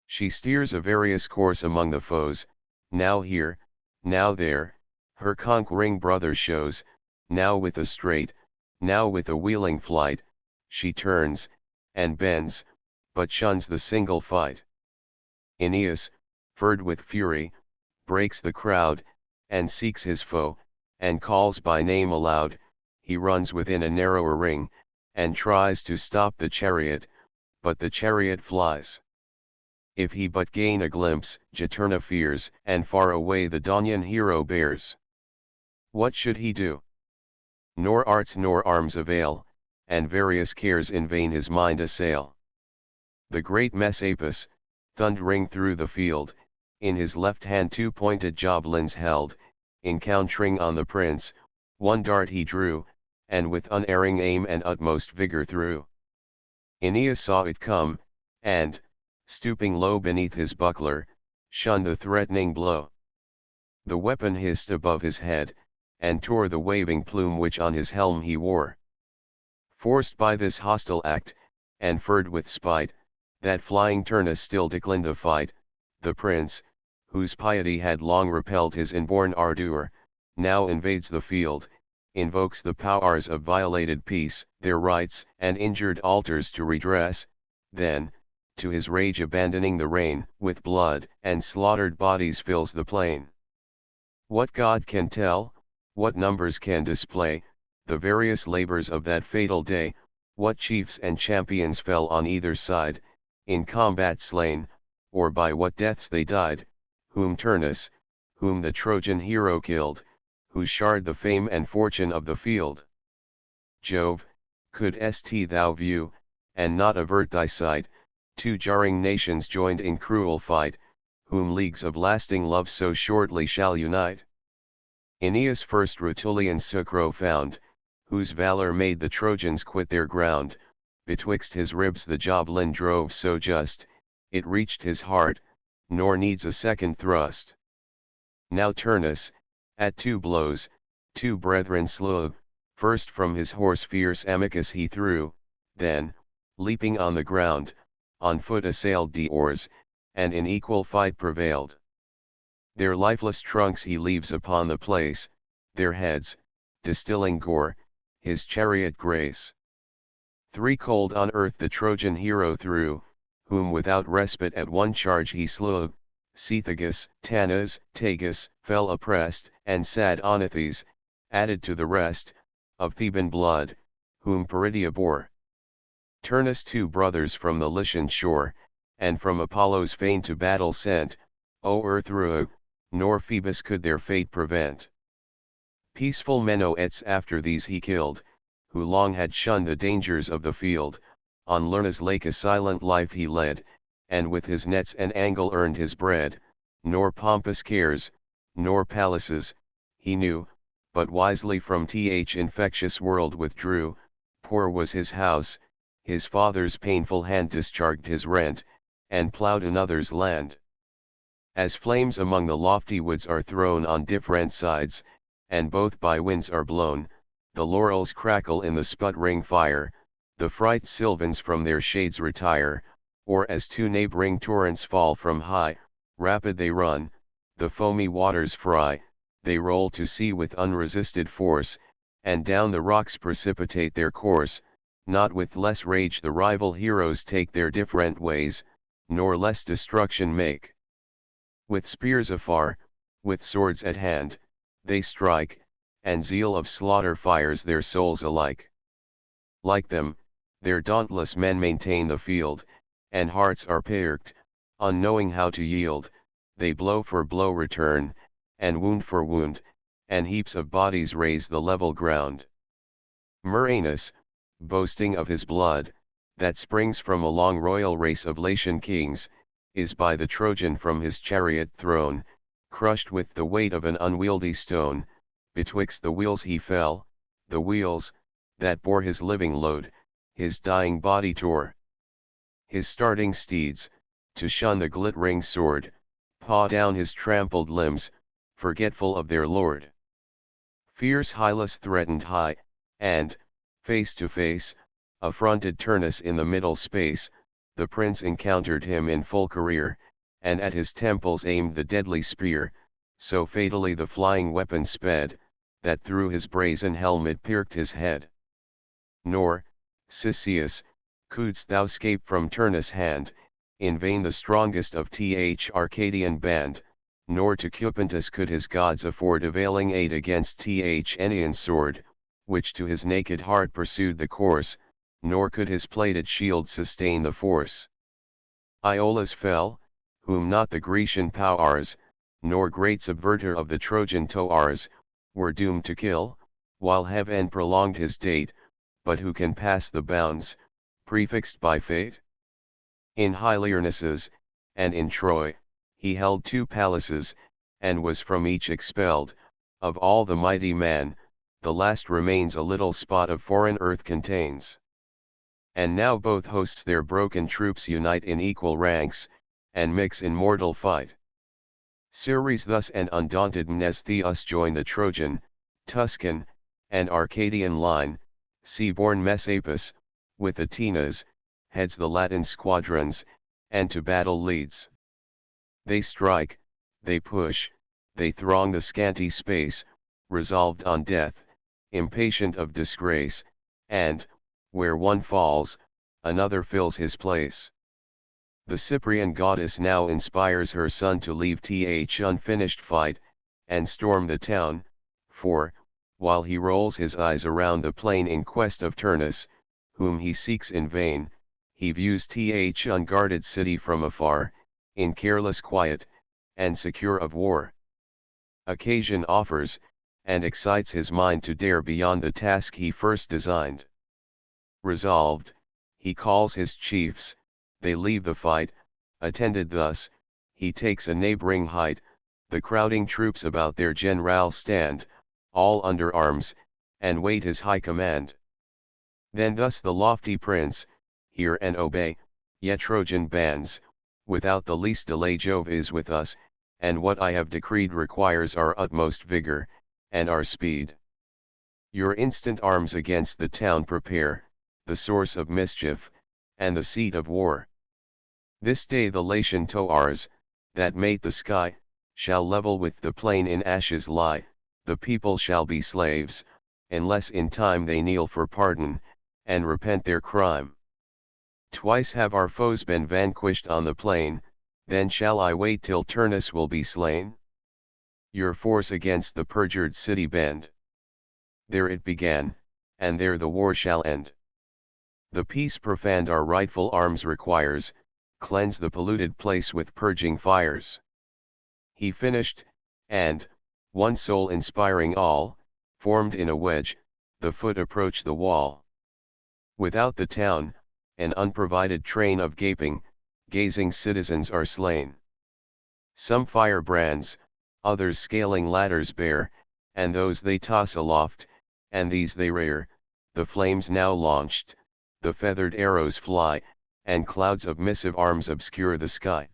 She steers a various course among the foes, now here, now there, her conquering brother shows, now with a straight, now with a wheeling flight, she turns, and bends, but shuns the single fight. Aeneas, furred with fury, breaks the crowd, and seeks his foe, and calls by name aloud. He runs within a narrower ring, and tries to stop the chariot, but the chariot flies. If he but gain a glimpse, Juturna fears, and far away the Daunian hero bears. What should he do? Nor arts nor arms avail, and various cares in vain his mind assail. The great Messapus, thundering through the field, in his left hand 2 pointed javelins held, encountering on the prince, one dart he drew, and with unerring aim and utmost vigor threw. Aeneas saw it come, and, stooping low beneath his buckler, shunned the threatening blow. The weapon hissed above his head, and tore the waving plume which on his helm he wore. Forced by this hostile act, and furred with spite, that flying Turnus still declined the fight, the prince, whose piety had long repelled his inborn ardour, now invades the field, invokes the powers of violated peace, their rights and injured altars to redress, then, to his rage abandoning the rein, with blood and slaughtered bodies fills the plain. What God can tell, what numbers can display, the various labors of that fatal day, what chiefs and champions fell on either side, in combat slain, or by what deaths they died, whom Turnus, whom the Trojan hero killed, who shard the fame and fortune of the field. Jove, couldst thou view, and not avert thy sight, 2 jarring nations joined in cruel fight, whom leagues of lasting love so shortly shall unite. Aeneas first Rutulian succor found, whose valour made the Trojans quit their ground, betwixt his ribs the javelin drove so just, it reached his heart, nor needs a second thrust. Now Turnus, at 2 blows, 2 brethren slew, first from his horse fierce Amycus he threw, then, leaping on the ground, on foot assailed Deors, and in equal fight prevailed. Their lifeless trunks he leaves upon the place, their heads, distilling gore, his chariot grace. 3 cold on earth the Trojan hero threw, whom without respite at one charge he slew, Cethegus, Tanus, Tagus, fell oppressed, and sad Onethes, added to the rest, of Theban blood, whom Peridia bore. Turnus 2 brothers from the Lycian shore, and from Apollo's fane to battle sent, o'erthrew, nor Phoebus could their fate prevent. Peaceful Menoetes after these he killed, who long had shunned the dangers of the field, on Lerna's lake a silent life he led, and with his nets and angle earned his bread, nor pompous cares, nor palaces, he knew, but wisely from th infectious world withdrew. Poor was his house, his father's painful hand discharged his rent, and ploughed another's land. As flames among the lofty woods are thrown on different sides, and both by winds are blown, the laurels crackle in the sputtering fire, the fright sylvans from their shades retire, or as two neighboring torrents fall from high, rapid they run, the foamy waters fry, they roll to sea with unresisted force, and down the rocks precipitate their course, not with less rage the rival heroes take their different ways, nor less destruction make. With spears afar, with swords at hand, they strike, and zeal of slaughter fires their souls alike. Like them, their dauntless men maintain the field, and hearts are perked, unknowing how to yield, they blow for blow return, and wound for wound, and heaps of bodies raise the level ground. Murranus, boasting of his blood, that springs from a long royal race of Latian kings, is by the Trojan from his chariot thrown, crushed with the weight of an unwieldy stone, betwixt the wheels he fell, the wheels, that bore his living load, his dying body tore. His starting steeds, to shun the glittering sword, paw down his trampled limbs, forgetful of their lord. Fierce Hylas threatened high, and, face to face, affronted Turnus in the middle space, the prince encountered him in full career, and at his temples aimed the deadly spear, so fatally the flying weapon sped, that through his brazen helmet pierced his head. Nor, Cisseus, couldst thou scape from Turnus' hand, in vain the strongest of th Arcadian band, nor to Cupontus could his gods afford availing aid against th Aenean sword, which to his naked heart pursued the course, nor could his plated shield sustain the force. Iolaus fell, whom not the Grecian powers, nor great subverter of the Trojan towers, were doomed to kill, while heaven prolonged his date, but who can pass the bounds, prefixed by fate? In Hyliernesses, and in Troy, he held 2 palaces, and was from each expelled. Of all the mighty man, the last remains a little spot of foreign earth contains. And now both hosts their broken troops unite in equal ranks, and mix in mortal fight. Ceres thus and undaunted Mnestheus join the Trojan, Tuscan, and Arcadian line, sea-born Messapus, with Atenas, heads the Latin squadrons, and to battle leads. They strike, they push, they throng the scanty space, resolved on death, impatient of disgrace, and, where one falls, another fills his place. The Cyprian goddess now inspires her son to leave th unfinished fight, and storm the town, for, while he rolls his eyes around the plain in quest of Turnus, whom he seeks in vain, he views th unguarded city from afar, in careless quiet, and secure of war. Occasion offers, and excites his mind to dare beyond the task he first designed. Resolved, he calls his chiefs, they leave the fight, attended thus, he takes a neighboring height, the crowding troops about their general stand, all under arms, and wait his high command. Then thus the lofty prince, hear and obey, ye Trojan bands, without the least delay Jove is with us, and what I have decreed requires our utmost vigor, and our speed. Your instant arms against the town prepare, the source of mischief, and the seat of war. This day the Latian towers, that mate the sky, shall level with the plain in ashes lie, the people shall be slaves, unless in time they kneel for pardon, and repent their crime. Twice have our foes been vanquished on the plain, then shall I wait till Turnus will be slain? Your force against the perjured city bend. There it began, and there the war shall end. The peace profaned our rightful arms requires, cleanse the polluted place with purging fires. He finished, and, one soul inspiring all, formed in a wedge, the foot approached the wall. Without the town, an unprovided train of gazing citizens are slain. Some firebrands, others scaling ladders bear, and those they toss aloft, and these they rear, the flames now launched, the feathered arrows fly, and clouds of missive arms obscure the sky.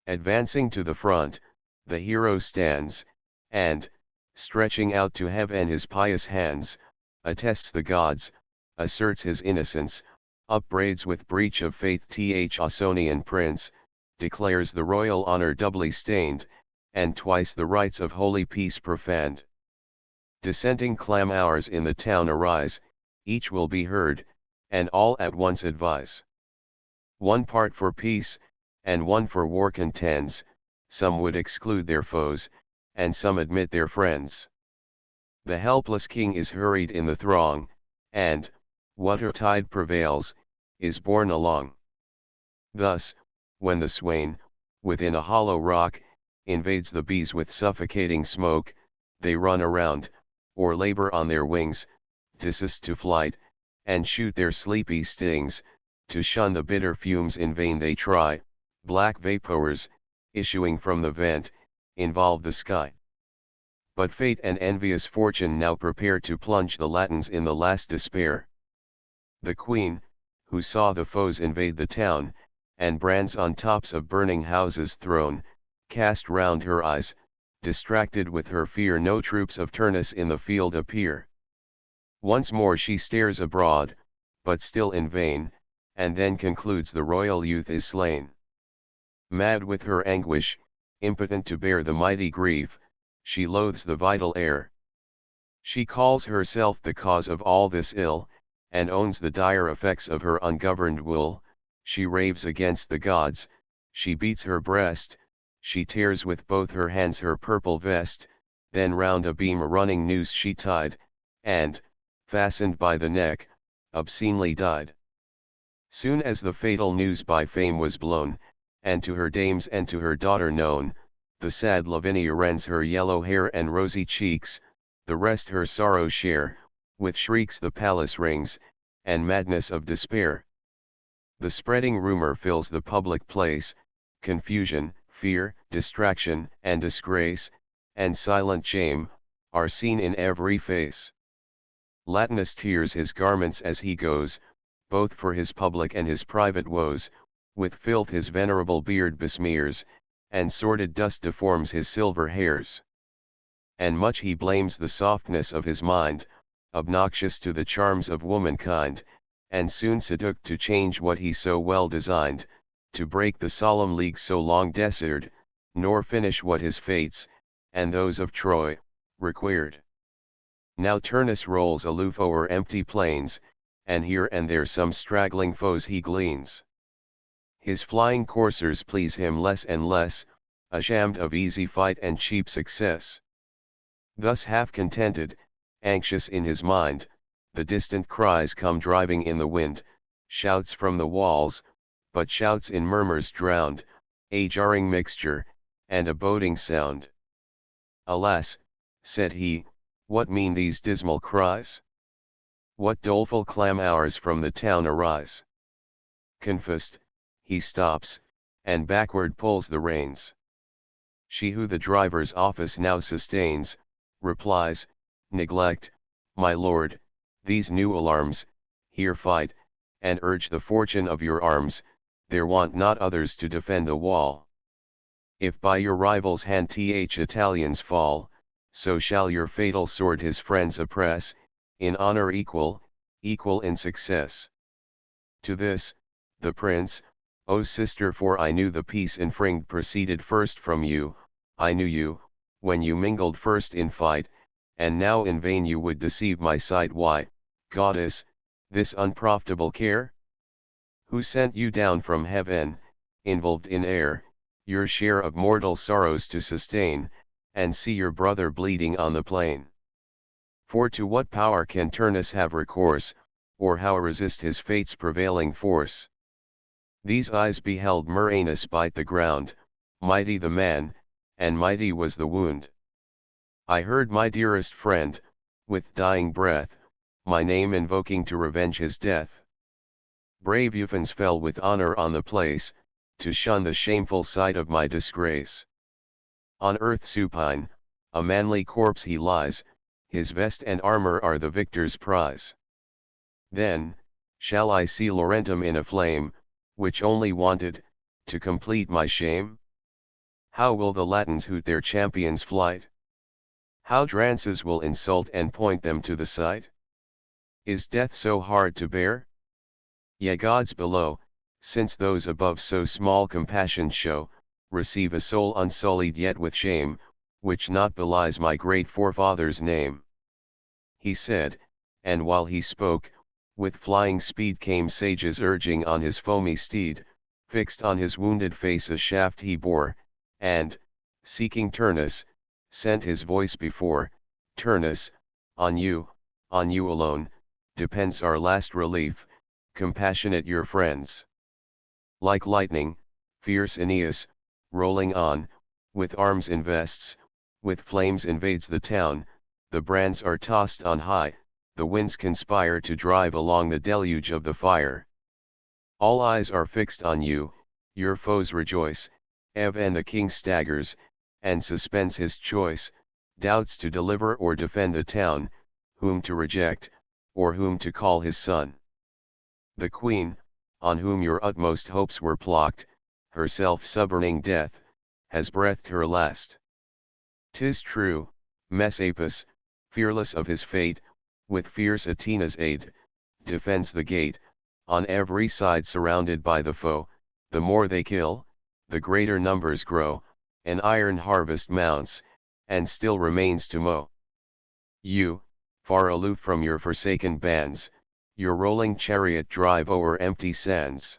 Advancing to the front, the hero stands, and, stretching out to heaven his pious hands, attests the gods, asserts his innocence, upbraids with breach of faith Ausonian prince, declares the royal honor doubly stained, and twice the rights of holy peace profaned. Dissenting clamours in the town arise, each will be heard, and all at once advise. One part for peace, and one for war contends, some would exclude their foes, and some admit their friends. The helpless king is hurried in the throng, and, whate'er tide prevails, is borne along. Thus, when the swain, within a hollow rock, invades the bees with suffocating smoke, they run around, or labor on their wings, desist to flight, and shoot their sleepy stings, to shun the bitter fumes in vain they try, black vapours, issuing from the vent, involve the sky. But fate and envious fortune now prepare to plunge the Latins in the last despair. The queen, who saw the foes invade the town, and brands on tops of burning houses thrown, cast round her eyes, distracted with her fear no troops of Turnus in the field appear. Once more she stares abroad, but still in vain, and then concludes the royal youth is slain. Mad with her anguish, impotent to bear the mighty grief, she loathes the vital air. She calls herself the cause of all this ill, and owns the dire effects of her ungoverned will. She raves against the gods, she beats her breast, she tears with both her hands her purple vest, then round a beam a running noose she tied, and, fastened by the neck, obscenely died. Soon as the fatal news by fame was blown, and to her dames and to her daughter known, the sad Lavinia rends her yellow hair and rosy cheeks, the rest her sorrow share, with shrieks the palace rings, and madness of despair. The spreading rumor fills the public place, confusion, fear, distraction, and disgrace, and silent shame, are seen in every face. Latinus tears his garments as he goes, both for his public and his private woes, with filth his venerable beard besmears, and sordid dust deforms his silver hairs. And much he blames the softness of his mind, obnoxious to the charms of womankind, and soon seduct to change what he so well designed, to break the solemn league so long desired, nor finish what his fates, and those of Troy, required. Now Turnus rolls aloof o'er empty plains, and here and there some straggling foes he gleans. His flying coursers please him less and less, ashamed of easy fight and cheap success. Thus half contented, anxious in his mind, the distant cries come driving in the wind, shouts from the walls, but shouts in murmurs drowned, a jarring mixture, and a boding sound. Alas, said he, what mean these dismal cries? What doleful clamours from the town arise? Confused, he stops, and backward pulls the reins. She who the driver's office now sustains, replies, neglect, my lord, these new alarms, here fight, and urge the fortune of your arms, there want not others to defend the wall. If by your rival's hand Italians fall, so shall your fatal sword his friends oppress, in honor equal, equal in success. To this, the prince, O sister, for I knew the peace infringed proceeded first from you, I knew you, when you mingled first in fight, and now in vain you would deceive my sight. Why, goddess, this unprofitable care? Who sent you down from heaven, involved in air, your share of mortal sorrows to sustain, and see your brother bleeding on the plain? For to what power can Turnus have recourse, or how resist his fate's prevailing force? These eyes beheld Murranus bite the ground, mighty the man, and mighty was the wound. I heard my dearest friend, with dying breath, my name invoking to revenge his death. Brave Ufens fell with honor on the place, to shun the shameful sight of my disgrace. On earth supine, a manly corpse he lies, his vest and armor are the victor's prize. Then, shall I see Laurentum in a flame, which only wanted, to complete my shame? How will the Latins hoot their champion's flight? How Drances will insult and point them to the sight? Is death so hard to bear? Ye gods below, since those above so small compassion show, receive a soul unsullied yet with shame, which not belies my great forefather's name. He said, and while he spoke, with flying speed came sages urging on his foamy steed, fixed on his wounded face a shaft he bore, and, seeking Turnus, sent his voice before, Turnus, on you alone, depends our last relief, compassionate your friends. Like lightning, fierce Aeneas, rolling on, with arms invests, with flames invades the town, the brands are tossed on high, the winds conspire to drive along the deluge of the fire. All eyes are fixed on you, your foes rejoice, and the king staggers, and suspends his choice, doubts to deliver or defend the town, whom to reject, or whom to call his son. The queen, on whom your utmost hopes were plucked, herself suborning death, has breathed her last. 'Tis true, Messapus, fearless of his fate, with fierce Athena's aid, defends the gate, on every side surrounded by the foe, the more they kill, the greater numbers grow, an iron harvest mounts, and still remains to mow. You, far aloof from your forsaken bands, your rolling chariot drive o'er empty sands.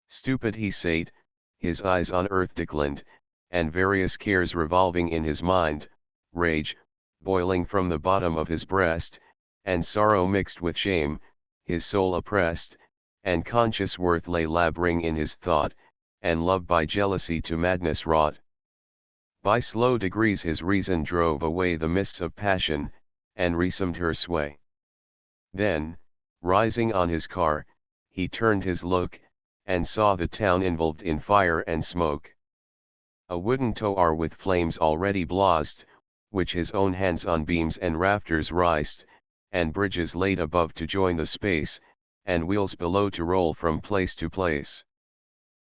Stupid he sate, his eyes on earth declined, and various cares revolving in his mind, rage, boiling from the bottom of his breast, and sorrow mixed with shame, his soul oppressed, and conscious worth lay labouring in his thought, and love by jealousy to madness wrought. By slow degrees his reason drove away the mists of passion, and resumed her sway. Then, rising on his car, he turned his look, and saw the town involved in fire and smoke. A wooden tower with flames already blazed, which his own hands on beams and rafters rised, and bridges laid above to join the space, and wheels below to roll from place to place.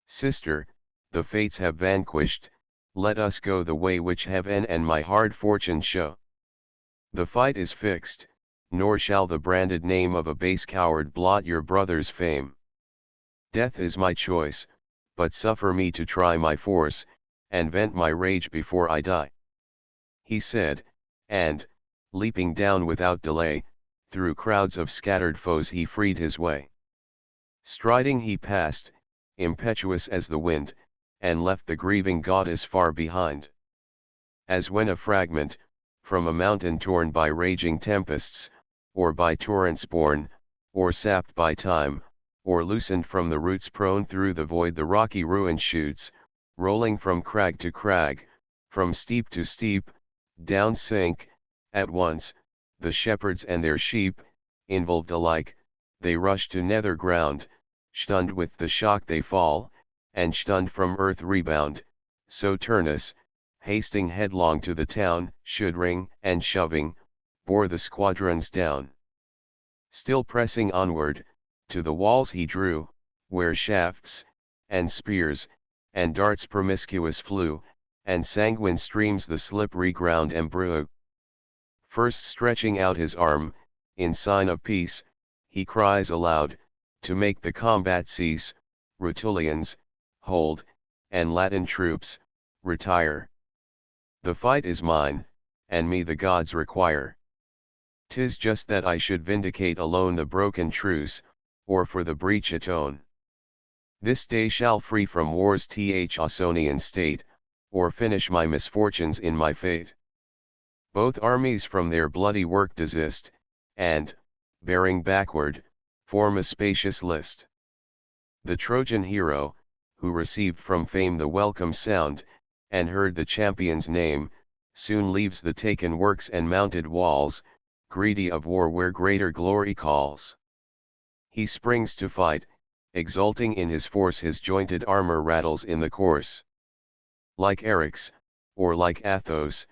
Sister, the fates have vanquished, let us go the way which heaven and my hard fortune show. The fight is fixed, nor shall the branded name of a base coward blot your brother's fame. Death is my choice, but suffer me to try my force, and vent my rage before I die. He said, and, leaping down without delay, through crowds of scattered foes he freed his way. Striding he passed, impetuous as the wind, and left the grieving goddess far behind. As when a fragment, from a mountain torn by raging tempests, or by torrents borne, or sapped by time, or loosened from the roots prone through the void the rocky ruin shoots, rolling from crag to crag, from steep to steep, down sink, at once, the shepherds and their sheep, involved alike, they rush to nether ground, stunned with the shock they fall, and stunned from earth rebound, so Turnus, hasting headlong to the town, shuddering and shoving, bore the squadrons down. Still pressing onward, to the walls he drew, where shafts, and spears, and darts promiscuous flew, and sanguine streams the slippery ground embrew. First stretching out his arm, in sign of peace, he cries aloud, to make the combat cease, Rutulians, hold, and Latin troops, retire. The fight is mine, and me the gods require. 'Tis just that I should vindicate alone the broken truce, or for the breach atone. This day shall free from war's Ausonian state, or finish my misfortunes in my fate. Both armies from their bloody work desist, and, bearing backward, form a spacious list. The Trojan hero, who received from fame the welcome sound, and heard the champion's name, soon leaves the taken works and mounted walls, greedy of war where greater glory calls. He springs to fight, exulting in his force his jointed armor rattles in the course. Like Eryx, or like Athos,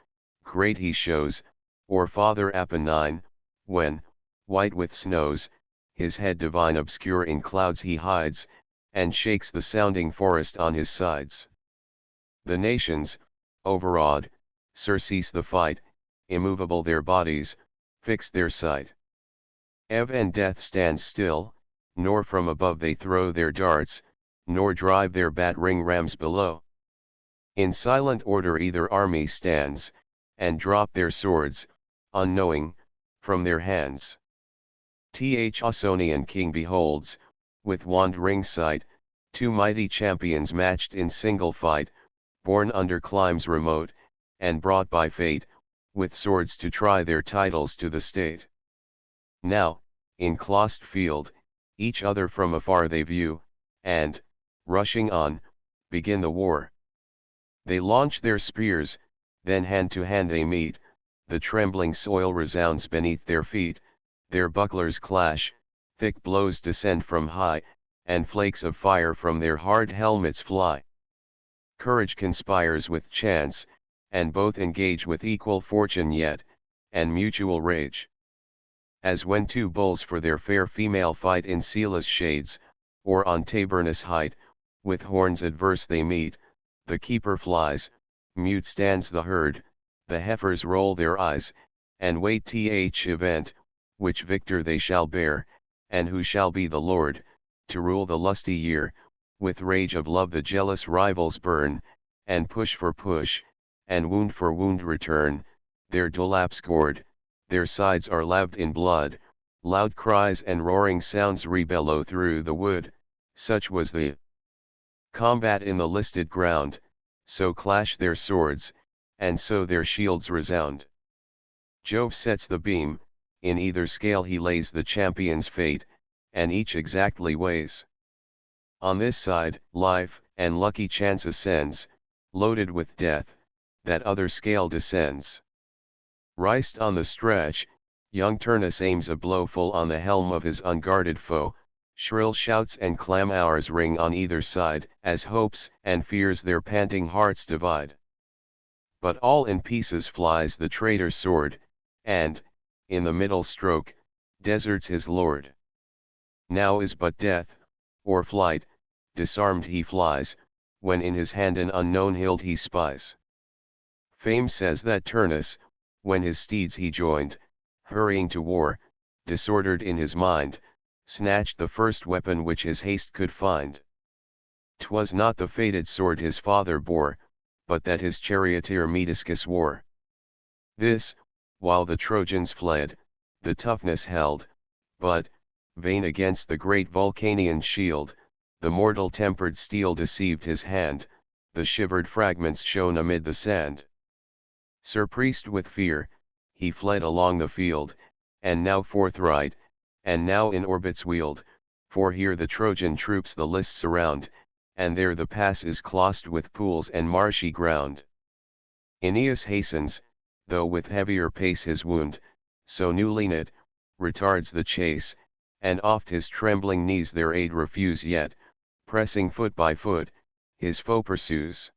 great he shows, o'er Father Apennine, when, white with snows, his head divine obscure in clouds he hides, and shakes the sounding forest on his sides. The nations, overawed, surcease the fight, immovable their bodies, fix their sight. Ev and death stand still, nor from above they throw their darts, nor drive their battering rams below. In silent order either army stands, and drop their swords, unknowing, from their hands. Th Ausonian king beholds, with wandering sight, two mighty champions matched in single fight, born under climes remote, and brought by fate, with swords to try their titles to the state. Now, in clost field, each other from afar they view, and, rushing on, begin the war. They launch their spears, then hand to hand they meet, the trembling soil resounds beneath their feet, their bucklers clash, thick blows descend from high, and flakes of fire from their hard helmets fly. Courage conspires with chance, and both engage with equal fortune yet, and mutual rage. As when two bulls for their fair female fight in Scela's shades, or on Tabernus height, with horns adverse they meet, the keeper flies, mute stands the herd, the heifers roll their eyes, and wait th event, which victor they shall bear, and who shall be the lord, to rule the lusty year. With rage of love the jealous rivals burn, and push for push, and wound for wound return, their dewlaps gored, their sides are laved in blood, loud cries and roaring sounds rebellow through the wood. Such was the combat in the listed ground, so clash their swords, and so their shields resound. Jove sets the beam, in either scale he lays the champion's fate, and each exactly weighs. On this side, life, and lucky chance ascends, loaded with death, that other scale descends. Riced on the stretch, young Turnus aims a blow full on the helm of his unguarded foe, shrill shouts and clamours ring on either side, as hopes and fears their panting hearts divide. But all in pieces flies the traitor's sword, and, in the middle stroke, deserts his lord. Now is but death, or flight, disarmed he flies, when in his hand an unknown hilt he spies. Fame says that Turnus, when his steeds he joined, hurrying to war, disordered in his mind, snatched the first weapon which his haste could find. 'Twas not the fated sword his father bore, but that his charioteer Mediscus wore. This, while the Trojans fled, the toughness held, but, vain against the great Vulcanian shield, the mortal tempered steel deceived his hand, the shivered fragments shone amid the sand. Surpriest with fear, he fled along the field, and now forthright, and now in orbits wheeled, for here the Trojan troops the lists surround, and there the pass is clost with pools and marshy ground. Aeneas hastens, though with heavier pace his wound, so newly knit, retards the chase, and oft his trembling knees their aid refuse yet, pressing foot by foot, his foe pursues.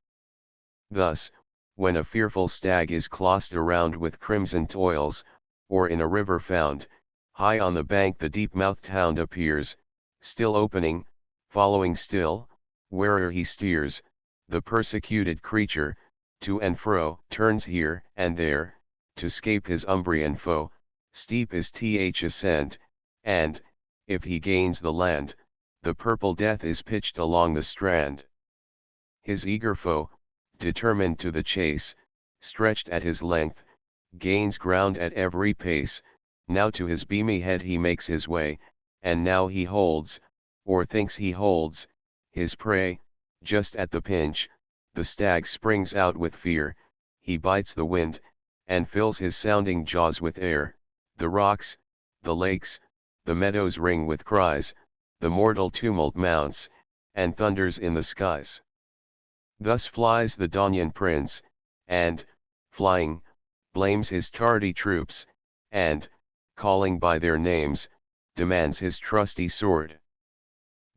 Thus, when a fearful stag is clossed around with crimson toils, or in a river found, high on the bank the deep-mouthed hound appears, still opening, following still, where'er he steers, the persecuted creature, to and fro, turns here and there, to 'scape his Umbrian foe. Steep is th ascent, and, if he gains the land, the purple death is pitched along the strand. His eager foe, determined to the chase, stretched at his length, gains ground at every pace, now to his beamy head he makes his way, and now he holds, or thinks he holds, his prey. Just at the pinch, the stag springs out with fear, he bites the wind, and fills his sounding jaws with air. The rocks, the lakes, the meadows ring with cries, the mortal tumult mounts, and thunders in the skies. Thus flies the Daunian prince, and, flying, blames his tardy troops, and, calling by their names, demands his trusty sword.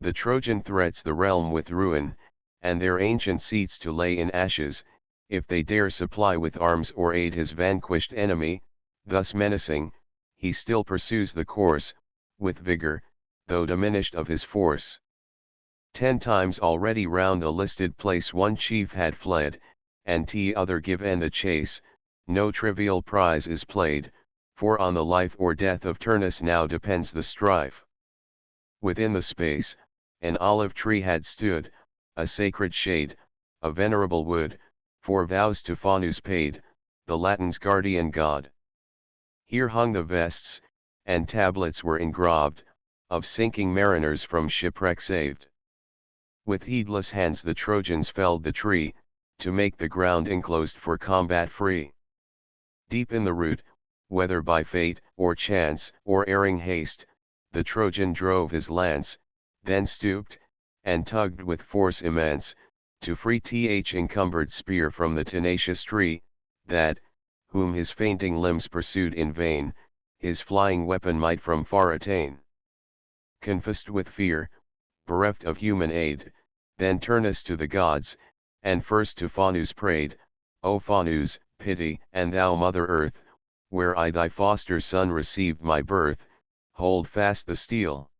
The Trojan threats the realm with ruin, and their ancient seats to lay in ashes. if they dare supply with arms or aid his vanquished enemy, thus menacing, he still pursues the course, with vigor, though diminished of his force. 10 times already round the listed place one chief had fled, and t'other given the chase. No trivial prize is played, for on the life or death of Turnus now depends the strife. Within the space, an olive tree had stood, a sacred shade, a venerable wood, for vows to Faunus paid, the Latins' guardian god. Here hung the vests, and tablets were engraved, of sinking mariners from shipwreck saved. With heedless hands the Trojans felled the tree, to make the ground enclosed for combat free. Deep in the root, whether by fate, or chance, or erring haste, the Trojan drove his lance, then stooped, and tugged with force immense, to free th encumbered spear from the tenacious tree, that, whom his fainting limbs pursued in vain, his flying weapon might from far attain. Confessed with fear, bereft of human aid, then Turnus to the gods, and first to Faunus prayed, O Faunus, pity, and thou Mother Earth, where I thy foster son received my birth, hold fast the steel.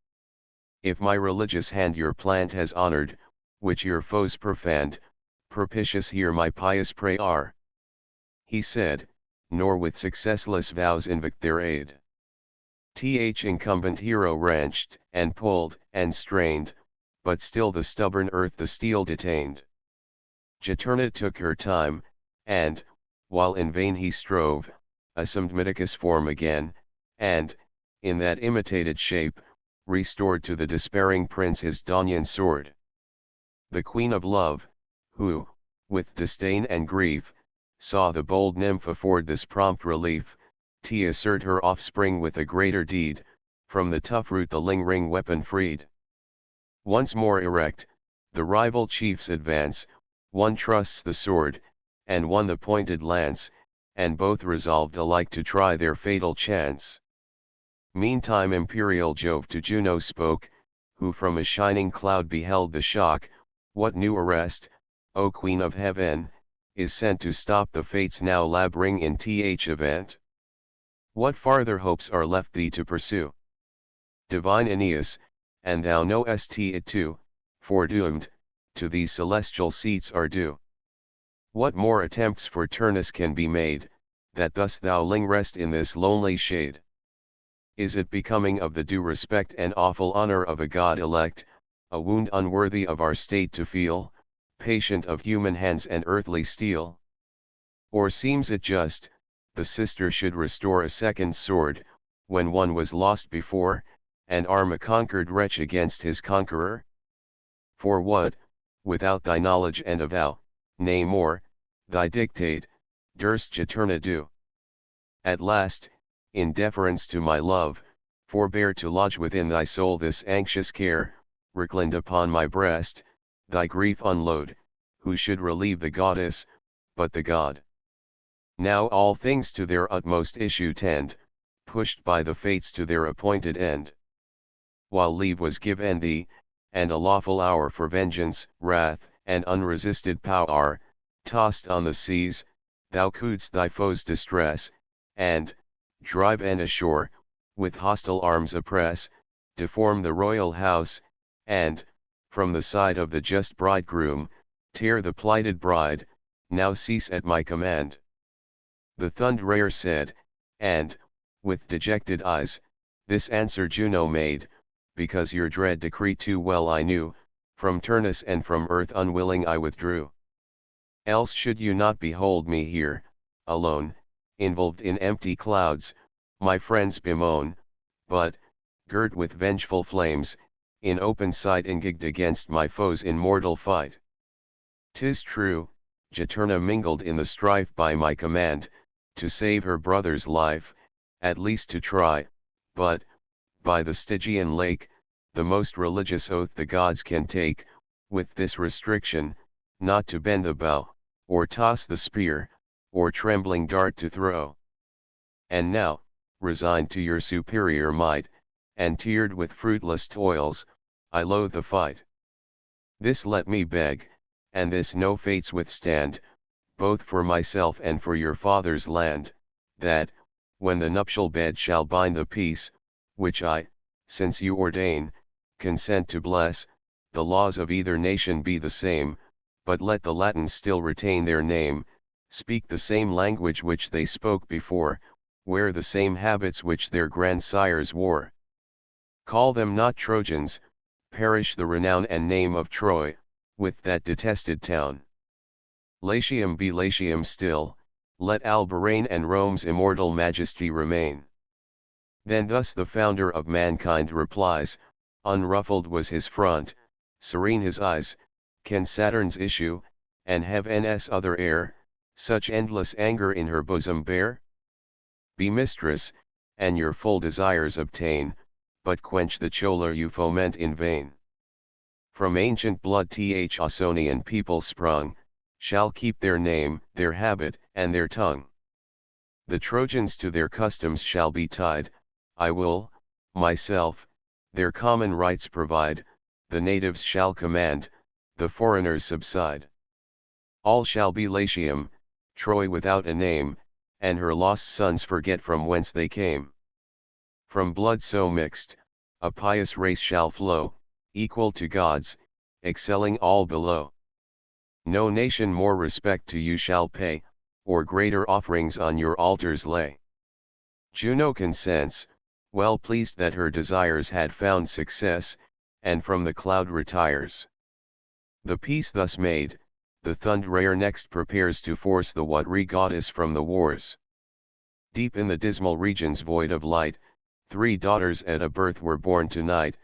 If my religious hand your plant has honored, which your foes profaned, propitious hear my pious prayer. He said, nor with successless vows invoked their aid. Th incumbent hero wrenched, and pulled, and strained, but still the stubborn earth the steel detained. Juturna took her time, and, while in vain he strove, assumed Miticus' form again, and, in that imitated shape, restored to the despairing prince his Daunian sword. The queen of love, who, with disdain and grief, saw the bold nymph afford this prompt relief, to assert her offspring with a greater deed, from the tough root the lingering weapon freed. Once more erect, the rival chiefs advance, one trusts the sword, and one the pointed lance, and both resolved alike to try their fatal chance. Meantime imperial Jove to Juno spoke, who from a shining cloud beheld the shock, what new arrest, O Queen of Heaven, is sent to stop the fates now laboring in th event? What farther hopes are left thee to pursue? Divine Aeneas, and thou knowest it too, foredoomed, to these celestial seats are due. What more attempts for Turnus can be made, that thus thou lingerest in this lonely shade? Is it becoming of the due respect and awful honor of a god elect, a wound unworthy of our state to feel, patient of human hands and earthly steel? Or seems it just, the sister should restore a second sword, when one was lost before, and arm a conquered wretch against his conqueror? For what, without thy knowledge and avow, nay more, thy dictate, durst Juturna do? At last, in deference to my love, forbear to lodge within thy soul this anxious care, reclined upon my breast, thy grief unload, who should relieve the goddess, but the god? Now all things to their utmost issue tend, pushed by the fates to their appointed end. While leave was given thee, and a lawful hour for vengeance, wrath, and unresisted power, tossed on the seas, thou couldst thy foes distress, and, drive and ashore, with hostile arms oppress, deform the royal house, and, from the side of the just bridegroom, tear the plighted bride. Now cease at my command. The Thunderer said, and, with dejected eyes, this answer Juno made, because your dread decree too well I knew, from Turnus and from earth unwilling I withdrew. Else should you not behold me here, alone, involved in empty clouds, my friends bemoan, but, girt with vengeful flames, in open sight engaged against my foes in mortal fight. 'Tis true, Juturna mingled in the strife by my command, to save her brother's life, at least to try, but, by the Stygian lake, the most religious oath the gods can take, with this restriction, not to bend the bow, or toss the spear, or trembling dart to throw. And now, resigned to your superior might, and tiered with fruitless toils, I loathe the fight. This let me beg, and this no fates withstand, both for myself and for your father's land, that, when the nuptial bed shall bind the peace, which I, since you ordain, consent to bless, the laws of either nation be the same, but let the Latins still retain their name, speak the same language which they spoke before, wear the same habits which their grandsires wore. Call them not Trojans, perish the renown and name of Troy, with that detested town. Latium be Latium still, let Alba reign and Rome's immortal majesty remain. Then thus the founder of mankind replies, unruffled was his front, serene his eyes, can Saturn's issue, and heaven's other air, such endless anger in her bosom bear? Be mistress, and your full desires obtain, but quench the choler you foment in vain. From ancient blood Ausonian people sprung, shall keep their name, their habit, and their tongue. The Trojans to their customs shall be tied, I will, myself, their common rights provide, the natives shall command, the foreigners subside. All shall be Latium, Troy without a name, and her lost sons forget from whence they came. From blood so mixed, a pious race shall flow, equal to gods, excelling all below. No nation more respect to you shall pay, or greater offerings on your altars lay. Juno consents, well pleased that her desires had found success, and from the cloud retires. The peace thus made, the Thunderer next prepares to force the watery goddess from the wars. Deep in the dismal regions void of light, 3 daughters at a birth were born tonight,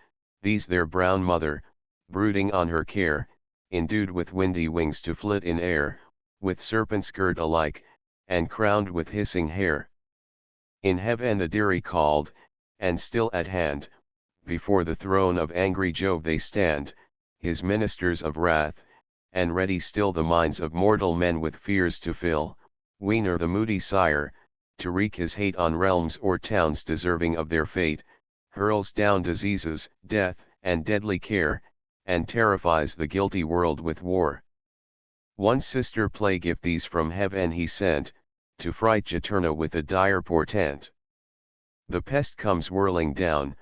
these their brown mother, brooding on her care, endued with windy wings to flit in air, with serpent's skirt alike, and crowned with hissing hair. In heaven the Diri called, and still at hand, before the throne of angry Jove they stand, his ministers of wrath, and ready still the minds of mortal men with fears to fill, Wiener the moody sire, to wreak his hate on realms or towns deserving of their fate, hurls down diseases, death, and deadly care, and terrifies the guilty world with war. One sister plague if these from heaven he sent, to fright Juturna with a dire portent. The pest comes whirling down,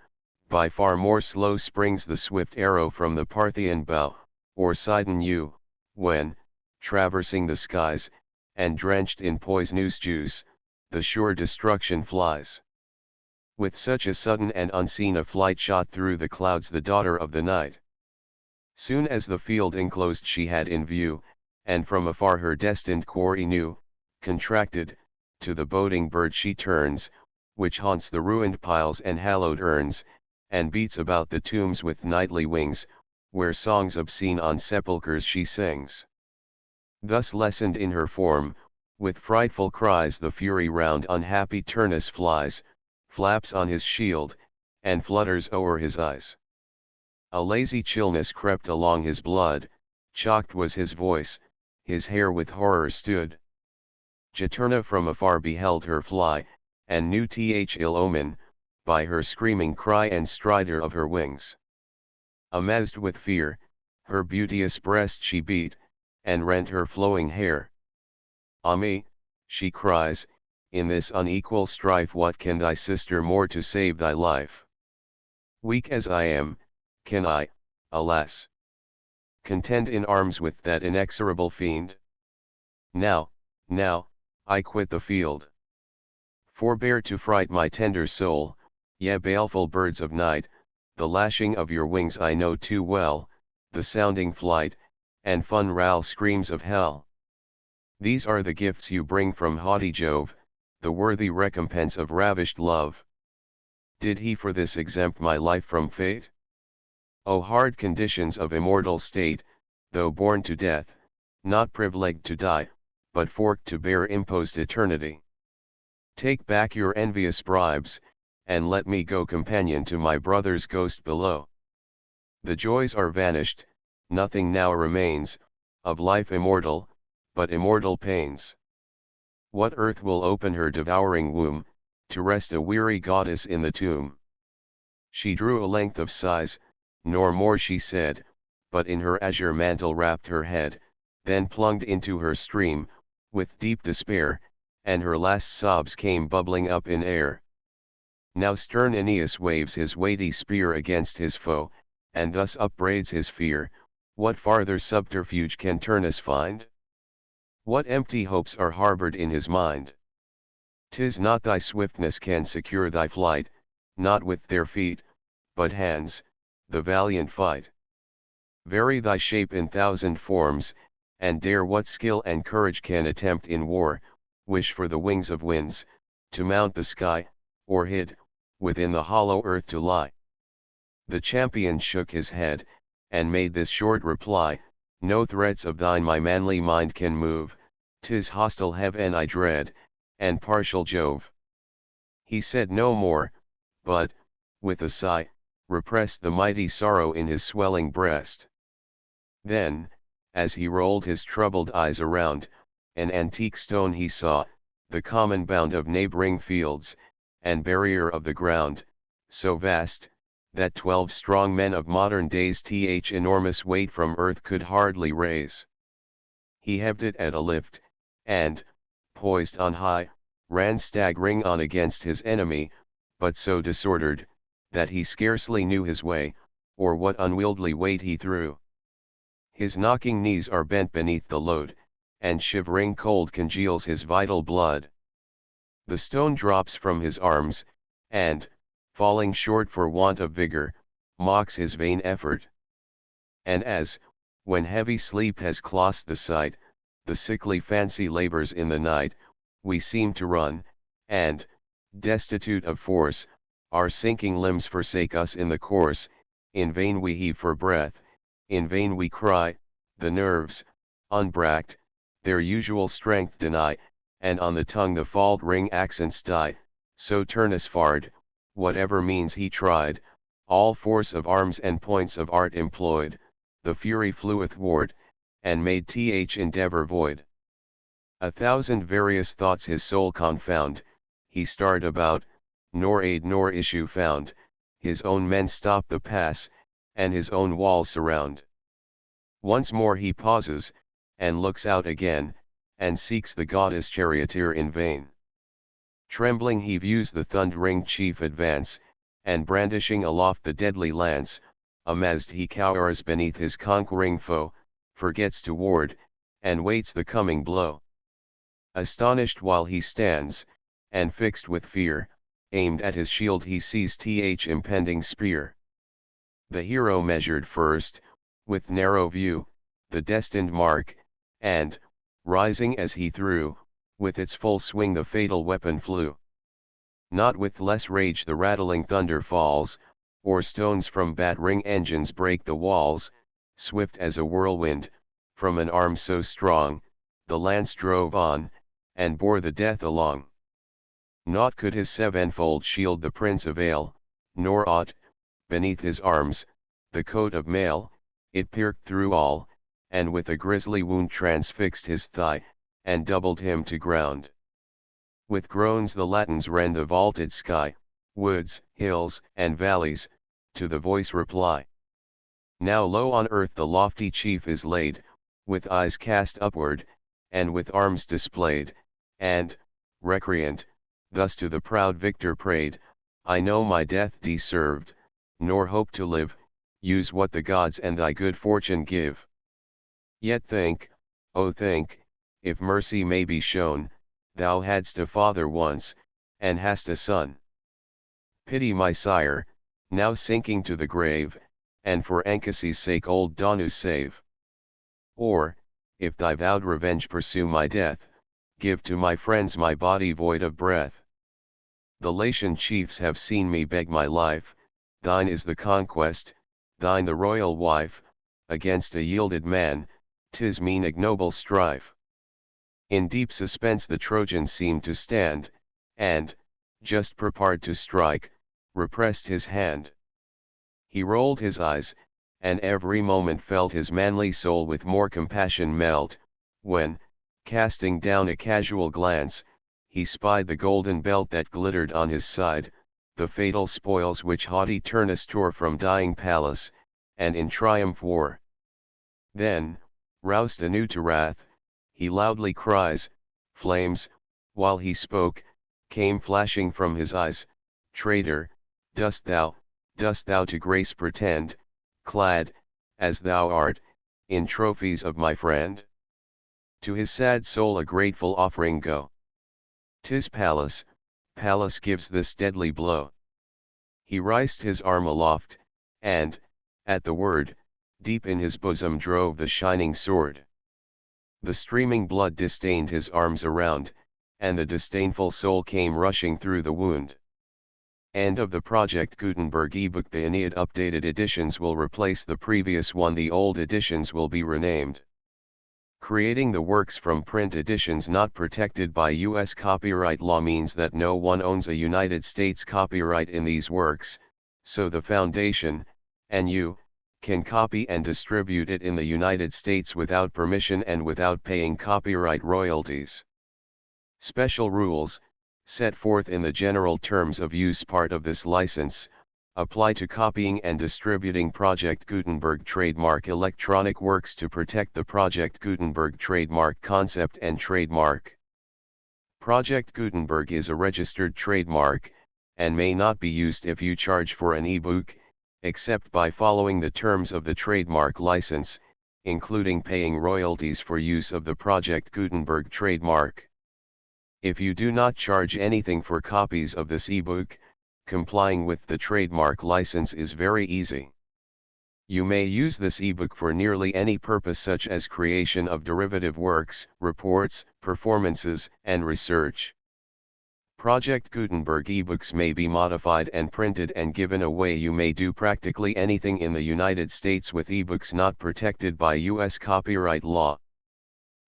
by far more slow springs the swift arrow from the Parthian bow, or Sidon yew, when, traversing the skies, and drenched in poisonous juice, the sure destruction flies. With such a sudden and unseen a flight shot through the clouds the daughter of the night. Soon as the field enclosed she had in view, and from afar her destined quarry knew, contracted, to the boding bird she turns, which haunts the ruined piles and hallowed urns, and beats about the tombs with nightly wings, where songs obscene on sepulchres she sings. Thus lessened in her form, with frightful cries the fury round unhappy Turnus flies, flaps on his shield, and flutters o'er his eyes. A lazy chillness crept along his blood, chalked was his voice, his hair with horror stood. Juturna from afar beheld her fly, and knew ill omen, by her screaming cry and stridor of her wings. Amazed with fear, her beauteous breast she beat, and rent her flowing hair. Ah me, she cries, in this unequal strife what can thy sister more to save thy life? Weak as I am, can I, alas, contend in arms with that inexorable fiend? Now, I quit the field. Forbear to fright my tender soul, ye baleful birds of night, the lashing of your wings I know too well, the sounding flight, and funeral screams of hell. These are the gifts you bring from haughty Jove, the worthy recompense of ravished love. Did he for this exempt my life from fate? O hard conditions of immortal state, though born to death, not privileged to die, but forked to bear imposed eternity. Take back your envious bribes, and let me go companion to my brother's ghost below. The joys are vanished, nothing now remains, of life immortal, but immortal pains. What earth will open her devouring womb, to rest a weary goddess in the tomb? She drew a length of sighs, nor more she said, but in her azure mantle wrapped her head, then plunged into her stream, with deep despair, and her last sobs came bubbling up in air. Now stern Aeneas waves his weighty spear against his foe, and thus upbraids his fear: what farther subterfuge can Turnus find? What empty hopes are harbored in his mind? 'Tis not thy swiftness can secure thy flight, not with their feet, but hands, the valiant fight. Vary thy shape in thousand forms, and dare what skill and courage can attempt in war, wish for the wings of winds, to mount the sky, or hid, within the hollow earth to lie. The champion shook his head, and made this short reply: no threats of thine my manly mind can move, 'tis hostile heaven I dread, and partial Jove. He said no more, but, with a sigh, repressed the mighty sorrow in his swelling breast. Then, as he rolled his troubled eyes around, an antique stone he saw, the common bound of neighboring fields, and barrier of the ground, so vast, that 12 strong men of modern days enormous weight from earth could hardly raise. He heaved it at a lift, and, poised on high, ran staggering on against his enemy, but so disordered, that he scarcely knew his way, or what unwieldy weight he threw. His knocking knees are bent beneath the load, and shivering cold congeals his vital blood. The stone drops from his arms, and, falling short for want of vigor, mocks his vain effort. And as, when heavy sleep has clossed the sight, the sickly fancy labors in the night, we seem to run, and, destitute of force, our sinking limbs forsake us in the course, in vain we heave for breath, in vain we cry, the nerves, unbracked, their usual strength deny, and on the tongue the faltering accents die. So Turnus fared, whatever means he tried, all force of arms and points of art employed, the fury flew athwart, and made endeavor void. 1,000 various thoughts his soul confound, he starred about, nor aid nor issue found, his own men stop the pass, and his own walls surround. Once more he pauses, and looks out again, and seeks the goddess charioteer in vain. Trembling he views the thundering chief advance, and brandishing aloft the deadly lance, amazed he cowers beneath his conquering foe, forgets to ward, and waits the coming blow. Astonished while he stands, and fixed with fear, aimed at his shield he sees impending spear. The hero measured first, with narrow view, the destined mark, and, rising as he threw, with its full swing the fatal weapon flew. Not with less rage the rattling thunder falls, or stones from battering engines break the walls, swift as a whirlwind, from an arm so strong, the lance drove on, and bore the death along. Naught could his sevenfold shield the prince avail, nor aught, beneath his arms, the coat of mail, it pierced through all, and with a grisly wound transfixed his thigh, and doubled him to ground. With groans the Latins rend the vaulted sky, woods, hills, and valleys, to the voice reply. Now low on earth the lofty chief is laid, with eyes cast upward, and with arms displayed, and, recreant, thus to the proud victor prayed: I know my death deserved, nor hope to live, use what the gods and thy good fortune give. Yet think, oh think, if mercy may be shown, thou hadst a father once, and hast a son. Pity my sire, now sinking to the grave, and for Anchises' sake old Daunus save. Or, if thy vowed revenge pursue my death, give to my friends my body void of breath. The Latian chiefs have seen me beg my life, thine is the conquest, thine the royal wife, against a yielded man, 'tis mean ignoble strife. In deep suspense the Trojan seemed to stand, and, just prepared to strike, repressed his hand. He rolled his eyes, and every moment felt his manly soul with more compassion melt, when, casting down a casual glance, he spied the golden belt that glittered on his side, the fatal spoils which haughty Turnus tore from dying Pallas, and in triumph wore. Then, roused anew to wrath, he loudly cries, Flames, while he spoke, came flashing from his eyes. Traitor, dost thou to grace pretend, clad, as thou art, in trophies of my friend? To his sad soul a grateful offering go. 'Tis Pallas gives this deadly blow. He raised his arm aloft, and, at the word, deep in his bosom drove the shining sword. The streaming blood distained his arms around, and the disdainful soul came rushing through the wound. End of the Project Gutenberg ebook. The Aeneid updated editions will replace the previous one. The old editions will be renamed. Creating the works from print editions not protected by U.S. copyright law means that no one owns a United States copyright in these works, so the Foundation, and you, can copy and distribute it in the United States without permission and without paying copyright royalties. Special rules, set forth in the general terms of use part of this license, apply to copying and distributing Project Gutenberg trademark electronic works to protect the Project Gutenberg trademark concept and trademark. Project Gutenberg is a registered trademark, and may not be used if you charge for an ebook, except by following the terms of the trademark license, including paying royalties for use of the Project Gutenberg trademark. If you do not charge anything for copies of this ebook, complying with the trademark license is very easy. You may use this ebook for nearly any purpose, such as creation of derivative works, reports, performances, and research. Project Gutenberg ebooks may be modified and printed and given away. You may do practically anything in the United States with ebooks not protected by U.S. copyright law.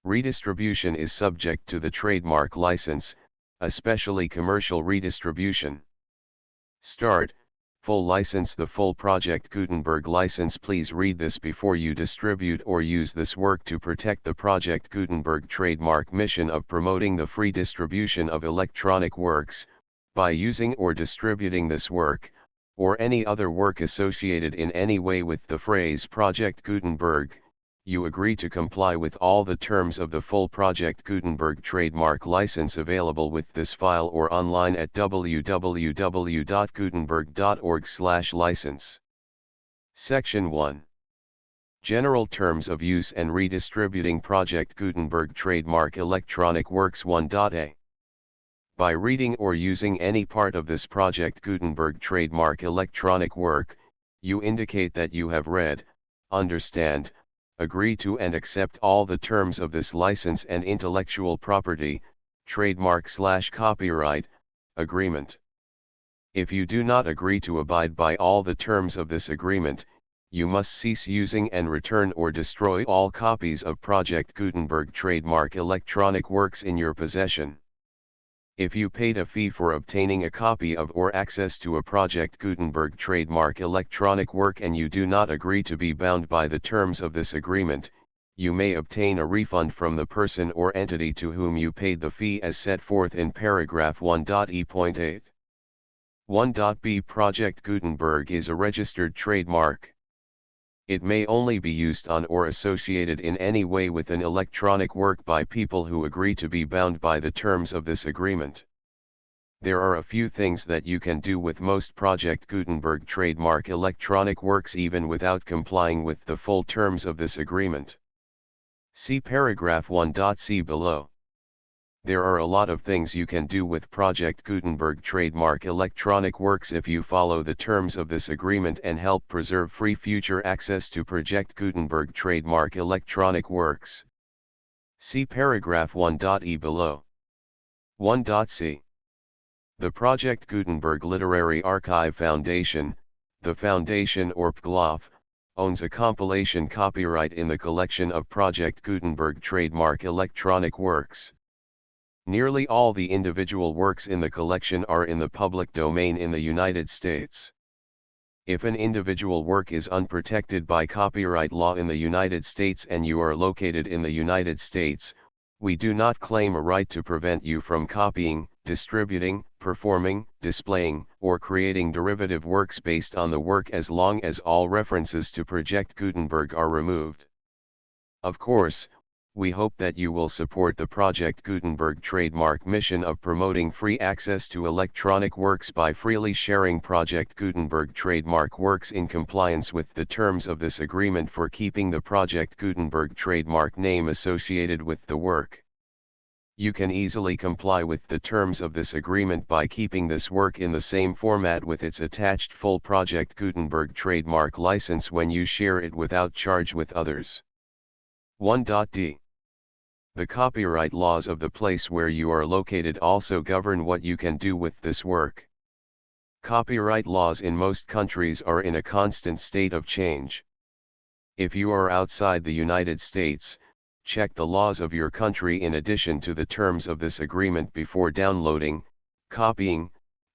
Redistribution is subject to the trademark license, especially commercial redistribution. Start, full license. The full Project Gutenberg license. Please read this before you distribute or use this work to protect the Project Gutenberg trademark mission of promoting the free distribution of electronic works. By using or distributing this work, or any other work associated in any way with the phrase Project Gutenberg, you agree to comply with all the terms of the full Project Gutenberg trademark license available with this file or online at www.gutenberg.org/license. Section 1. General Terms of Use and Redistributing Project Gutenberg Trademark Electronic Works 1.a. By reading or using any part of this Project Gutenberg trademark electronic work, you indicate that you have read, understand, agree to and accept all the terms of this license and intellectual property, trademark/copyright, agreement. If you do not agree to abide by all the terms of this agreement, you must cease using and return or destroy all copies of Project Gutenberg trademark electronic works in your possession. If you paid a fee for obtaining a copy of or access to a Project Gutenberg trademark electronic work and you do not agree to be bound by the terms of this agreement, you may obtain a refund from the person or entity to whom you paid the fee as set forth in paragraph 1.e.8. 1.b. Project Gutenberg is a registered trademark. It may only be used on or associated in any way with an electronic work by people who agree to be bound by the terms of this agreement. There are a few things that you can do with most Project Gutenberg trademark electronic works even without complying with the full terms of this agreement. See paragraph 1.c below. There are a lot of things you can do with Project Gutenberg trademark electronic works if you follow the terms of this agreement and help preserve free future access to Project Gutenberg trademark electronic works. See paragraph 1.e below. 1.c. The Project Gutenberg Literary Archive Foundation, the Foundation or PGLOF, owns a compilation copyright in the collection of Project Gutenberg trademark electronic works. Nearly all the individual works in the collection are in the public domain in the United States. If an individual work is unprotected by copyright law in the United States and you are located in the United States, we do not claim a right to prevent you from copying, distributing, performing, displaying, or creating derivative works based on the work as long as all references to Project Gutenberg are removed. Of course, We hope that you will support the Project Gutenberg trademark mission of promoting free access to electronic works by freely sharing Project Gutenberg trademark works in compliance with the terms of this agreement for keeping the Project Gutenberg trademark name associated with the work. You can easily comply with the terms of this agreement by keeping this work in the same format with its attached full Project Gutenberg trademark license when you share it without charge with others. 1.d. The copyright laws of the place where you are located also govern what you can do with this work. Copyright laws in most countries are in a constant state of change. If you are outside the United States, check the laws of your country in addition to the terms of this agreement before downloading, copying,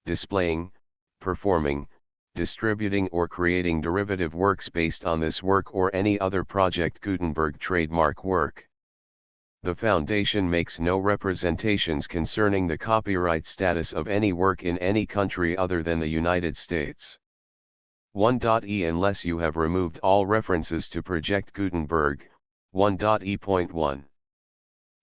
displaying, performing, distributing or creating derivative works based on this work or any other Project Gutenberg trademark work. The Foundation makes no representations concerning the copyright status of any work in any country other than the United States. 1.e Unless you have removed all references to Project Gutenberg, 1.e.1.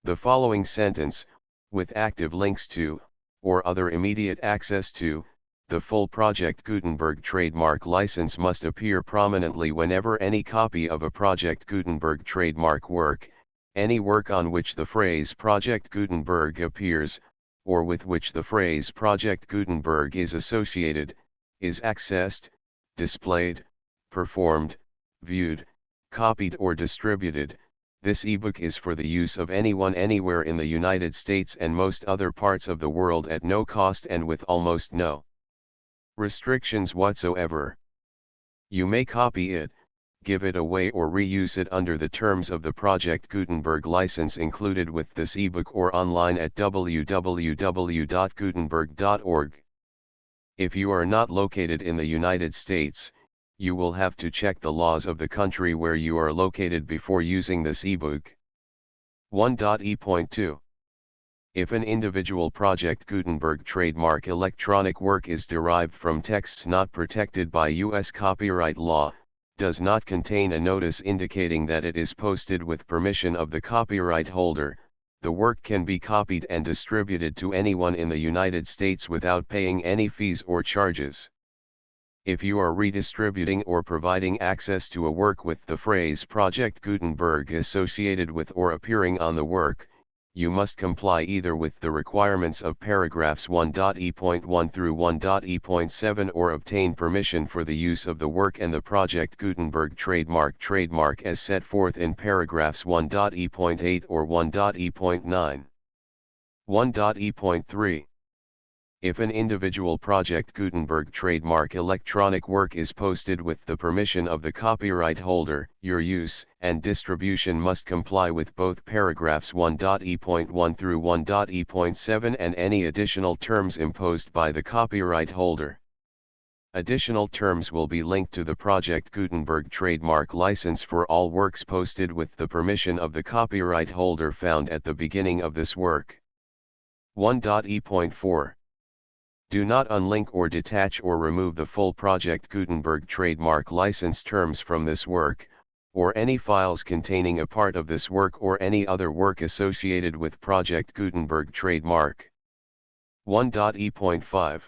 The following sentence, with active links to, or other immediate access to, the full Project Gutenberg trademark license must appear prominently whenever any copy of a Project Gutenberg trademark work, any work on which the phrase Project Gutenberg appears, or with which the phrase Project Gutenberg is associated, is accessed, displayed, performed, viewed, copied or distributed. This ebook is for the use of anyone anywhere in the United States and most other parts of the world at no cost and with almost no restrictions whatsoever. You may copy it, give it away or reuse it under the terms of the Project Gutenberg license included with this ebook or online at www.gutenberg.org. If you are not located in the United States, you will have to check the laws of the country where you are located before using this ebook. 1.e.2. If an individual Project Gutenberg trademark electronic work is derived from texts not protected by U.S. copyright law, does not contain a notice indicating that it is posted with permission of the copyright holder, the work can be copied and distributed to anyone in the United States without paying any fees or charges. If you are redistributing or providing access to a work with the phrase Project Gutenberg associated with or appearing on the work, you must comply either with the requirements of paragraphs 1.e.1 through 1.e.7 or obtain permission for the use of the work and the Project Gutenberg trademark as set forth in paragraphs 1.e.8 or 1.e.9. 1.e.3. If an individual Project Gutenberg trademark electronic work is posted with the permission of the copyright holder, your use and distribution must comply with both paragraphs 1.e.1 through 1.e.7 and any additional terms imposed by the copyright holder. Additional terms will be linked to the Project Gutenberg trademark license for all works posted with the permission of the copyright holder found at the beginning of this work. 1.e.4. Do not unlink or detach or remove the full Project Gutenberg trademark license terms from this work, or any files containing a part of this work or any other work associated with Project Gutenberg trademark. 1.e.5.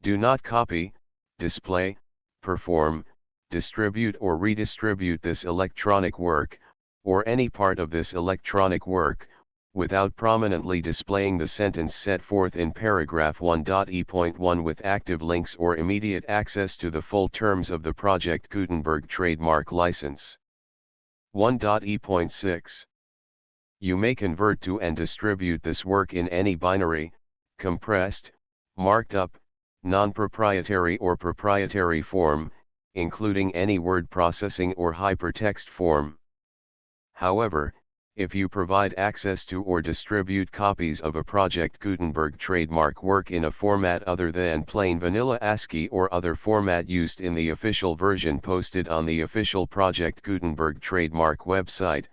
Do not copy, display, perform, distribute or redistribute this electronic work, or any part of this electronic work, without prominently displaying the sentence set forth in paragraph 1.e.1 with active links or immediate access to the full terms of the Project Gutenberg trademark license. 1.e.6. You may convert to and distribute this work in any binary, compressed, marked up, non-proprietary or proprietary form, including any word processing or hypertext form. However, if you provide access to or distribute copies of a Project Gutenberg trademark work in a format other than plain vanilla ASCII or other format used in the official version posted on the official Project Gutenberg trademark website,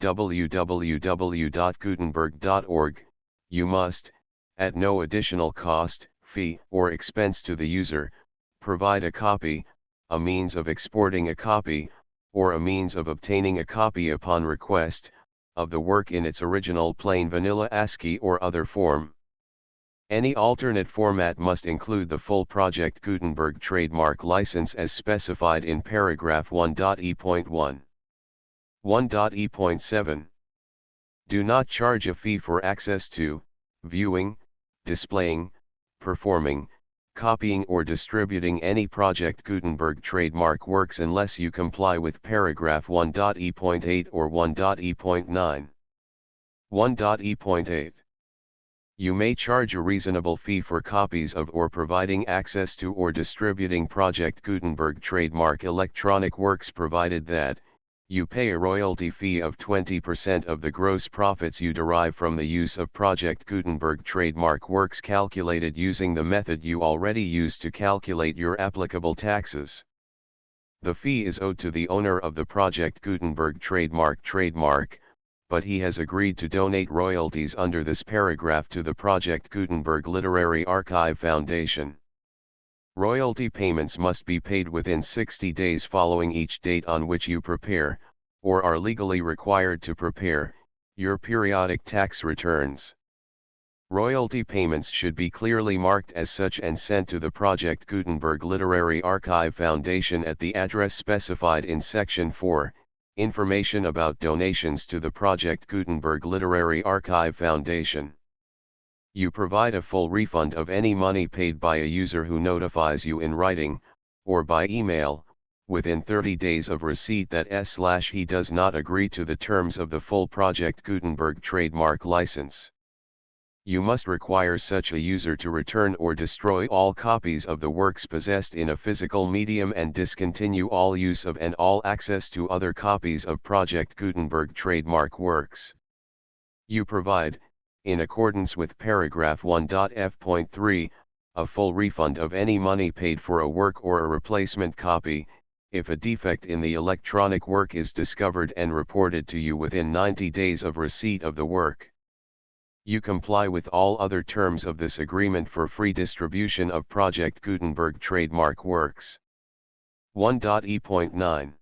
www.gutenberg.org, you must, at no additional cost, fee, or expense to the user, provide a copy, a means of exporting a copy, or a means of obtaining a copy upon request, of the work in its original plain vanilla ASCII or other form. Any alternate format must include the full Project Gutenberg trademark license as specified in paragraph 1.e.1. 1.e.7. Do not charge a fee for access to, viewing, displaying, performing, copying or distributing any Project Gutenberg trademark works unless you comply with paragraph 1.e.8 or 1.e.9. 1.e.8. You may charge a reasonable fee for copies of or providing access to or distributing Project Gutenberg trademark electronic works provided that, you pay a royalty fee of 20% of the gross profits you derive from the use of Project Gutenberg trademark works calculated using the method you already use to calculate your applicable taxes. The fee is owed to the owner of the Project Gutenberg trademark, but he has agreed to donate royalties under this paragraph to the Project Gutenberg Literary Archive Foundation. Royalty payments must be paid within 60 days following each date on which you prepare, or are legally required to prepare, your periodic tax returns. Royalty payments should be clearly marked as such and sent to the Project Gutenberg Literary Archive Foundation at the address specified in Section 4. Information about donations to the Project Gutenberg Literary Archive Foundation. You provide a full refund of any money paid by a user who notifies you in writing, or by email, within 30 days of receipt that he does not agree to the terms of the full Project Gutenberg trademark license. You must require such a user to return or destroy all copies of the works possessed in a physical medium and discontinue all use of and all access to other copies of Project Gutenberg trademark works. You provide, in accordance with paragraph 1.f.3, a full refund of any money paid for a work or a replacement copy, if a defect in the electronic work is discovered and reported to you within 90 days of receipt of the work. You comply with all other terms of this agreement for free distribution of Project Gutenberg trademark works. 1.e.9.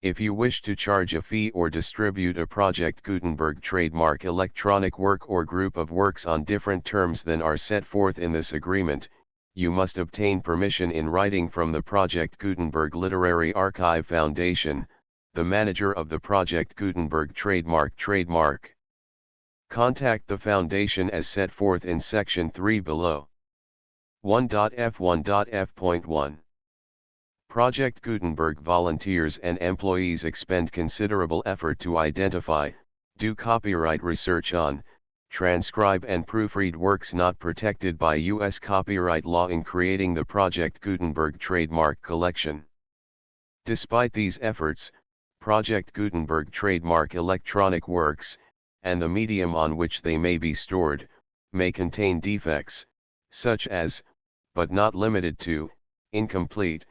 If you wish to charge a fee or distribute a Project Gutenberg trademark electronic work or group of works on different terms than are set forth in this agreement, you must obtain permission in writing from the Project Gutenberg Literary Archive Foundation, the manager of the Project Gutenberg trademark. Contact the Foundation as set forth in Section 3 below. 1.f.1.f.1. Project Gutenberg volunteers and employees expend considerable effort to identify, do copyright research on, transcribe and proofread works not protected by U.S. copyright law in creating the Project Gutenberg trademark collection. Despite these efforts, Project Gutenberg trademark electronic works, and the medium on which they may be stored, may contain defects, such as, but not limited to, incomplete,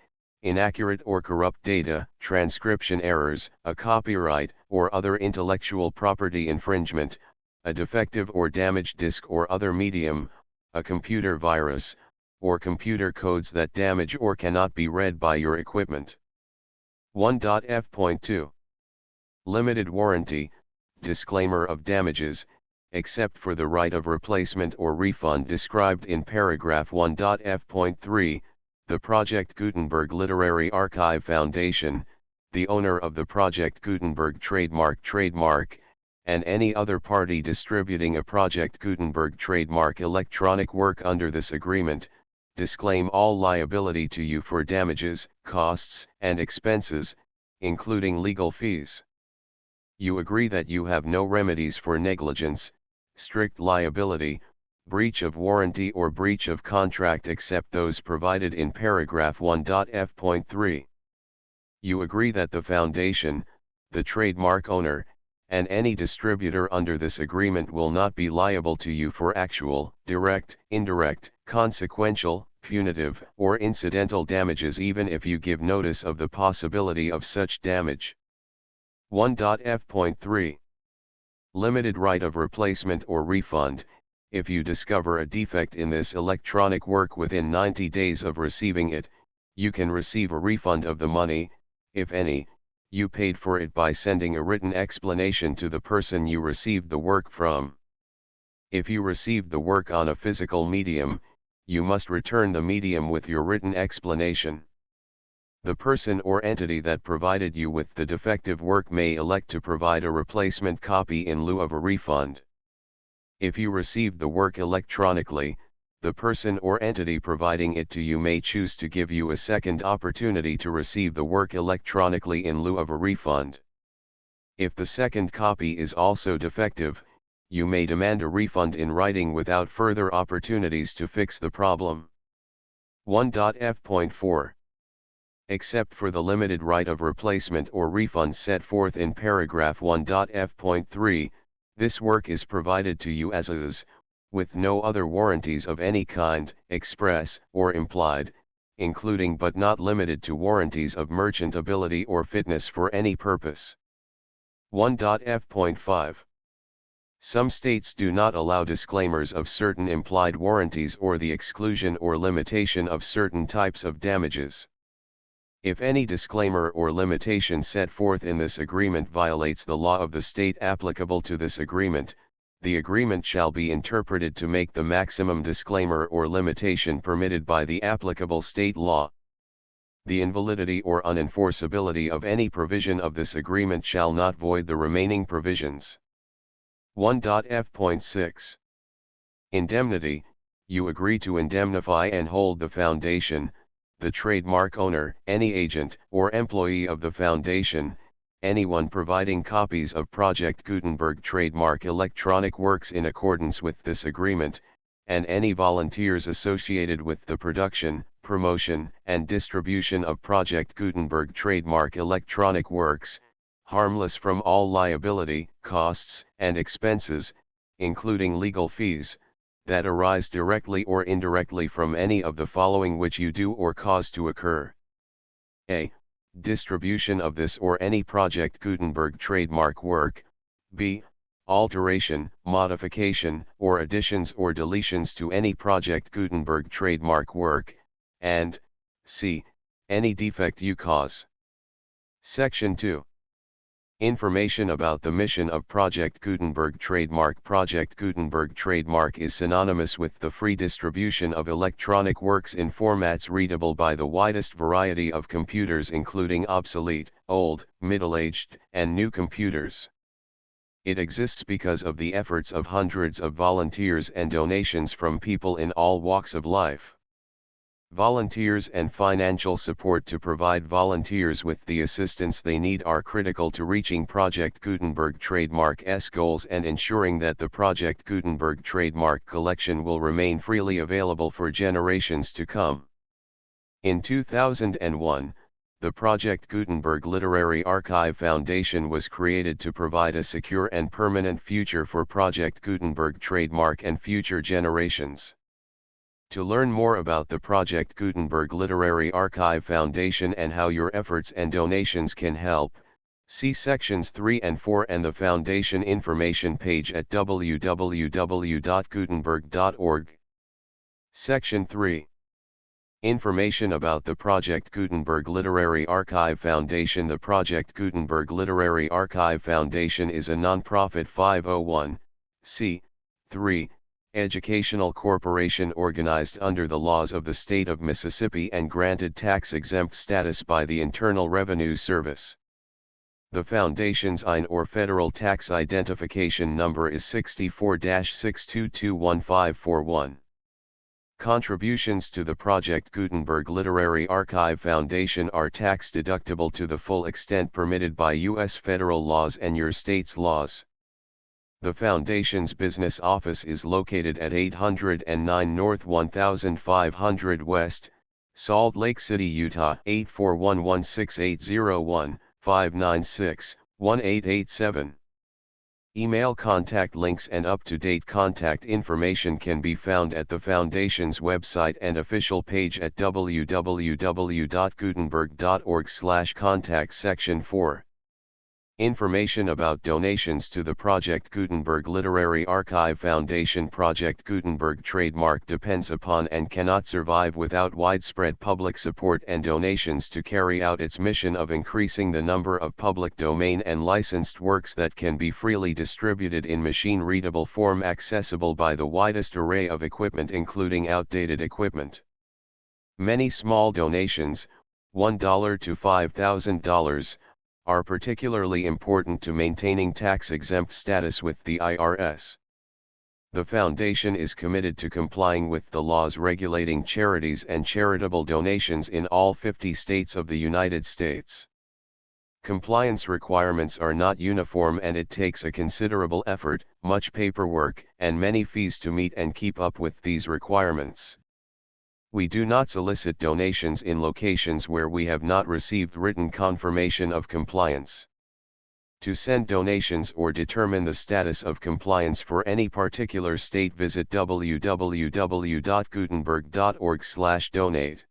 inaccurate or corrupt data, transcription errors, a copyright or other intellectual property infringement, a defective or damaged disk or other medium, a computer virus, or computer codes that damage or cannot be read by your equipment. 1.f.2. Limited warranty, disclaimer of damages, except for the right of replacement or refund described in paragraph 1.f.3, the Project Gutenberg Literary Archive Foundation, the owner of the Project Gutenberg trademark, and any other party distributing a Project Gutenberg trademark electronic work under this agreement, disclaim all liability to you for damages, costs, and expenses, including legal fees. You agree that you have no remedies for negligence, strict liability, breach of warranty or breach of contract except those provided in paragraph 1.f.3. You agree that the Foundation, the trademark owner, and any distributor under this agreement will not be liable to you for actual, direct, indirect, consequential, punitive, or incidental damages even if you give notice of the possibility of such damage. 1.f.3. Limited right of replacement or refund. If you discover a defect in this electronic work within 90 days of receiving it, you can receive a refund of the money, if any, you paid for it by sending a written explanation to the person you received the work from. If you received the work on a physical medium, you must return the medium with your written explanation. The person or entity that provided you with the defective work may elect to provide a replacement copy in lieu of a refund. If you received the work electronically, the person or entity providing it to you may choose to give you a second opportunity to receive the work electronically in lieu of a refund. If the second copy is also defective, you may demand a refund in writing without further opportunities to fix the problem. 1.f.4 Except for the limited right of replacement or refund set forth in paragraph 1.f.3, this work is provided to you as is, with no other warranties of any kind, express or implied, including but not limited to warranties of merchantability or fitness for any purpose. 1.f.5 Some states do not allow disclaimers of certain implied warranties or the exclusion or limitation of certain types of damages. If any disclaimer or limitation set forth in this agreement violates the law of the state applicable to this agreement, the agreement shall be interpreted to make the maximum disclaimer or limitation permitted by the applicable state law. The invalidity or unenforceability of any provision of this agreement shall not void the remaining provisions. 1.f.6 Indemnity. You agree to indemnify and hold the foundation, the trademark owner, any agent or employee of the foundation, anyone providing copies of Project Gutenberg trademark electronic works in accordance with this agreement, and any volunteers associated with the production, promotion, and distribution of Project Gutenberg trademark electronic works, harmless from all liability, costs, and expenses, including legal fees, that arise directly or indirectly from any of the following which you do or cause to occur. A. Distribution of this or any Project Gutenberg trademark work. B. Alteration, modification, or additions or deletions to any Project Gutenberg trademark work, and C. Any defect you cause. Section 2. Information about the mission of Project Gutenberg trademark. Project Gutenberg trademark is synonymous with the free distribution of electronic works in formats readable by the widest variety of computers, including obsolete, old, middle-aged, and new computers. It exists because of the efforts of hundreds of volunteers and donations from people in all walks of life. Volunteers and financial support to provide volunteers with the assistance they need are critical to reaching Project Gutenberg trademark's goals and ensuring that the Project Gutenberg trademark collection will remain freely available for generations to come. In 2001, the Project Gutenberg Literary Archive Foundation was created to provide a secure and permanent future for Project Gutenberg trademark and future generations. To learn more about the Project Gutenberg Literary Archive Foundation and how your efforts and donations can help, see sections 3 and 4 and the Foundation information page at www.gutenberg.org. Section 3. Information about the Project Gutenberg Literary Archive Foundation. The Project Gutenberg Literary Archive Foundation is a non-profit 501(c)(3) educational corporation organized under the laws of the state of Mississippi and granted tax-exempt status by the Internal Revenue Service. The Foundation's IN or Federal Tax Identification Number is 64-6221541. Contributions to the Project Gutenberg Literary Archive Foundation are tax-deductible to the full extent permitted by U.S. federal laws and your state's laws. The Foundation's business office is located at 809 North 1500 West, Salt Lake City, Utah 841-16801-596-1887. Email contact links and up-to-date contact information can be found at the Foundation's website and official page at www.gutenberg.org/contact section 4. Information about donations to the Project Gutenberg Literary Archive Foundation. Project Gutenberg trademark depends upon and cannot survive without widespread public support and donations to carry out its mission of increasing the number of public domain and licensed works that can be freely distributed in machine-readable form accessible by the widest array of equipment including outdated equipment. Many small donations, $1 to $5,000, are particularly important to maintaining tax-exempt status with the IRS. The Foundation is committed to complying with the laws regulating charities and charitable donations in all 50 states of the United States. Compliance requirements are not uniform and it takes a considerable effort, much paperwork, and many fees to meet and keep up with these requirements. We do not solicit donations in locations where we have not received written confirmation of compliance. To send donations or determine the status of compliance for any particular state, visit www.gutenberg.org/donate.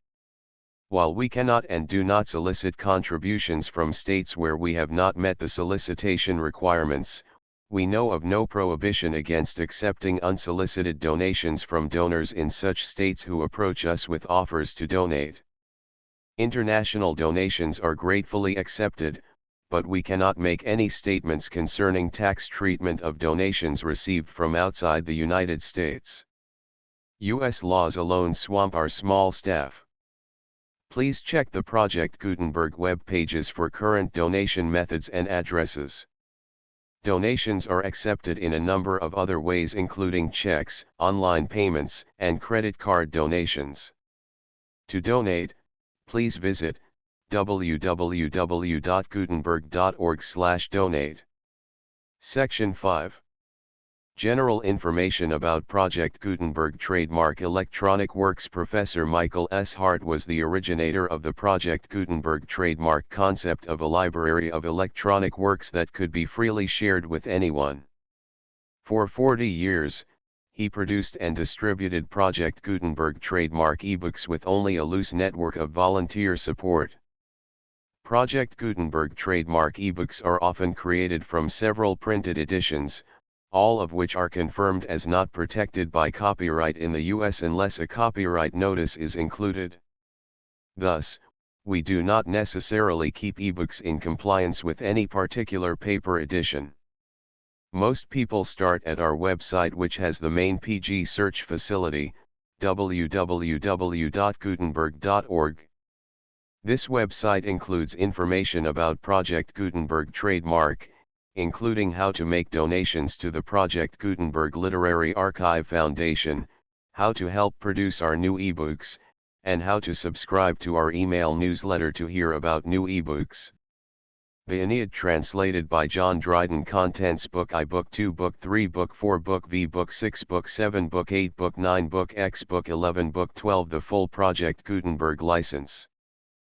While we cannot and do not solicit contributions from states where we have not met the solicitation requirements, we know of no prohibition against accepting unsolicited donations from donors in such states who approach us with offers to donate. International donations are gratefully accepted, but we cannot make any statements concerning tax treatment of donations received from outside the United States. U.S. laws alone swamp our small staff. Please check the Project Gutenberg web pages for current donation methods and addresses. Donations are accepted in a number of other ways including checks, online payments, and credit card donations. To donate, please visit www.gutenberg.org/donate. Section 5. General information about Project Gutenberg trademark electronic works. Professor Michael S. Hart was the originator of the Project Gutenberg trademark concept of a library of electronic works that could be freely shared with anyone. For 40 years, he produced and distributed Project Gutenberg trademark ebooks with only a loose network of volunteer support. Project Gutenberg trademark ebooks are often created from several printed editions, all of which are confirmed as not protected by copyright in the U.S. unless a copyright notice is included. Thus, we do not necessarily keep ebooks in compliance with any particular paper edition. Most people start at our website, which has the main PG search facility, www.gutenberg.org. This website includes information about Project Gutenberg trademark, including how to make donations to the Project Gutenberg Literary Archive Foundation, how to help produce our new ebooks, and how to subscribe to our email newsletter to hear about new ebooks. The Aeneid, translated by John Dryden. Contents: Book I, Book 2, Book 3, Book 4, Book V, Book 6, Book 7, Book 8, Book 9, Book X, Book 11, Book 12. The full Project Gutenberg license.